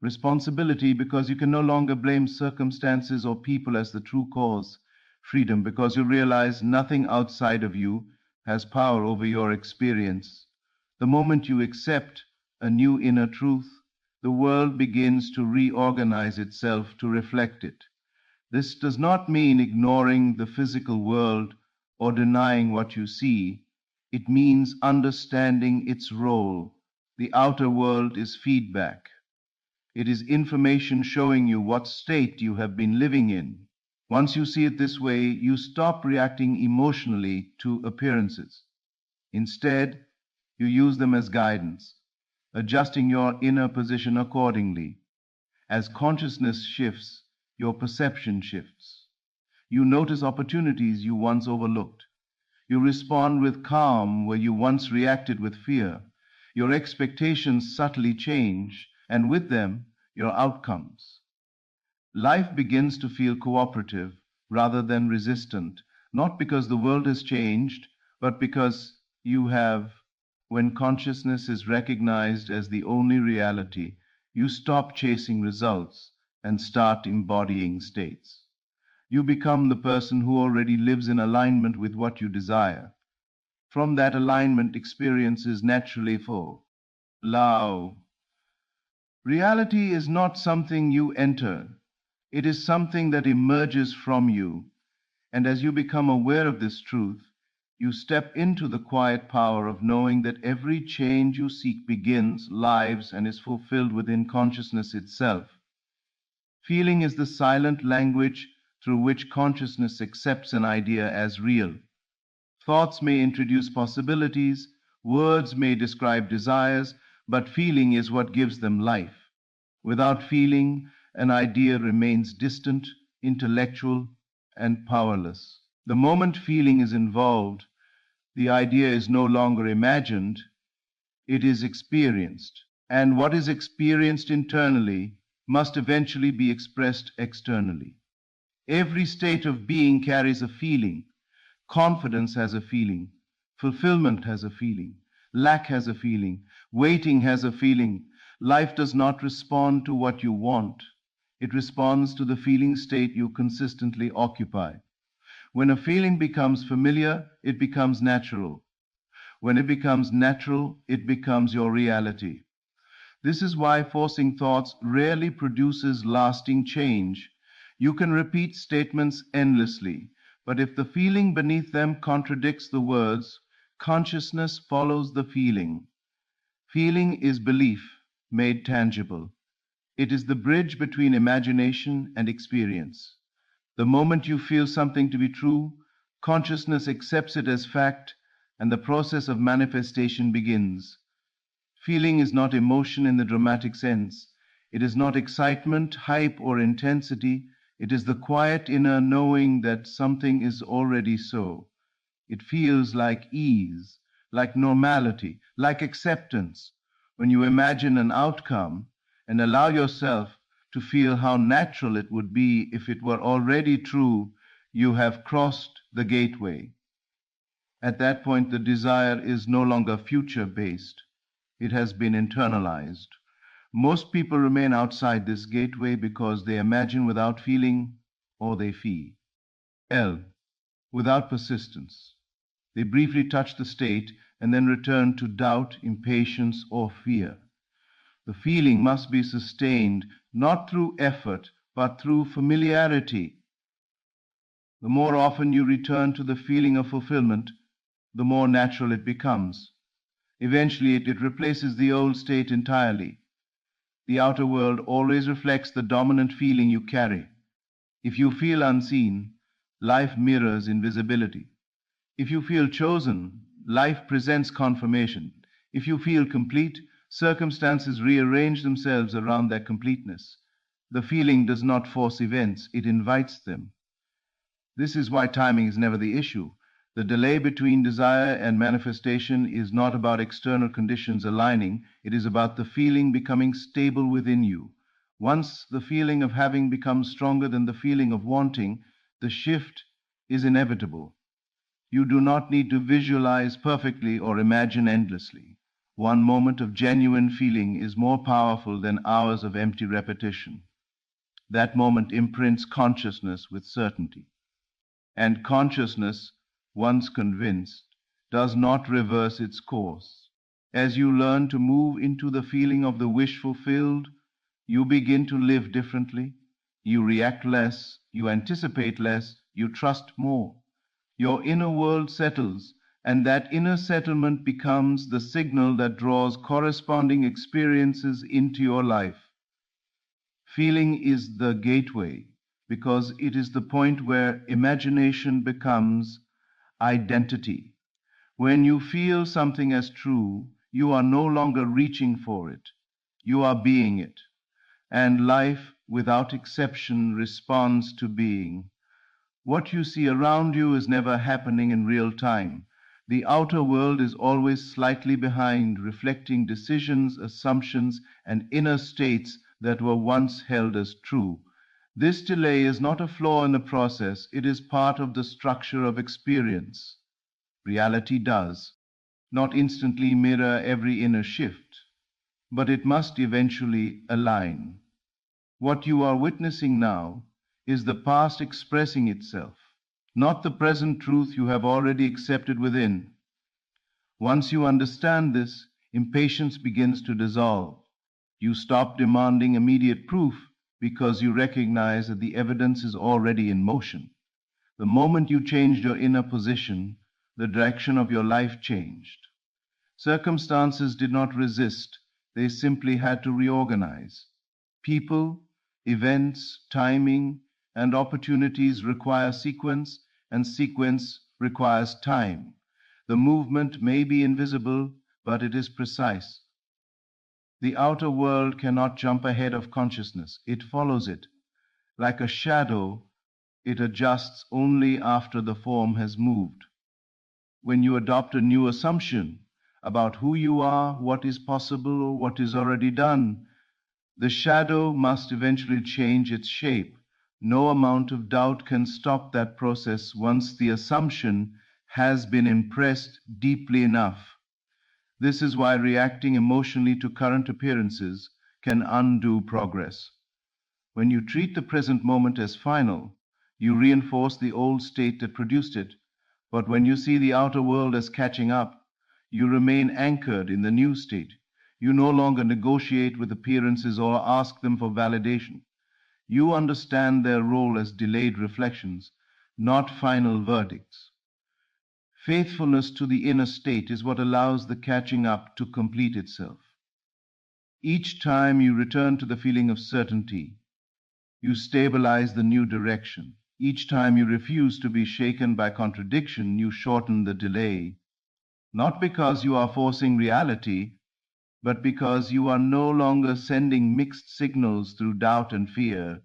Responsibility because you can no longer blame circumstances or people as the true cause. Freedom because you realize nothing outside of you has power over your experience. The moment you accept, a new inner truth, the world begins to reorganize itself to reflect it. This does not mean ignoring the physical world or denying what you see. It means understanding its role. The outer world is feedback. It is information showing you what state you have been living in. Once you see it this way, you stop reacting emotionally to appearances. Instead, you use them as guidance, adjusting your inner position accordingly. As consciousness shifts, your perception shifts. You notice opportunities you once overlooked. You respond with calm where you once reacted with fear. Your expectations subtly change, and with them, your outcomes. Life begins to feel cooperative rather than resistant, not because the world has changed, but because you have. When consciousness is recognized as the only reality, you stop chasing results and start embodying states. You become the person who already lives in alignment with what you desire. From that alignment, experiences naturally flow. Lao. Reality is not something you enter. It is something that emerges from you. And as you become aware of this truth, you step into the quiet power of knowing that every change you seek begins, lives, and is fulfilled within consciousness itself. Feeling is the silent language through which consciousness accepts an idea as real. Thoughts may introduce possibilities, words may describe desires, but feeling is what gives them life. Without feeling, an idea remains distant, intellectual, and powerless. The moment feeling is involved, the idea is no longer imagined, it is experienced. And what is experienced internally must eventually be expressed externally. Every state of being carries a feeling. Confidence has a feeling. Fulfillment has a feeling. Lack has a feeling. Waiting has a feeling. Life does not respond to what you want. It responds to the feeling state you consistently occupy. When a feeling becomes familiar, it becomes natural. When it becomes natural, it becomes your reality. This is why forcing thoughts rarely produces lasting change. You can repeat statements endlessly, but if the feeling beneath them contradicts the words, consciousness follows the feeling. Feeling is belief made tangible. It is the bridge between imagination and experience. The moment you feel something to be true, consciousness accepts it as fact, and the process of manifestation begins. Feeling is not emotion in the dramatic sense. It is not excitement, hype, or intensity. It is the quiet inner knowing that something is already so. It feels like ease, like normality, like acceptance. When you imagine an outcome and allow yourself to feel how natural it would be if it were already true, you have crossed the gateway. At that point, the desire is no longer future based, it has been internalized. Most people remain outside this gateway because they imagine without feeling or they feel. L. Without persistence. They briefly touch the state and then return to doubt, impatience, or fear. The feeling must be sustained not through effort, but through familiarity. The more often you return to the feeling of fulfillment, the more natural it becomes. Eventually, it replaces the old state entirely. The outer world always reflects the dominant feeling you carry. If you feel unseen, life mirrors invisibility. If you feel chosen, life presents confirmation. If you feel complete, circumstances rearrange themselves around that completeness. The feeling does not force events, it invites them. This is why timing is never the issue. The delay between desire and manifestation is not about external conditions aligning, it is about the feeling becoming stable within you. Once the feeling of having becomes stronger than the feeling of wanting, the shift is inevitable. You do not need to visualize perfectly or imagine endlessly. One moment of genuine feeling is more powerful than hours of empty repetition. That moment imprints consciousness with certainty. And consciousness, once convinced, does not reverse its course. As you learn to move into the feeling of the wish fulfilled, you begin to live differently. You react less, you anticipate less, you trust more. Your inner world settles, and that inner settlement becomes the signal that draws corresponding experiences into your life. Feeling is the gateway because it is the point where imagination becomes identity. When you feel something as true, you are no longer reaching for it, you are being it. And life, without exception, responds to being. What you see around you is never happening in real time. The outer world is always slightly behind, reflecting decisions, assumptions, and inner states that were once held as true. This delay is not a flaw in the process, it is part of the structure of experience. Reality does not instantly mirror every inner shift, but it must eventually align. What you are witnessing now is the past expressing itself, not the present truth you have already accepted within. Once you understand this, impatience begins to dissolve. You stop demanding immediate proof because you recognize that the evidence is already in motion. The moment you changed your inner position, the direction of your life changed. Circumstances did not resist, they simply had to reorganize. People, events, timing, and opportunities require sequence, and sequence requires time. The movement may be invisible, but it is precise. The outer world cannot jump ahead of consciousness, it follows it. Like a shadow, it adjusts only after the form has moved. When you adopt a new assumption about who you are, what is possible, or what is already done, the shadow must eventually change its shape. No amount of doubt can stop that process once the assumption has been impressed deeply enough. This is why reacting emotionally to current appearances can undo progress. When you treat the present moment as final, you reinforce the old state that produced it. But when you see the outer world as catching up, you remain anchored in the new state. You no longer negotiate with appearances or ask them for validation. You understand their role as delayed reflections, not final verdicts. Faithfulness to the inner state is what allows the catching up to complete itself. Each time you return to the feeling of certainty, you stabilize the new direction. Each time you refuse to be shaken by contradiction, you shorten the delay. Not because you are forcing reality, but because you are no longer sending mixed signals through doubt and fear.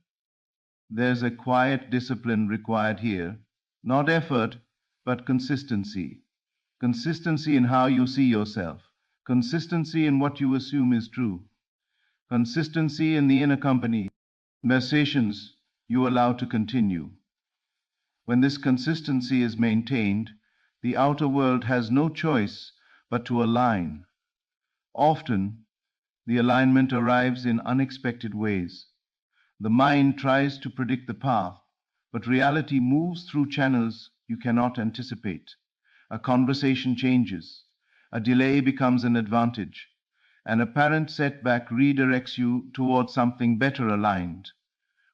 There's a quiet discipline required here, not effort, but consistency. Consistency in how you see yourself, consistency in what you assume is true, consistency in the inner company, conversations you allow to continue. When this consistency is maintained, the outer world has no choice but to align. Often, the alignment arrives in unexpected ways. The mind tries to predict the path, but reality moves through channels you cannot anticipate. A conversation changes, a delay becomes an advantage, an apparent setback redirects you towards something better aligned.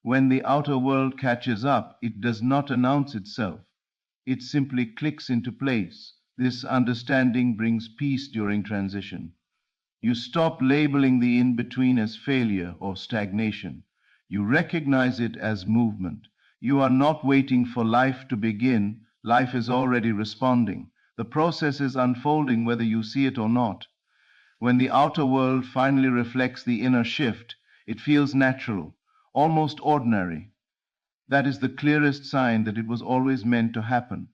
When the outer world catches up, it does not announce itself. It simply clicks into place. This understanding brings peace during transition. You stop labeling the in between as failure or stagnation. You recognize it as movement. You are not waiting for life to begin, life is already responding. The process is unfolding whether you see it or not. When the outer world finally reflects the inner shift, it feels natural, almost ordinary. That is the clearest sign that it was always meant to happen,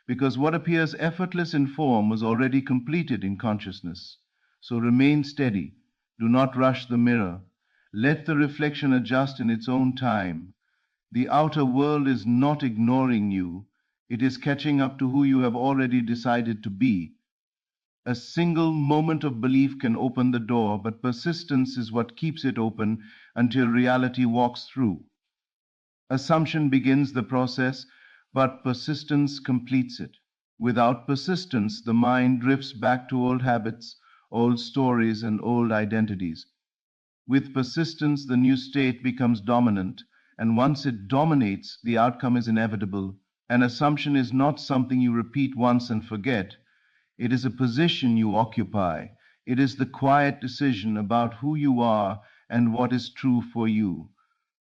because what appears effortless in form was already completed in consciousness. So remain steady. Do not rush the mirror. Let the reflection adjust in its own time. The outer world is not ignoring you. It is catching up to who you have already decided to be. A single moment of belief can open the door, but persistence is what keeps it open until reality walks through. Assumption begins the process, but persistence completes it. Without persistence, the mind drifts back to old habits old stories, and old identities. With persistence, the new state becomes dominant, and once it dominates, the outcome is inevitable. An assumption is not something you repeat once and forget. It is a position you occupy. It is the quiet decision about who you are and what is true for you.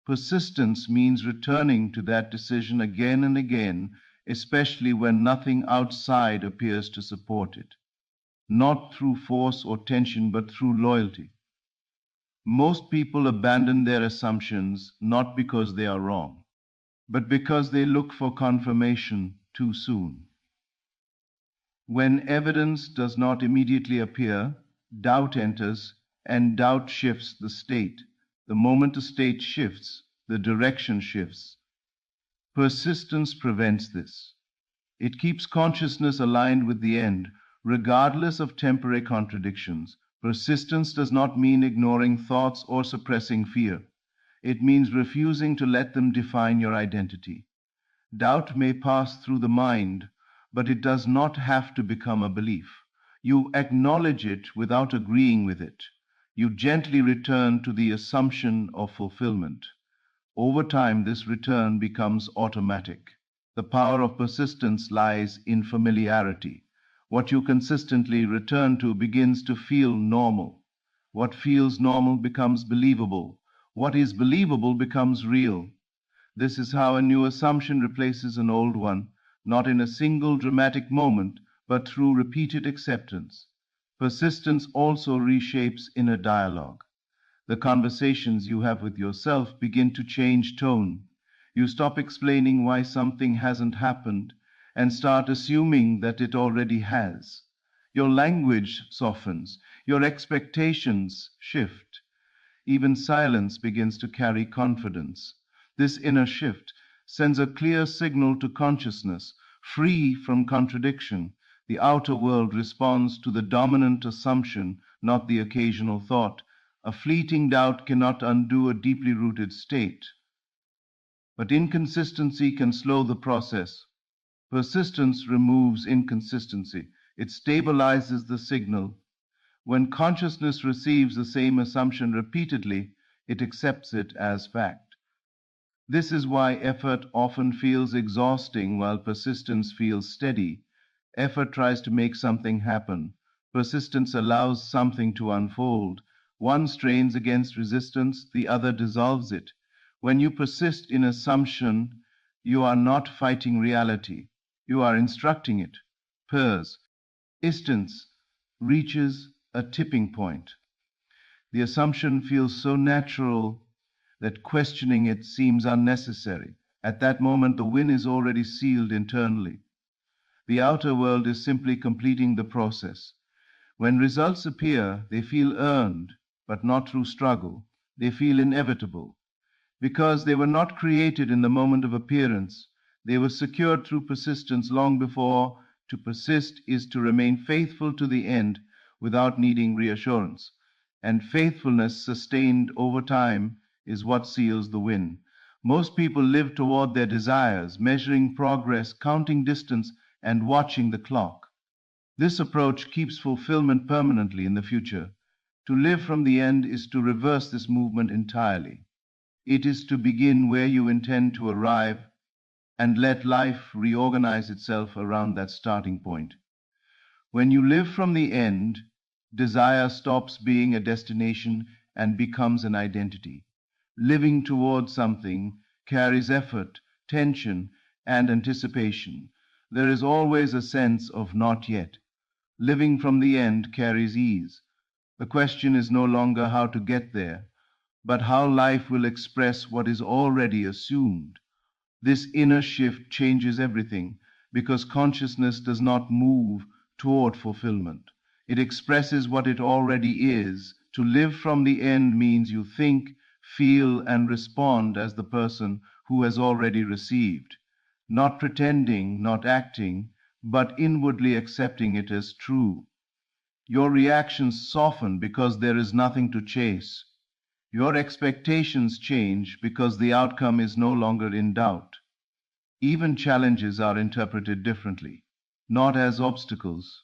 Persistence means returning to that decision again and again, especially when nothing outside appears to support it. Not through force or tension, but through loyalty. Most people abandon their assumptions not because they are wrong, but because they look for confirmation too soon. When evidence does not immediately appear, doubt enters, and doubt shifts the state. The moment a state shifts, the direction shifts. Persistence prevents this. It keeps consciousness aligned with the end, regardless of temporary contradictions. Persistence does not mean ignoring thoughts or suppressing fear. It means refusing to let them define your identity. Doubt may pass through the mind, but it does not have to become a belief. You acknowledge it without agreeing with it. You gently return to the assumption of fulfillment. Over time, this return becomes automatic. The power of persistence lies in familiarity. What you consistently return to begins to feel normal. What feels normal becomes believable. What is believable becomes real. This is how a new assumption replaces an old one, not in a single dramatic moment, but through repeated acceptance. Persistence also reshapes inner dialogue. The conversations you have with yourself begin to change tone. You stop explaining why something hasn't happened and start assuming that it already has. Your language softens, your expectations shift. Even silence begins to carry confidence. This inner shift sends a clear signal to consciousness, free from contradiction. The outer world responds to the dominant assumption, not the occasional thought. A fleeting doubt cannot undo a deeply rooted state. But inconsistency can slow the process. Persistence removes inconsistency. It stabilizes the signal. When consciousness receives the same assumption repeatedly, it accepts it as fact. This is why effort often feels exhausting while persistence feels steady. Effort tries to make something happen. Persistence allows something to unfold. One strains against resistance, the other dissolves it. When you persist in assumption, you are not fighting reality. You are instructing it. Persistence reaches a tipping point. The assumption feels so natural that questioning it seems unnecessary. At that moment, the win is already sealed internally. The outer world is simply completing the process. When results appear, they feel earned, but not through struggle. They feel inevitable. Because they were not created in the moment of appearance, they were secured through persistence long before. To persist is to remain faithful to the end without needing reassurance. And faithfulness sustained over time is what seals the win. Most people live toward their desires, measuring progress, counting distance, and watching the clock. This approach keeps fulfillment permanently in the future. To live from the end is to reverse this movement entirely. It is to begin where you intend to arrive and let life reorganize itself around that starting point. When you live from the end, desire stops being a destination and becomes an identity. Living towards something carries effort, tension, and anticipation. There is always a sense of not yet. Living from the end carries ease. The question is no longer how to get there, but how life will express what is already assumed. This inner shift changes everything because consciousness does not move toward fulfillment. It expresses what it already is. To live from the end means you think, feel, and respond as the person who has already received, not pretending, not acting, but inwardly accepting it as true. Your reactions soften because there is nothing to chase. Your expectations change because the outcome is no longer in doubt. Even challenges are interpreted differently, not as obstacles,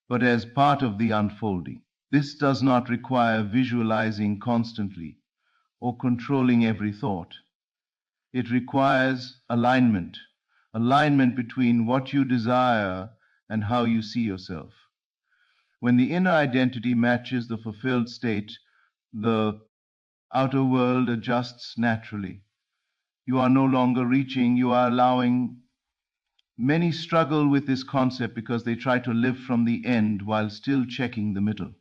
but as part of the unfolding. This does not require visualizing constantly or controlling every thought. It requires alignment between what you desire and how you see yourself. When the inner identity matches the fulfilled state, the outer world adjusts naturally. You are no longer reaching, you are allowing. Many struggle with this concept because they try to live from the end while still checking the middle.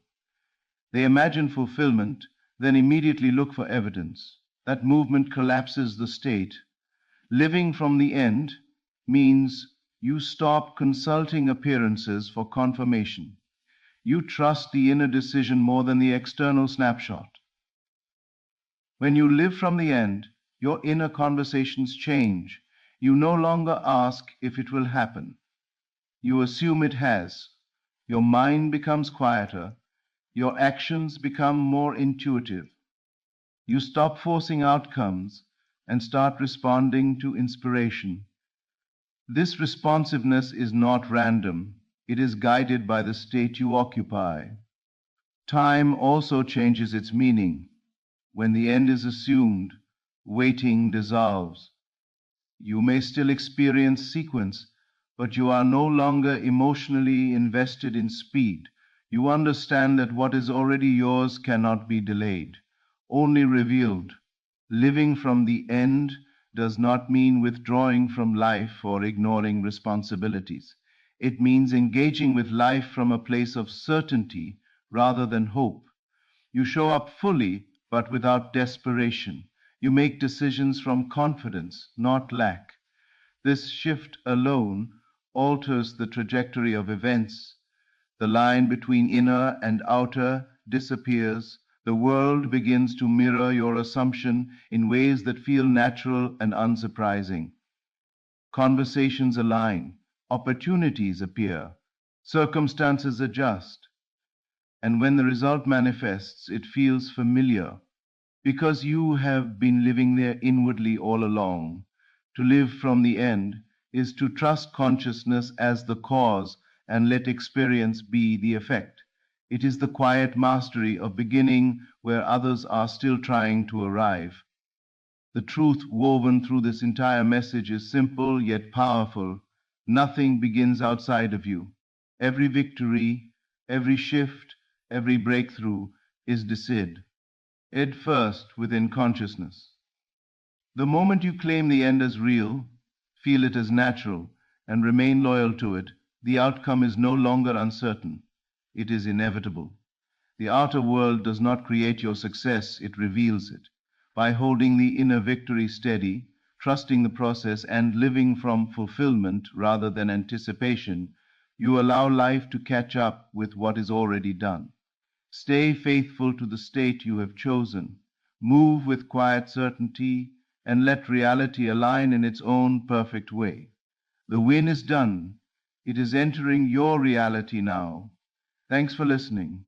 They imagine fulfillment, then immediately look for evidence. That movement collapses the state. Living from the end means you stop consulting appearances for confirmation. You trust the inner decision more than the external snapshot. When you live from the end, your inner conversations change. You no longer ask if it will happen. You assume it has. Your mind becomes quieter. Your actions become more intuitive. You stop forcing outcomes and start responding to inspiration. This responsiveness is not random. It is guided by the state you occupy. Time also changes its meaning. When the end is assumed, waiting dissolves. You may still experience sequence, but you are no longer emotionally invested in speed. You understand that what is already yours cannot be delayed, only revealed. Living from the end does not mean withdrawing from life or ignoring responsibilities. It means engaging with life from a place of certainty rather than hope. You show up fully, but without desperation. You make decisions from confidence, not lack. This shift alone alters the trajectory of events. The line between inner and outer disappears. The world begins to mirror your assumption in ways that feel natural and unsurprising. Conversations align, opportunities appear, circumstances adjust. And when the result manifests, it feels familiar because you have been living there inwardly all along. To live from the end is to trust consciousness as the cause and let experience be the effect. It is the quiet mastery of beginning where others are still trying to arrive. The truth woven through this entire message is simple yet powerful. Nothing begins outside of you. Every victory, every shift, every breakthrough is decided id first within consciousness. The moment you claim the end as real, feel it as natural, and remain loyal to it, the outcome is no longer uncertain. It is inevitable. The outer world does not create your success, it reveals it. By holding the inner victory steady, trusting the process, and living from fulfillment rather than anticipation, you allow life to catch up with what is already done. Stay faithful to the state you have chosen. Move with quiet certainty and let reality align in its own perfect way. The win is done. It is entering your reality now. Thanks for listening.